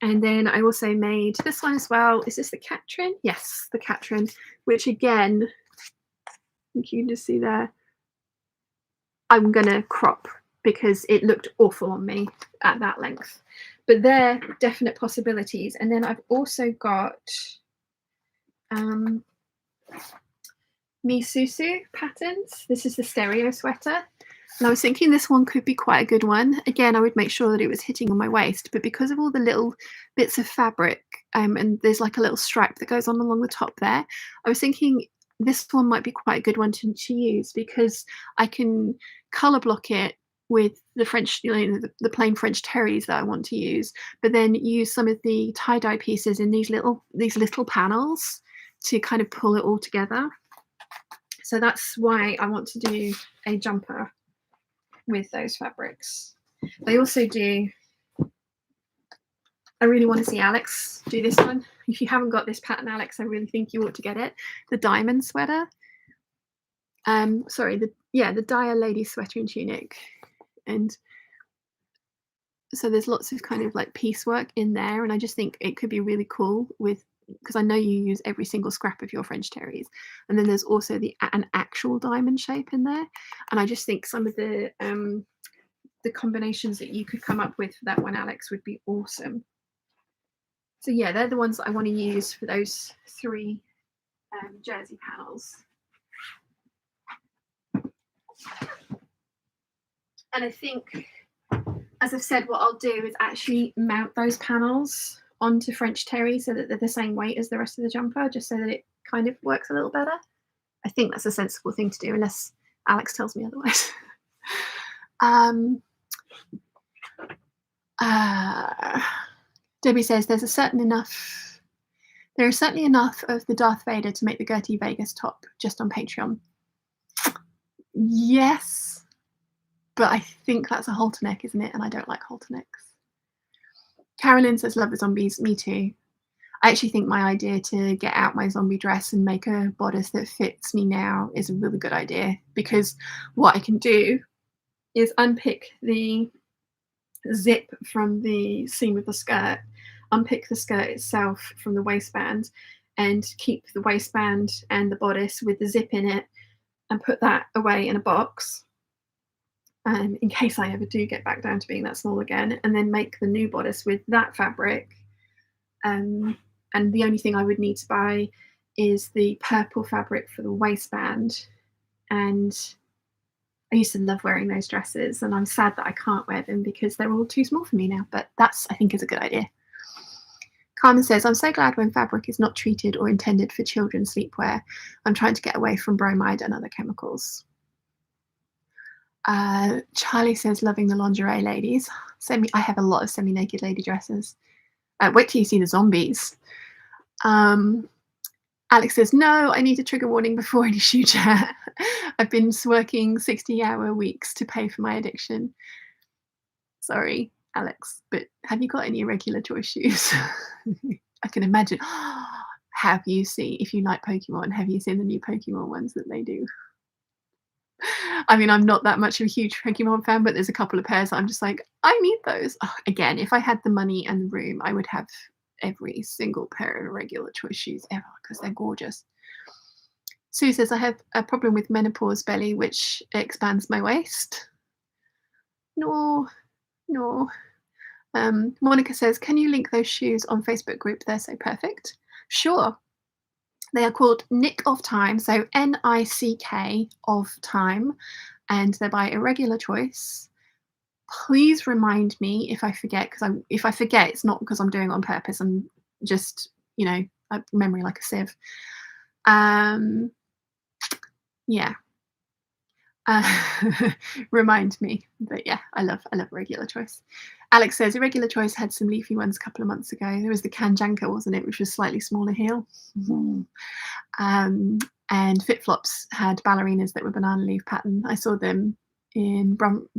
And then I also made this one as well. Is this the Catrin? Yes, the Catrin, which again, you can just see there. I'm going to crop because it looked awful on me at that length. But they're definite possibilities. And then I've also got Misusu patterns. This is the stereo sweater. And I was thinking this one could be quite a good one. Again, I would make sure that it was hitting on my waist, but because of all the little bits of fabric, and there's like a little stripe that goes on along the top there, I was thinking this one might be quite a good one to use, because I can color block it with the French, the plain French terries that I want to use, but then use some of the tie-dye pieces in these little panels to kind of pull it all together. So that's why I want to do a jumper with those fabrics. They also do, I really want to see Alex do this one. If you haven't got this pattern, Alex, I really think you ought to get it. The diamond sweater. Sorry, the Dire Lady sweater and tunic. And so there's lots of kind of like piecework in there, and I just think it could be really cool with, because I know you use every single scrap of your French terries, and then there's also an actual diamond shape in there, and I just think some of the combinations that you could come up with for that one, Alex, would be awesome. So yeah, they're the ones that I want to use for those 3 jersey panels. And I think, as I've said, what I'll do is actually mount those panels onto French terry so that they're the same weight as the rest of the jumper, just so that it kind of works a little better. I think that's a sensible thing to do, unless Alex tells me otherwise. Debbie says there are certainly enough of the Darth Vader to make the Gertie Vegas top just on Patreon. Yes, but I think that's a halter neck, isn't it? And I don't like halter necks. Carolyn says, love the zombies. Me too. I actually think my idea to get out my zombie dress and make a bodice that fits me now is a really good idea, because what I can do is unpick the zip from the seam of the skirt, unpick the skirt itself from the waistband, and keep the waistband and the bodice with the zip in it, and put that away in a box in case I ever do get back down to being that small again, and then make the new bodice with that fabric. And the only thing I would need to buy is the purple fabric for the waistband. And I used to love wearing those dresses, and I'm sad that I can't wear them because they're all too small for me now, but that's, I think, is a good idea. Carmen says, I'm so glad when fabric is not treated or intended for children's sleepwear. I'm trying to get away from bromide and other chemicals. Charlie says, loving the lingerie ladies. I have a lot of semi-naked lady dresses. Wait till you see the zombies. Alex says, no, I need a trigger warning before any shoe chat. I've been working 60-hour weeks to pay for my addiction. Sorry, Alex, but have you got any irregular choice shoes? I can imagine. Have you seen, if you like Pokemon, have you seen the new Pokemon ones that they do? I mean, I'm not that much of a huge Pokemon fan, but there's a couple of pairs that I'm just like, I need those. Oh, again, if I had the money and the room, I would have every single pair of regular choice shoes ever, because they're gorgeous. Sue says, I have a problem with menopause belly, which expands my waist. No. Monica says, can you link those shoes on Facebook group? They're so perfect. Sure. They are called Nick of Time, so Nick of Time, and they're by Irregular Choice. Please remind me if I forget, because if I forget, it's not because I'm doing it on purpose. I'm just, memory like a sieve. Yeah. Remind me. But yeah, I love Irregular Choice. Alex says Irregular Choice had some leafy ones a couple of months ago. There was the Kanjanka, wasn't it, which was slightly smaller heel. And FitFlops had ballerinas that were banana leaf pattern. I saw them in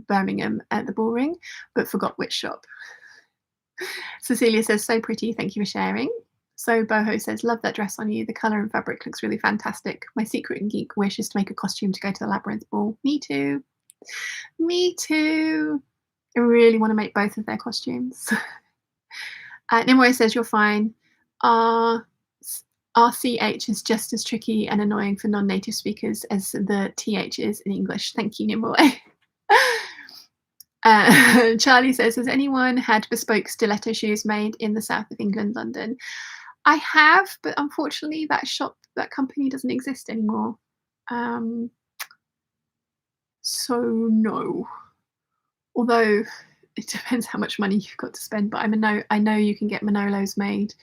Birmingham at the Bull Ring, but forgot which shop. Cecilia says, so pretty. Thank you for sharing. So Boho says, love that dress on you. The colour and fabric looks really fantastic. My secret and geek wish is to make a costume to go to the Labyrinth Ball. Me too. Me too. I really want to make both of their costumes. Nimue says, you're fine. RCH is just as tricky and annoying for non-native speakers as the TH is in English. Thank you, Nimue. Charlie says, has anyone had bespoke stiletto shoes made in the south of England, London? I have, but unfortunately that company doesn't exist anymore. So no. Although it depends how much money you've got to spend, but I know you can get Manolos made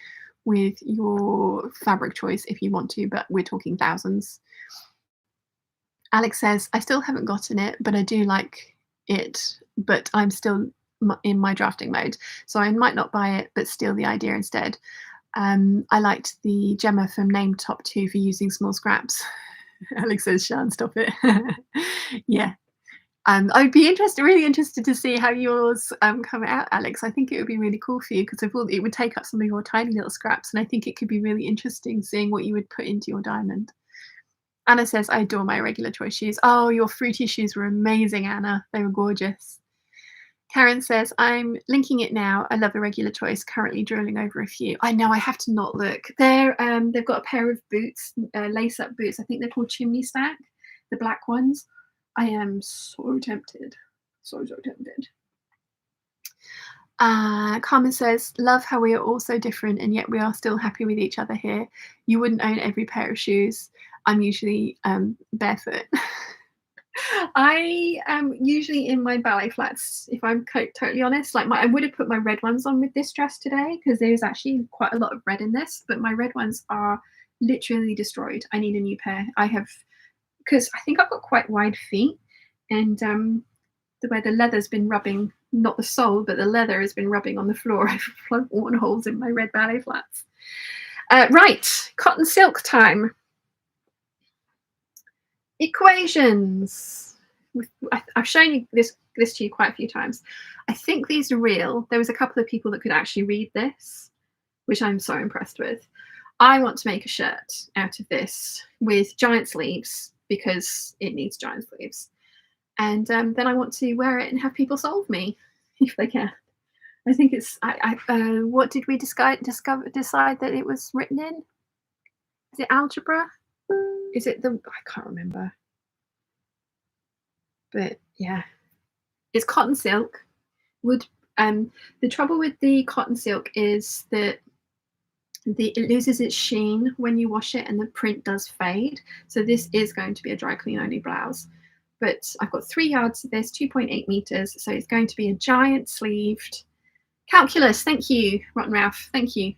with your fabric choice if you want to, but we're talking thousands. Alex says, I still haven't gotten it, but I do like it, but I'm still in my drafting mode, so I might not buy it, but steal the idea instead. I liked the Gemma from Name Top 2 for using small scraps. Alex says, Shan, stop it. Yeah. I'd be really interested to see how yours come out, Alex. I think it would be really cool for you because it would take up some of your tiny little scraps, and I think it could be really interesting seeing what you would put into your diamond. Anna says, I adore my regular choice shoes. Oh, your fruity shoes were amazing, Anna. They were gorgeous. Karen says, I'm linking it now. I love the regular choice, currently drooling over a few. I know, I have to not look. They've got a pair of boots, lace-up boots. I think they're called Chimney Stack, the black ones. I am so tempted. So tempted. Carmen says, love how we are all so different and yet we are still happy with each other here. You wouldn't own every pair of shoes. I'm usually barefoot. I am usually in my ballet flats, if I'm totally honest. Like I would have put my red ones on with this dress today because there's actually quite a lot of red in this, but my red ones are literally destroyed. I need a new pair. Because I think I've got quite wide feet, and the way the leather's been rubbing, not the sole, but the leather has been rubbing on the floor. I've worn holes in my red ballet flats. Right, cotton silk time. Equations. I've shown you this to you quite a few times. I think these are real. There was a couple of people that could actually read this, which I'm so impressed with. I want to make a shirt out of this with giant sleeves because it needs giant sleeves. And then I want to wear it and have people solve me if they can. I think it's, what did we decide that it was written in? Is it algebra? Is it I can't remember. But yeah, it's cotton silk. The trouble with the cotton silk is that it loses its sheen when you wash it and the print does fade. So this is going to be a dry clean only blouse. But I've got 3 yards of this, 2.8 meters. So it's going to be a giant sleeved calculus. Thank you, Rotten Ralph. Thank you.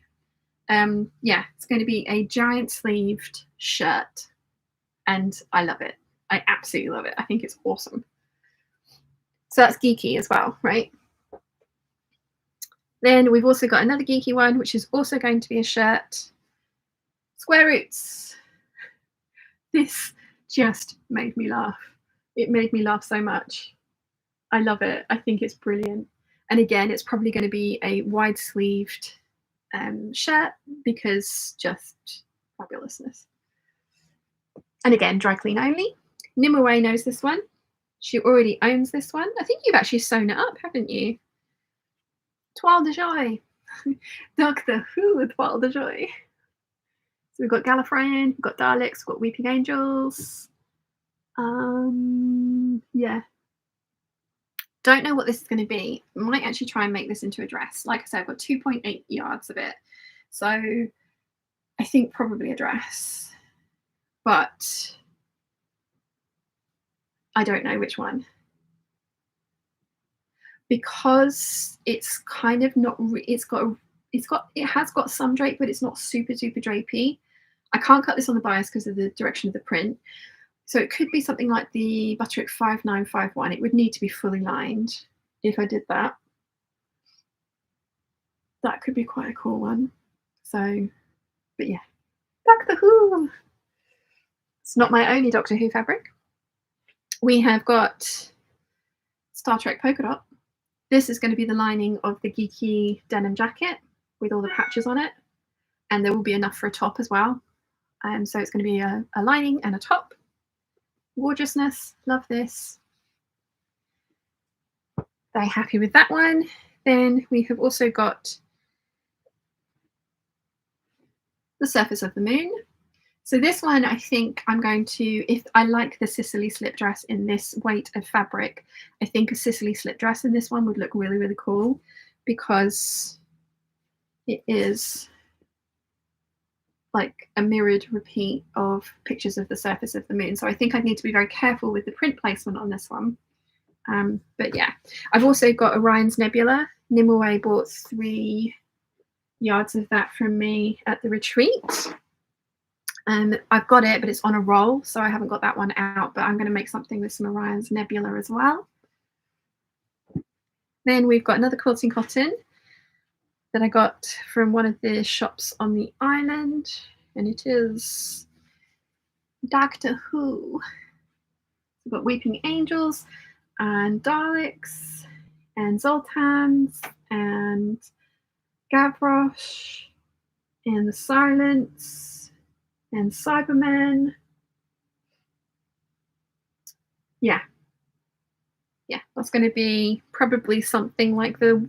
Yeah, it's going to be a giant sleeved shirt. And I love it. I absolutely love it. I think it's awesome. So that's geeky as well, right? Then we've also got another geeky one, which is also going to be a shirt. Square roots. This just made me laugh. It made me laugh so much. I love it. I think it's brilliant. And again, it's probably going to be a wide sleeved shirt because just fabulousness. And again, dry clean only. Nimue knows this one. She already owns this one. I think you've actually sewn it up, haven't you? Toile de joie. Doctor Who, Toile de joie. So we've got Gallifreyan, we've got Daleks, we've got Weeping Angels. Yeah. Don't know what this is going to be. Might actually try and make this into a dress. Like I said, I've got 2.8 yards of it. So I think probably a dress. But I don't know which one. Because it's kind of not, it has got some drape, but it's not super drapey. I can't cut this on the bias because of the direction of the print. So it could be something like the Butterick 5951. It would need to be fully lined if I did that. That could be quite a cool one. So, but yeah. Doctor Who. It's not my only Doctor Who fabric. We have got Star Trek polka dot. This is going to be the lining of the Geeky denim jacket with all the patches on it. And there will be enough for a top as well. So it's going to be a lining and a top. Gorgeousness, love this. Very happy with that one. Then we have also got the surface of the moon. So this one, I think I'm going to, if I like the Sicily slip dress in this weight of fabric, I think a Sicily slip dress in this one would look really, really cool because it is like a mirrored repeat of pictures of the surface of the moon. So I think I need to be very careful with the print placement on this one. But yeah, I've also got Orion's Nebula. Nimue bought 3 yards of that from me at the retreat. And I've got it, but it's on a roll, so I haven't got that one out, but I'm going to make something with some Orion's Nebula as well. Then we've got another quilting cotton that I got from one of the shops on the island, and it is Doctor Who. We've got Weeping Angels and Daleks and Zoltans and Gavroche and the Silence and Cybermen. Yeah, that's going to be probably something like the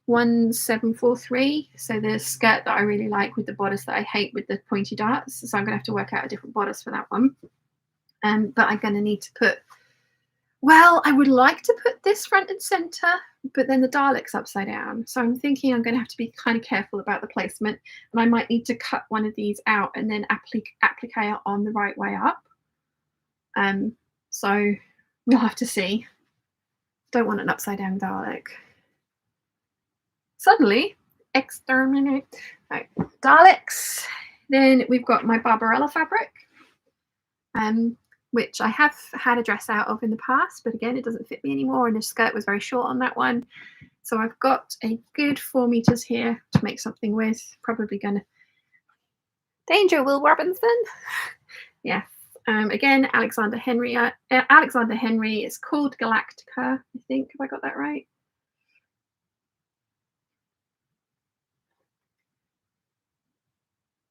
1743. So the skirt that I really like with the bodice that I hate with the pointy darts. So I'm going to have to work out a different bodice for that one. But I'm going to need to put, well, I would like to put this front and center, but then the Dalek's upside down. So I'm thinking I'm going to have to be kind of careful about the placement, and I might need to cut one of these out and then applique it on the right way up. So we'll have to see. Don't want an upside down Dalek. Suddenly, exterminate. Right, Daleks. Then we've got my Barbarella fabric, which I have had a dress out of in the past, but again, it doesn't fit me anymore, and the skirt was very short on that one. So I've got a good 4 meters here to make something with. Probably gonna danger, Will Robinson. Yeah. Again, Alexander Henry. Alexander Henry is called Galactica, I think. Have I got that right?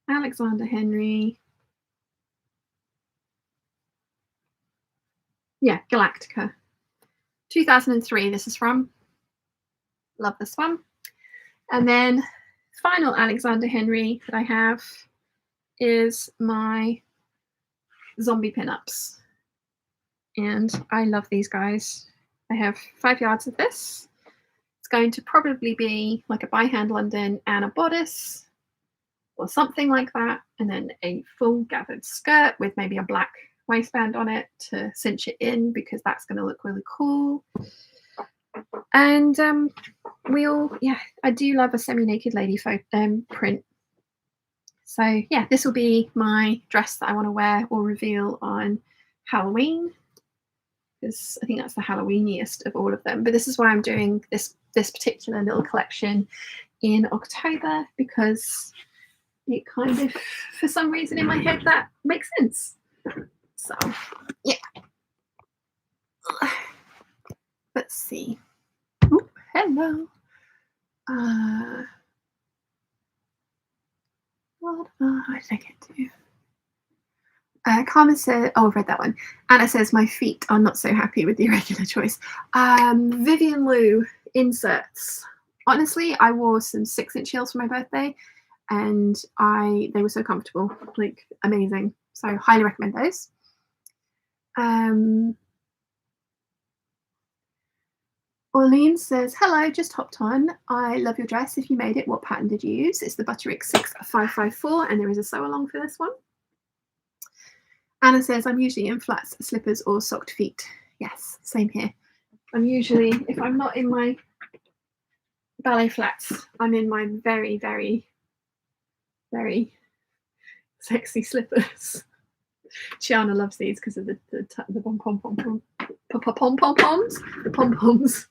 Alexander Henry. Yeah, Galactica. 2003 this is from. Love this one. And then final Alexander Henry that I have is my zombie pinups. And I love these guys. I have 5 yards of this. It's going to probably be like a by hand London and a bodice or something like that. And then a full gathered skirt with maybe a black waistband on it to cinch it in, because that's going to look really cool. And I do love a semi-naked lady print. So yeah, this will be my dress that I want to wear or reveal on Halloween, because I think that's the Halloweeniest of all of them. But this is why I'm doing this particular little collection in October, because it kind of, for some reason in my head, that makes sense. So yeah. Let's see. Ooh, hello. What did I get to? Carmen said, oh, I've read that one. Anna says, my feet are not so happy with the irregular choice. Vivian Liu inserts. Honestly, I wore some 6-inch heels for my birthday, and they were so comfortable, like amazing. So highly recommend those. Orlean says, hello, just hopped on. I love your dress. If you made it, what pattern did you use? It's the Butterick 6554, and there is a sew along for this one. Anna says, I'm usually in flats, slippers, or socked feet. Yes, same here. I'm usually, if I'm not in my ballet flats, I'm in my very, very, very sexy slippers. Chiana loves these because of the pom-poms. The pom-poms.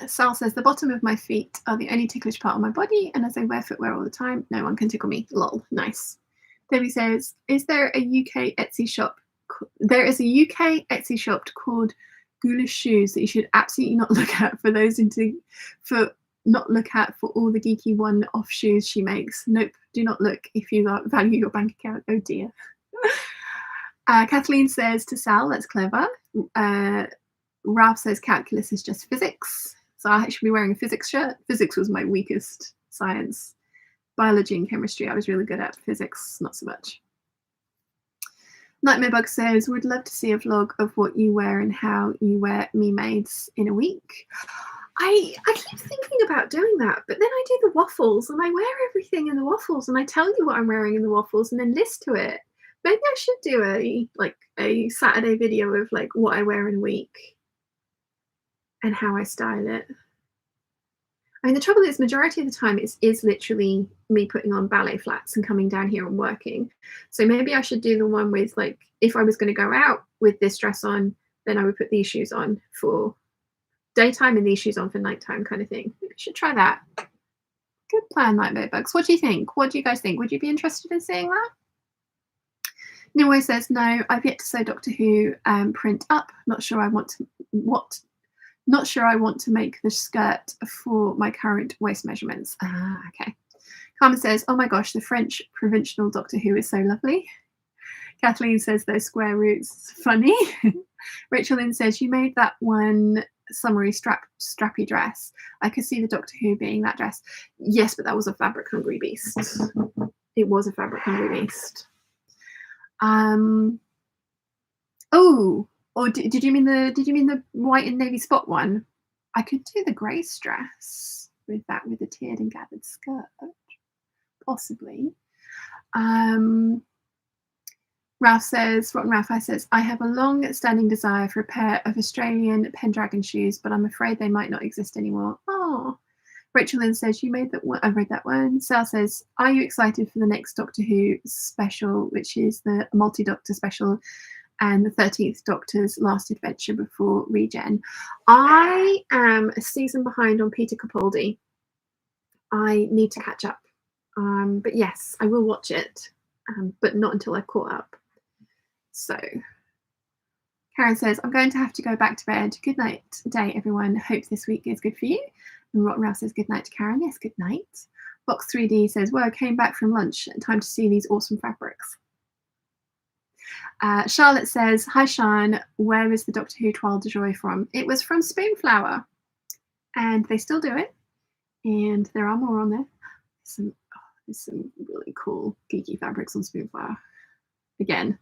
Sal says, the bottom of my feet are the only ticklish part of my body, and as I wear footwear all the time, no one can tickle me. Lol, nice. Debbie says, is there a UK Etsy shop There is a UK Etsy shop called Ghoulish Shoes that you should absolutely not look at for all the geeky one-off shoes she makes. Nope, do not look if you value your bank account. Oh dear. Kathleen says to Sal, that's clever. Ralph says calculus is just physics. So I should be wearing a physics shirt. Physics was my weakest science. Biology and chemistry, I was really good at. Physics, not so much. Nightmare Bug says, would love to see a vlog of what you wear and how you wear me maids in a week. I keep thinking about doing that, but then I do the waffles and I wear everything in the waffles and I tell you what I'm wearing in the waffles and then list to it. Maybe I should do a Saturday video of like what I wear in a week and how I style it. I mean, the trouble is, majority of the time is literally me putting on ballet flats and coming down here and working. So maybe I should do the one with like, if I was going to go out with this dress on, then I would put these shoes on for daytime and these shoes on for nighttime kind of thing. Maybe I should try that. Good plan, Nightmare Bugs. What do you think? What do you guys think? Would you be interested in seeing that? Niwa says, no, I've yet to sew Doctor Who print up. Not sure I want to make the skirt for my current waist measurements. Okay. Carmen says, oh my gosh, the French provincial Doctor Who is so lovely. Kathleen says those square roots funny. Rachel Lynn says, you made that one summery strappy dress. I could see the Doctor Who being that dress. Yes, but that was a fabric hungry beast. It was a fabric hungry beast. Oh, or did you mean the white and navy spot one? I could do the grace dress with the tiered and gathered skirt, possibly. Ralph says, Rotten Ralph says, I have a long-standing desire for a pair of Australian Pendragon shoes, but I'm afraid they might not exist anymore. Oh. Rachel Lynn says, you made that one. I read that one. Sal says, are you excited for the next Doctor Who special, which is the multi-Doctor special and the 13th Doctor's last adventure before Regen? I am a season behind on Peter Capaldi. I need to catch up. But yes, I will watch it, but not until I've caught up. So Karen says, I'm going to have to go back to bed. Good night, day, everyone. Hope this week is good for you. And Rotten Ralph says, good night to Karen. Yes, good night. Box 3D says, well, I came back from lunch. Time to see these awesome fabrics. Charlotte says, hi, Sian. Where is the Doctor Who Toile de Joy from? It was from Spoonflower. And they still do it. And there are more on there. There's some really cool geeky fabrics on Spoonflower. Again,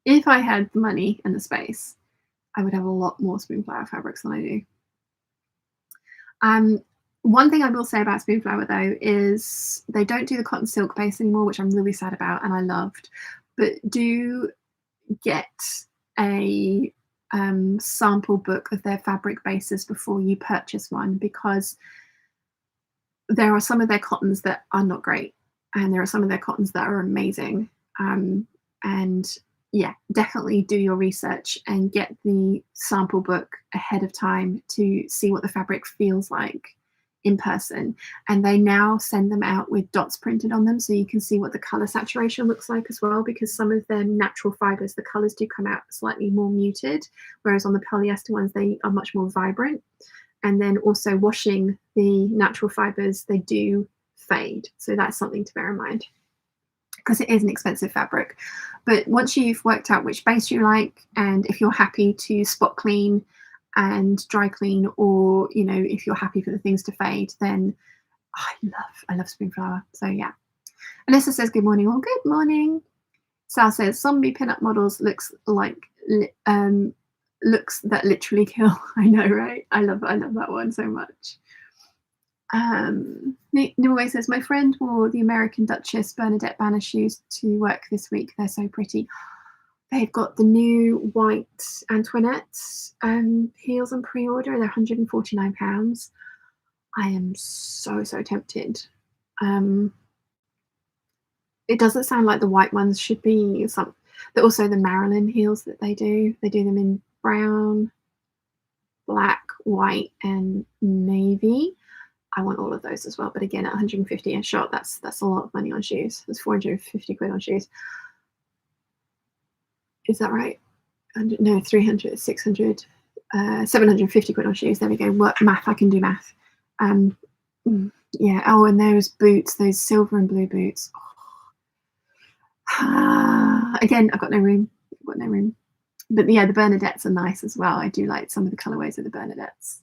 if I had the money and the space, I would have a lot more Spoonflower fabrics than I do. One thing I will say about Spoonflower, though, is they don't do the cotton silk base anymore, which I'm really sad about and I loved. But do get a sample book of their fabric bases before you purchase one, because there are some of their cottons that are not great, and there are some of their cottons that are amazing. And yeah, definitely do your research and get the sample book ahead of time to see what the fabric feels like in person. And they now send them out with dots printed on them, so you can see what the color saturation looks like as well, because some of their natural fibers, the colors do come out slightly more muted, whereas on the polyester ones, they are much more vibrant. And then also washing the natural fibers, they do fade. So that's something to bear in mind, because it is an expensive fabric. But once you've worked out which base you like, and if you're happy to spot clean and dry clean, or if you're happy for the things to fade, then I love Spoonflower. So yeah. Alyssa says, good morning. Well, good morning. Sal says, zombie pinup models looks that literally kill. I know, right? I love that one so much. Nimue says, my friend wore the American Duchess Bernadette Banner shoes to work this week. They're so pretty. They've got the new white Antoinette heels on pre-order. They're £149. I am so tempted. It doesn't sound like the white ones should be some. But also the Marilyn heels that they do them in brown, black, white, and navy. I want all of those as well. But again, at 150 a shot, that's a lot of money on shoes. That's 450 quid on shoes. Is that right? 500, no, 300, 600, 750 quid on shoes. There we go. What math? I can do math. Yeah. Oh, and those boots, those silver and blue boots. Again, I've got no room. But yeah, the Bernadettes are nice as well. I do like some of the colorways of the Bernadettes.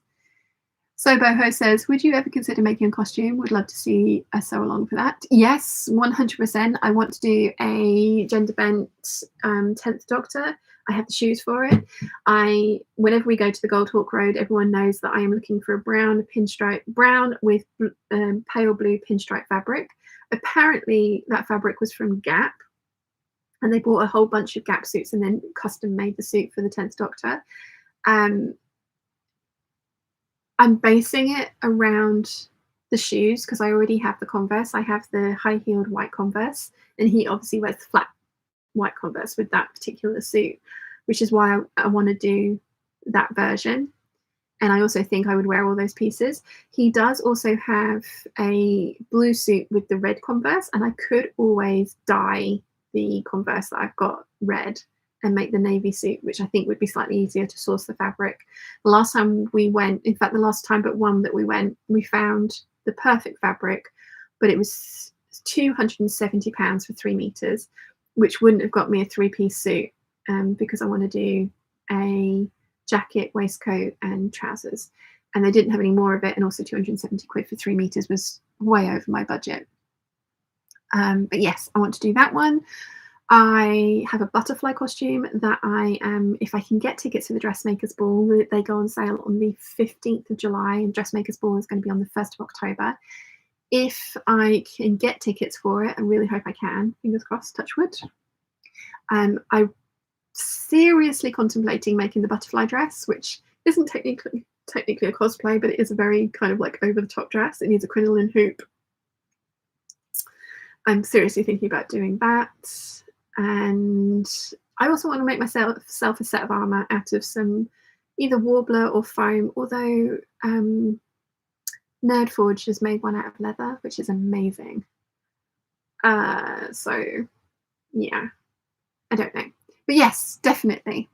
So Boho says, would you ever consider making a costume? Would love to see a sew along for that. Yes, 100%. I want to do a gender bent 10th Doctor. I have the shoes for it. Whenever we go to the Gold Hawk Road, everyone knows that I am looking for a brown with pale blue pinstripe fabric. Apparently that fabric was from Gap, and they bought a whole bunch of Gap suits and then custom made the suit for the 10th Doctor. I'm basing it around the shoes because I already have the Converse. I have the high-heeled white Converse, and he obviously wears flat white Converse with that particular suit, which is why I want to do that version. And I also think I would wear all those pieces. He does also have a blue suit with the red Converse, and I could always dye the Converse that I've got red and make the navy suit, which I think would be slightly easier to source the fabric. The last time we went, in fact, the last time but one that we went, we found the perfect fabric, but it was £270 for 3 meters, which wouldn't have got me a 3-piece suit because I want to do a jacket, waistcoat, and trousers. And they didn't have any more of it, and also 270 quid for 3 meters was way over my budget. But yes, I want to do that one. I have a butterfly costume that I am, if I can get tickets for the Dressmakers Ball, they go on sale on the 15th of July, and Dressmakers Ball is going to be on the 1st of October. If I can get tickets for it, I really hope I can, fingers crossed, touch wood. I'm seriously contemplating making the butterfly dress, which isn't technically a cosplay, but it is a very kind of like over-the-top dress. It needs a crinoline hoop. I'm seriously thinking about doing that. And I also want to make myself a set of armor out of some either warbler or foam, although Nerdforge has made one out of leather, which is amazing. So yeah, I don't know, but yes, definitely.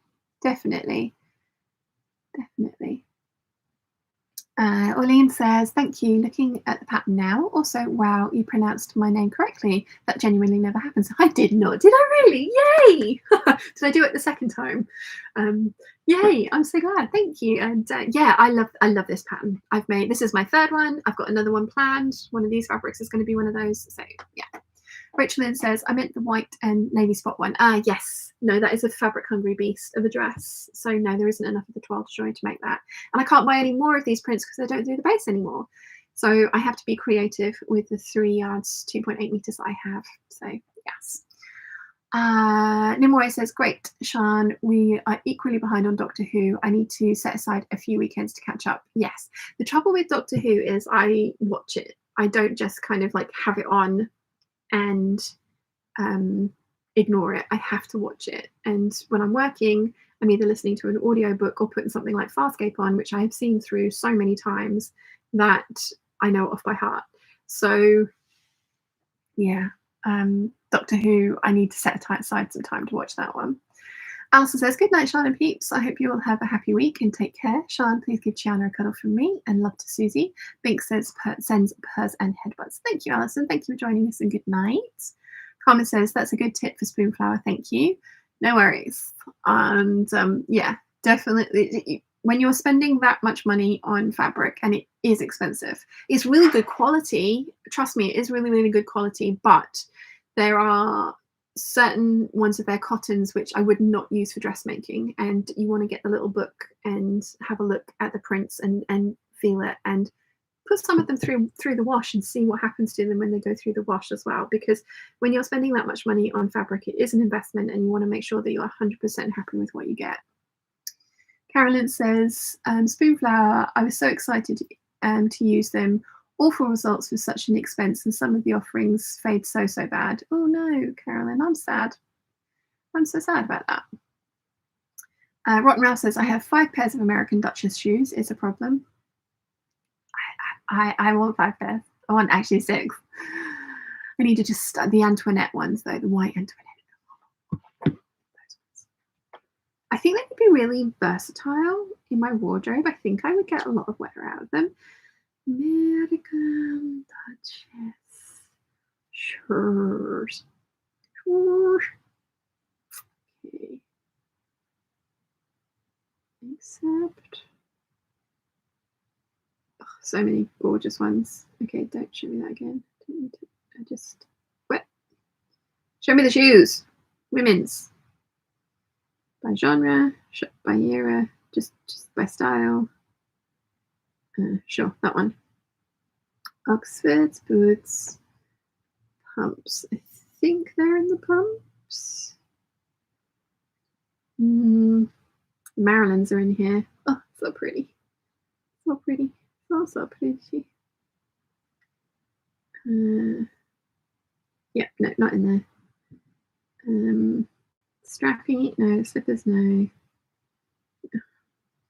Orlean says, thank you. Looking at the pattern now. Also, wow, you pronounced my name correctly. That genuinely never happens. I did not. Did I really? Yay! Did I do it the second time? Yay! I'm so glad. Thank you. And yeah, I love this pattern. This is my 3rd one. I've got another one planned. One of these fabrics is going to be one of those. So yeah. Rachel Lynn says, I meant the white and navy spot one. Yes. No, that is a fabric hungry beast of a dress. So no, there isn't enough of the 12 joy to make that. And I can't buy any more of these prints because I don't do the base anymore. So I have to be creative with the 3 yards, 2.8 meters that I have. So yes. Nimue says, great, Sean, we are equally behind on Doctor Who. I need to set aside a few weekends to catch up. Yes. The trouble with Doctor Who is I watch it. I don't just kind of like have it on and ignore it. I have to watch it. And when I'm working, I'm either listening to an audiobook or putting something like Farscape on, which I have seen through so many times that I know it off by heart. So yeah, Doctor Who, I need to set aside some time to watch that one. Alison says, good night, Sean and Peeps. I hope you all have a happy week and take care. Sean, please give Chiana a cuddle from me and love to Susie. Bink says, sends purrs and headbutts. Thank you, Alison. Thank you for joining us and good night. Carmen says, that's a good tip for Spoonflower. Thank you. No worries. And yeah, definitely. When you're spending that much money on fabric, and it is expensive, it's really good quality. Trust me, it is really, really good quality, but there are certain ones of their cottons which I would not use for dressmaking, and you want to get the little book and have a look at the prints and feel it and put some of them through the wash and see what happens to them when they go through the wash as well, because when you're spending that much money on fabric, it is an investment and you want to make sure that you're 100% happy with what you get. Carolyn says, Spoonflower, I was so excited to use them. Awful results for such an expense, and some of the offerings fade so bad. Oh no, Carolyn, I'm sad. I'm so sad about that. Rotten Ralph says, I have 5 pairs of American Duchess shoes. It's a problem. I want 5 pairs. I want actually 6. I need to just the Antoinette ones though, the white Antoinette. I think they could be really versatile in my wardrobe. I think I would get a lot of wear out of them. American Duchess. Sure. Okay. Except. Oh, so many gorgeous ones. Okay, don't show me that again. Don't need to. I just. What? Show me the shoes. Women's. By genre, by era, just by style. Sure, that one. Oxfords, boots, pumps. I think they're in the pumps. Maryland's are in here. Oh, so pretty. So pretty. So pretty. Yeah, no, not in there. Strappy, no. Slippers, no.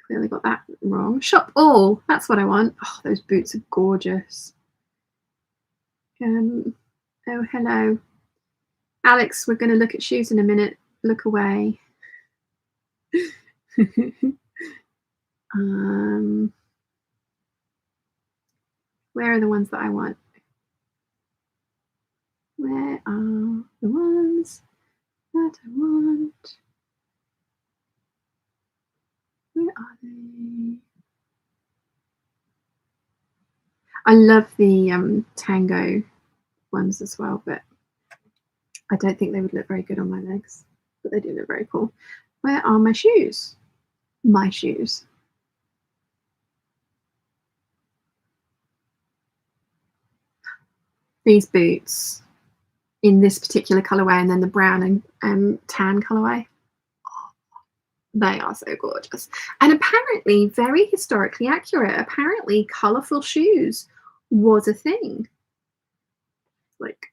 Clearly got that wrong. Shop all. That's what I want. Oh, those boots are gorgeous. Oh, hello. Alex, we're going to look at shoes in a minute. Look away. Where are the ones that I want? Where are the ones that I want? Where are they? I love the tango ones as well, but I don't think they would look very good on my legs. But they do look very cool. Where are my shoes? My shoes. These boots in this particular colorway, and then the brown and tan colorway. They are so gorgeous. And apparently very historically accurate. Apparently colorful shoes was a thing. Like,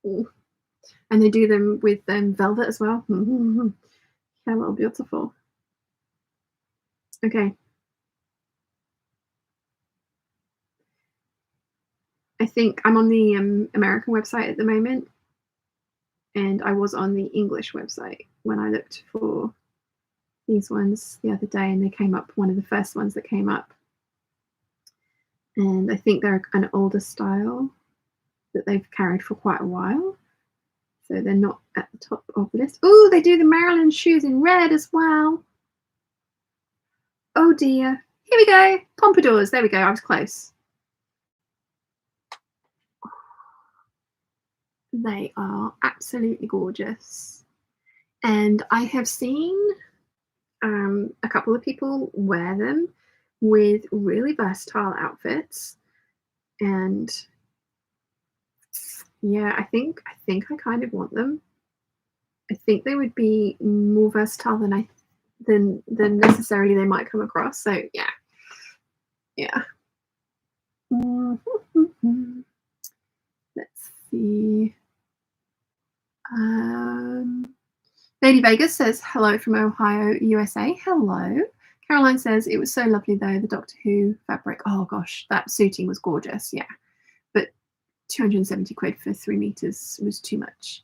oh. And they do them with velvet as well. Hello, beautiful. Okay. I think I'm on the American website at the moment, and I was on the English website when I looked for these ones the other day, and they came up, one of the first ones that came up. And I think they're an older style that they've carried for quite a while. So they're not at the top of the list. Oh, they do the Maryland shoes in red as well. Oh dear. Here we go. Pompadours. There we go. I was close. They are absolutely gorgeous. And I have seen a couple of people wear them with really versatile outfits. And yeah, I think I kind of want them. I think they would be more versatile than necessarily they might come across. So yeah. Let's see. Lady Vegas says hello from Ohio, USA. Hello. Caroline says it was so lovely though, the Doctor Who fabric. Oh gosh, that suiting was gorgeous. Yeah, but 270 quid for 3 meters was too much.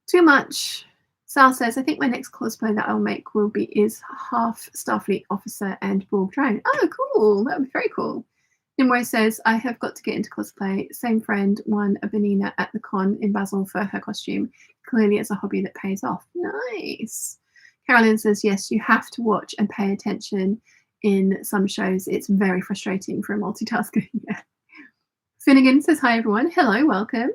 Too much. Sal says, I think my next cosplay that I'll make is half Starfleet officer and Borg drone. Oh, cool. That would be very cool. Nimue says, I have got to get into cosplay. Same friend won a Benina at the con in Basel for her costume. Clearly it's a hobby that pays off. Nice. Carolyn says, yes, you have to watch and pay attention in some shows. It's very frustrating for a multitasker. Yeah. Finnegan says, hi everyone. Hello, welcome.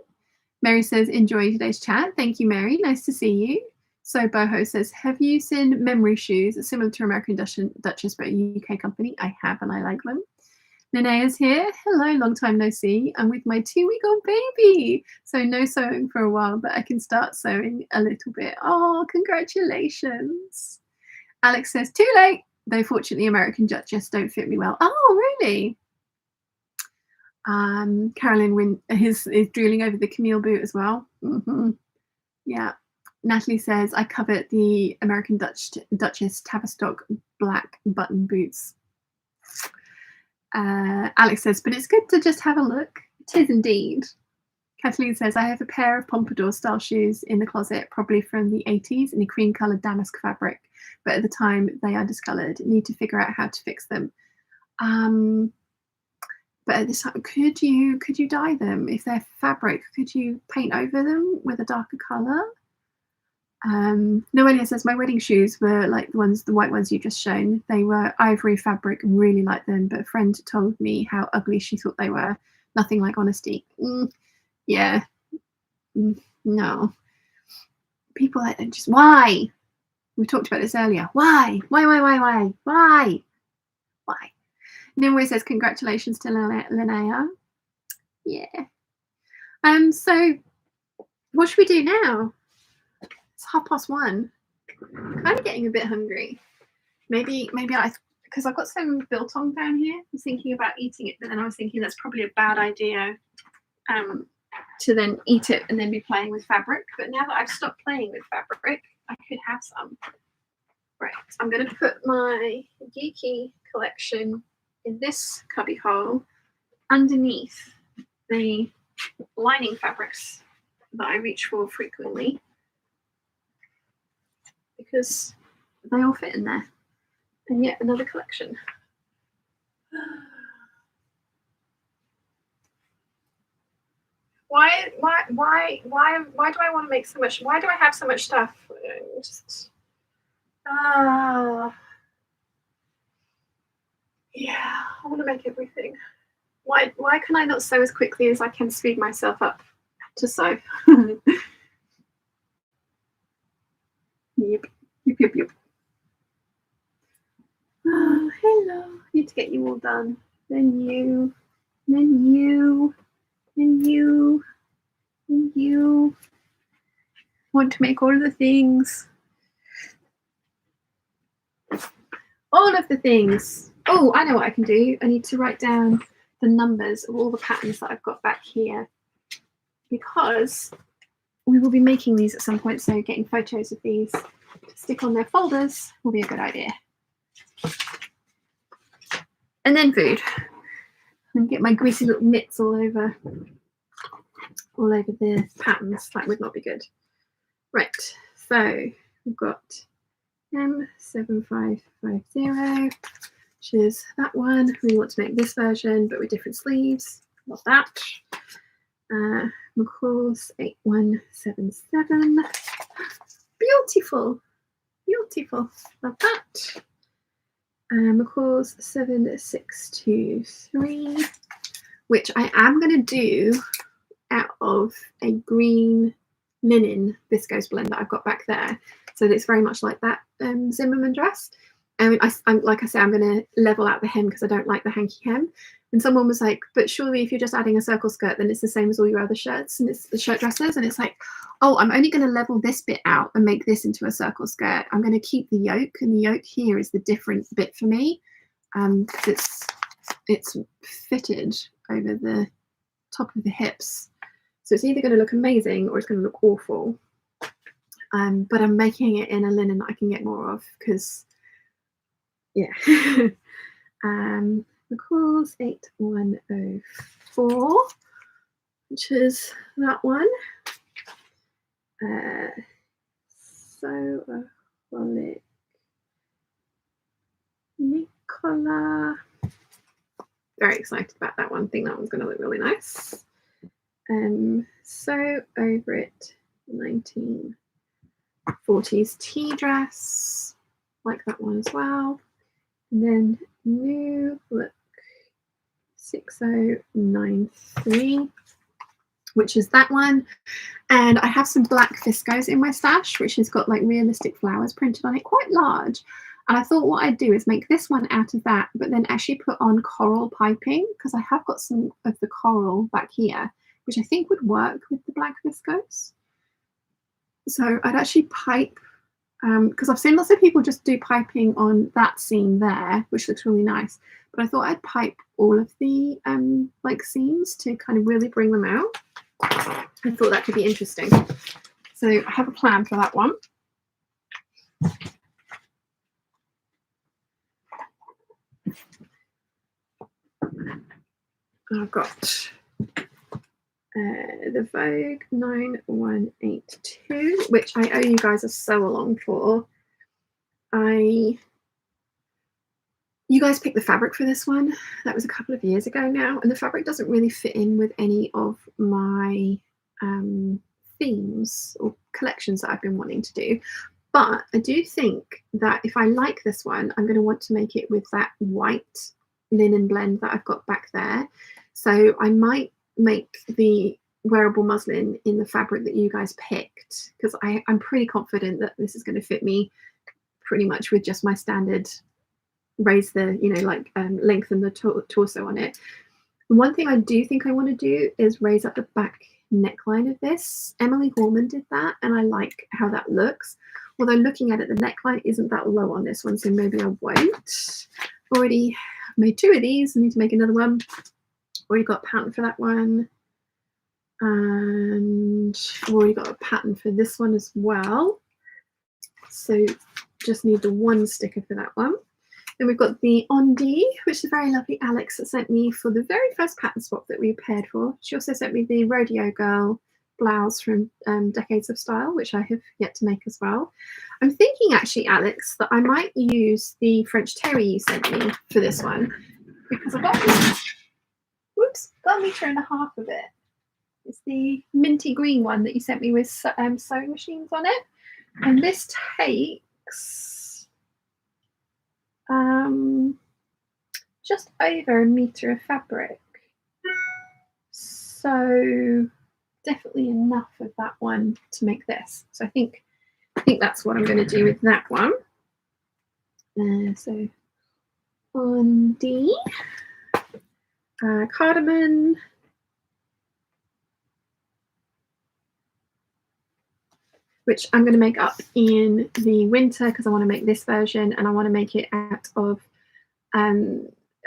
Mary says, enjoy today's chat. Thank you, Mary. Nice to see you. So Boho says, have you seen memory shoes similar to American Duchess, but a UK company? I have, and I like them. Linnea here. Hello, long time no see. I'm with my 2-week-old baby. So no sewing for a while, but I can start sewing a little bit. Oh, congratulations. Alex says, too late. Though fortunately, American Duchess don't fit me well. Oh, really? Carolyn is drooling over the Camille boot as well. Yeah. Natalie says, I covet the American Duchess Tavistock black button boots. Alex says, but it's good to just have a look. It is indeed. Kathleen says, I have a pair of pompadour style shoes in the closet, probably from the 80s, in a cream coloured damask fabric, but at the time they are discoloured. Need to figure out how to fix them. But at this time, could you dye them? If they're fabric, could you paint over them with a darker colour? Noelia says, my wedding shoes were like the white ones you just shown. They were ivory fabric, really liked them, but a friend told me how ugly she thought they were. Nothing like honesty. Yeah. No. People like them just, why? We talked about this earlier. Why? Why? Nimue says, congratulations to Linnea. Yeah. So what should we do now? It's 1:30. Kind of getting a bit hungry. Maybe because I've got some biltong down here. I was thinking about eating it, but then I was thinking that's probably a bad idea to then eat it and then be playing with fabric. But now that I've stopped playing with fabric, I could have some. Right, I'm going to put my Geeky collection in this cubby hole underneath the lining fabrics that I reach for frequently, because they all fit in there. And yet another collection. Why do I want to make so much? Why do I have so much stuff? Yeah, I want to make everything. Why can I not sew as quickly as I can speed myself up to sew? Yep. Oh, hello. Need to get you all done. Then you. Want to make all the things. All of the things. Oh, I know what I can do. I need to write down the numbers of all the patterns that I've got back here, because we will be making these at some point, so getting photos of these to stick on their folders will be a good idea. And then food. And get my greasy little mitts all over the patterns. That would not be good. Right, so we've got M7550, which is that one. We want to make this version, but with different sleeves. Love that. McCall's 8177. Beautiful. Love that. McCall's 7623, which I am going to do out of a green linen viscose blend that I've got back there. So it's very much like that Zimmerman dress. I'm like I say, I'm going to level out the hem because I don't like the hanky hem. And someone was like, but surely if you're just adding a circle skirt, then it's the same as all your other shirts and it's the shirt dresses. And it's like, oh, I'm only going to level this bit out and make this into a circle skirt. I'm going to keep the yoke, and the yoke here is the different bit for me, because it's fitted over the top of the hips. So it's either going to look amazing or it's going to look awful. But I'm making it in a linen that I can get more of, because yeah. McCall's 8104, which is that one. So Nicola. Very excited about that one. Think that one's going to look really nice. So over it, 1940s tea dress, like that one as well. And then new look 6093, which is that one. And I have some black viscose in my stash, which has got like realistic flowers printed on it, quite large. And I thought what I'd do is make this one out of that, but then actually put on coral piping, because I have got some of the coral back here, which I think would work with the black viscose. So I'd actually pipe, because I've seen lots of people just do piping on that seam there, which looks really nice. But I thought I'd pipe all of the like seams to kind of really bring them out. I thought that could be interesting. So I have a plan for that one. I've got the Vogue 9182, which I owe you guys a sew along for. You guys picked the fabric for this one. That was a couple of years ago now, and the fabric doesn't really fit in with any of my themes or collections that I've been wanting to do. But I do think that if I like this one, I'm going to want to make it with that white linen blend that I've got back there. So I might make the wearable muslin in the fabric that you guys picked, because I'm pretty confident that this is going to fit me pretty much with just my standard raise the, lengthen the torso on it. One thing I do think I want to do is raise up the back neckline of this. Emily Horman did that, and I like how that looks. Although looking at it, the neckline isn't that low on this one, so maybe I won't. Already made 2 of these. I need to make another one. Already got a pattern for that one. And I've already got a pattern for this one as well. So just need the one sticker for that one. Then we've got the Ondi, which is very lovely Alex that sent me for the very first pattern swap that we paired for. She also sent me the Rodeo Girl blouse from Decades of Style, which I have yet to make as well. I'm thinking actually, Alex, that I might use the French terry you sent me for this one, because I've got a metre and a half of it. It's the minty green one that you sent me with sewing machines on it. And this takes just over a metre of fabric. So definitely enough of that one to make this. So I think that's what I'm going to do with that one. So on D, cardamom, which I'm going to make up in the winter because I want to make this version, and I want to make it out of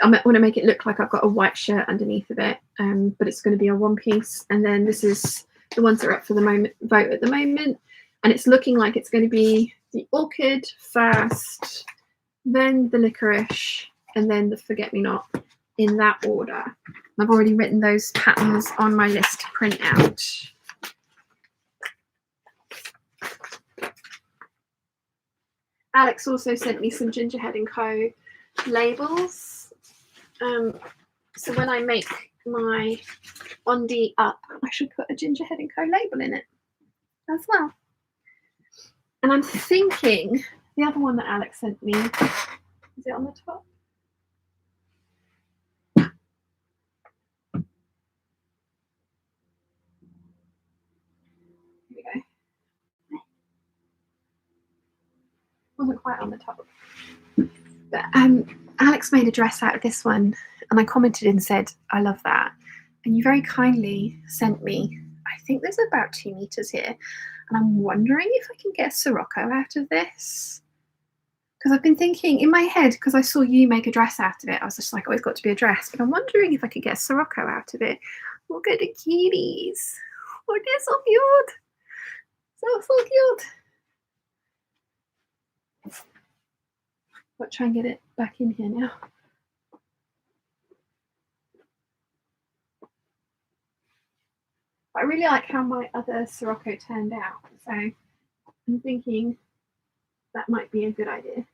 I want to make it look like I've got a white shirt underneath of it, but it's going to be a one piece. And then this is the ones that are up for the vote at the moment, and it's looking like it's going to be the orchid first, then the licorice, and then the forget-me-not, in that order. I've already written those patterns on my list to print out. Alex also sent me some Gingerhead & Co. labels. So when I make my Ondi up, I should put a Gingerhead & Co. label in it as well. And I'm thinking, the other one that Alex sent me, is it on the top? Here we go. Wasn't quite on the top. But Alex made a dress out of this one, and I commented and said, I love that. And you very kindly sent me, I think there's about 2 meters here, and I'm wondering if I can get a Sirocco out of this. Because I've been thinking in my head, because I saw you make a dress out of it, I was just like, oh, it's got to be a dress. But I'm wondering if I could get a Sirocco out of it. Look at the kitties. Oh, they're so cute. So cute. I'll try and get it back in here now. I really like how my other Sirocco turned out, so I'm thinking that might be a good idea.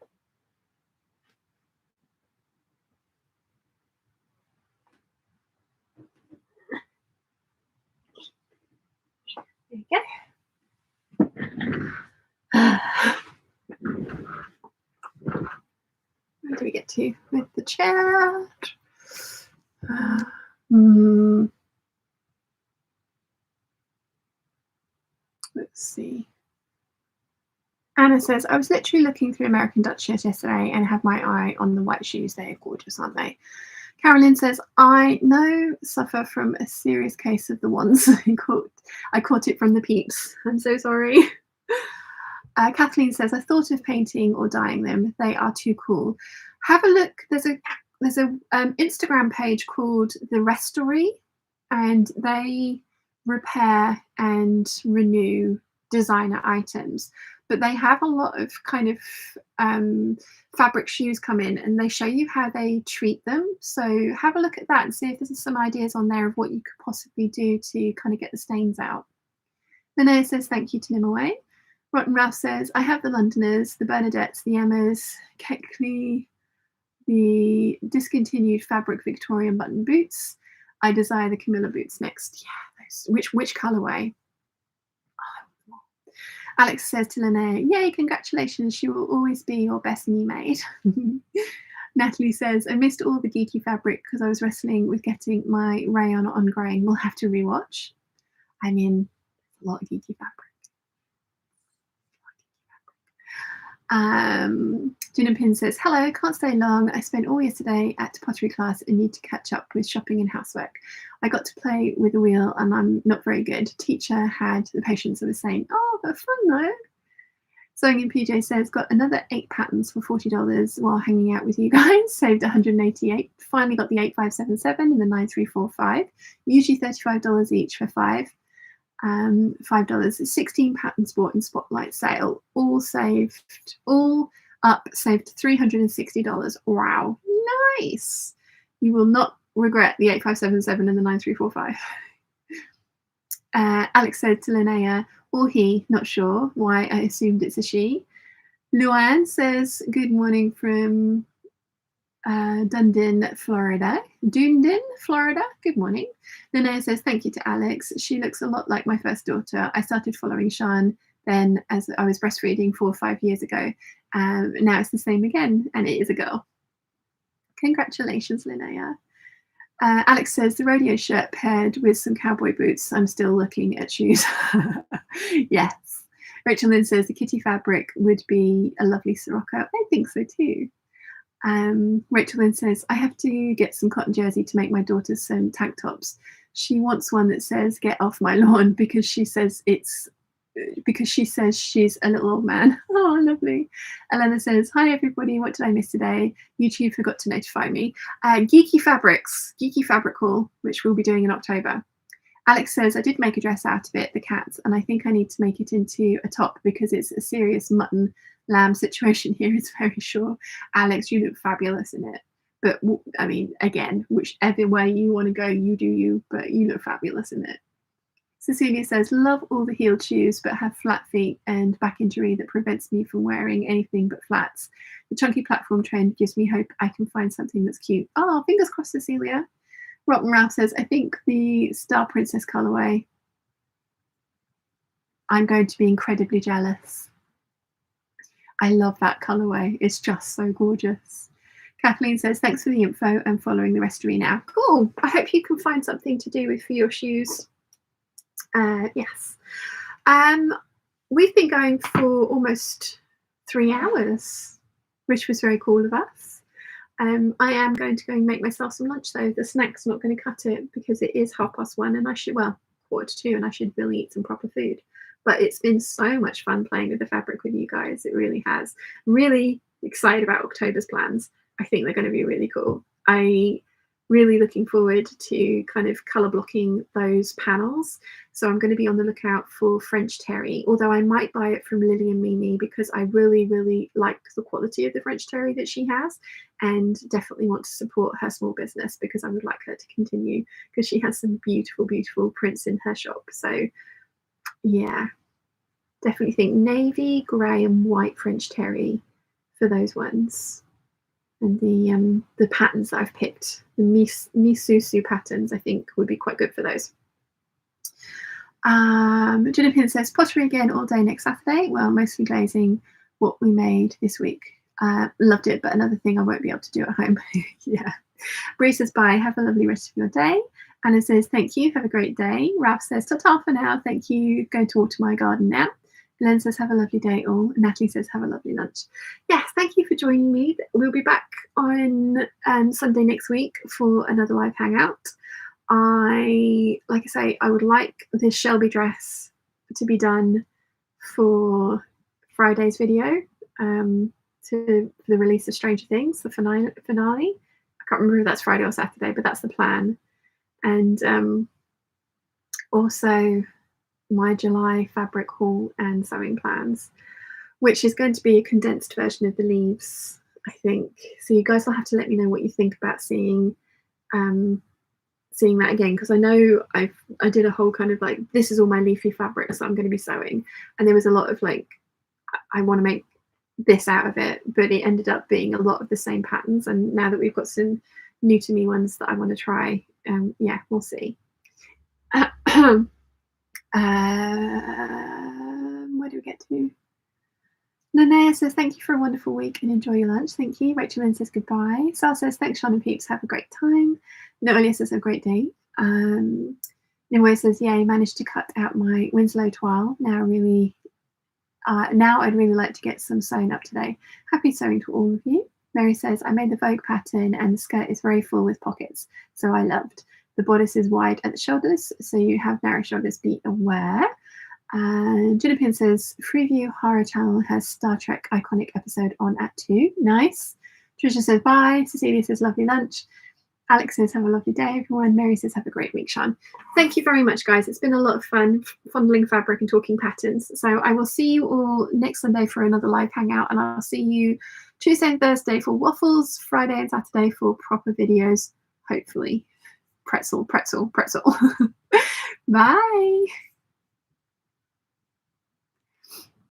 There you go. Where do we get to with the chat? Let's see. Anna says, I was literally looking through American Duchess yesterday and have my eye on the white shoes. They are gorgeous, aren't they? Carolyn says, I suffer from a serious case of the ones I caught it from the Peeps. I'm so sorry. Kathleen says, I thought of painting or dyeing them. They are too cool. Have a look. There's a Instagram page called The Restory, and they repair and renew designer items. but they have a lot of kind of fabric shoes come in, and they show you how they treat them. So have a look at that and see if there's some ideas on there of what you could possibly do to kind of get the stains out. Linnea says, thank you to Nimaway. Rotten Ralph says, I have the Londoners, the Bernadettes, the Emmas, Keckley, the discontinued fabric Victorian button boots. I desire the Camilla boots next. Yeah, those. Which colourway? Oh. Alex says to Linnea, yay, congratulations. She will always be your best new maid. Natalie says, I missed all the geeky fabric because I was wrestling with getting my rayon on grain. We'll have to rewatch. I mean, a lot of geeky fabric. Jin Pin says, hello, can't stay long. I spent all yesterday at pottery class and need to catch up with shopping and housework. I got to play with the wheel and I'm not very good. Teacher had the patience of a saint. Oh, but fun though. Sewing in PJ says, got another 8 patterns for $40 while hanging out with you guys. Saved 188. Finally got the 8577 and the 9345. Usually $35 each for 5. $5. 16 patterns bought in Spotlight sale. All up, saved $360. Wow, nice. You will not regret the 8577 and the 9345. Alex said to Linnea, or he, not sure why I assumed it's a she. Luann says, good morning from Dunedin, Florida. Good morning. Linnea says, thank you to Alex. She looks a lot like my first daughter. I started following Sian then as I was breastfeeding 4 or 5 years ago. Now it's the same again, and it is a girl. Congratulations, Linnea. Alex says, the rodeo shirt paired with some cowboy boots. I'm still looking at shoes. Yes. Rachel Lynn says, the kitty fabric would be a lovely Sirocco. I think so too. Rachel Lynn says, I have to get some cotton jersey to make my daughter some tank tops. She wants one that says, get off my lawn, because she says she's a little old man. Oh, lovely. Elena says, hi everybody, what did I miss today? YouTube forgot to notify me. Geeky fabric haul, which we'll be doing in October. Alex says, I did make a dress out of it, the cat, and I think I need to make it into a top because it's a serious mutton lamb situation here, it's very sure. Alex, you look fabulous in it. But I mean, again, whichever way you want to go, you do you, but you look fabulous in it. Cecilia says, love all the heeled shoes, but have flat feet and back injury that prevents me from wearing anything but flats. The chunky platform trend gives me hope I can find something that's cute. Oh, fingers crossed, Cecilia. Rotten Ralph says, I think the Star Princess colorway. I'm going to be incredibly jealous. I love that colorway. It's just so gorgeous. Kathleen says, thanks for the info. I'm following the recipe now. Cool. I hope you can find something to do for your shoes. Yes. We've been going for almost 3 hours, which was very cool of us. I am going to go and make myself some lunch though. The snack's not going to cut it because it is 1:30 and I should, well, 1:45, and I should really eat some proper food. But it's been so much fun playing with the fabric with you guys. It really has. I'm really excited about October's plans. I think they're going to be really cool. I really looking forward to kind of colour blocking those panels. So I'm going to be on the lookout for French terry, although I might buy it from Lily and Mimi because I really, really like the quality of the French terry that she has, and definitely want to support her small business because I would like her to continue because she has some beautiful, beautiful prints in her shop. So yeah, definitely think navy, grey and white French terry for those ones. And the patterns that I've picked, the Misusu patterns, I think would be quite good for those. Jennifer says, pottery again all day next Saturday. Well, mostly glazing what we made this week. Loved it, but another thing I won't be able to do at home. Yeah. Bree says, bye, have a lovely rest of your day. Anna says, thank you, have a great day. Ralph says, ta-ta for now, thank you, going to water my garden now. Glenn says, have a lovely day all. Natalie says, have a lovely lunch. Yes, thank you for joining me. We'll be back on Sunday next week for another live hangout. Like I say, I would like this Shelby dress to be done for Friday's video, for the release of Stranger Things, the finale. I can't remember if that's Friday or Saturday, but that's the plan. And also my July fabric haul and sewing plans. which is going to be a condensed version of the leaves, I think. So you guys will have to let me know what you think about seeing that again, because I know I did a whole kind of like, this is all my leafy fabrics that I'm going to be sewing, and there was a lot of like, I want to make this out of it, but it ended up being a lot of the same patterns. And now that we've got some new to me ones that I want to try, yeah, we'll see. Where do we get to? Nanea says, thank you for a wonderful week and enjoy your lunch. Thank you. Rachel Lynn says goodbye. Sal says, thanks, Sean and Peeps. Have a great time. Noelia says, have a great day. Nimue says, yay, managed to cut out my Winslow toile. Now I'd really like to get some sewn up today. Happy sewing to all of you. Mary says, I made the Vogue pattern and the skirt is very full with pockets, so I loved. The bodice is wide at the shoulders, so you have narrow shoulders, be aware. And Juniper says, Freeview Horror Channel has Star Trek iconic episode on at 2. Nice. Trisha says, bye. Cecilia says, lovely lunch. Alex says, have a lovely day, everyone. Mary says, have a great week, Sean. Thank you very much, guys. It's been a lot of fun fondling fabric and talking patterns. So I will see you all next Sunday for another live hangout, and I'll see you Tuesday and Thursday for waffles, Friday and Saturday for proper videos, hopefully. Pretzel. Bye.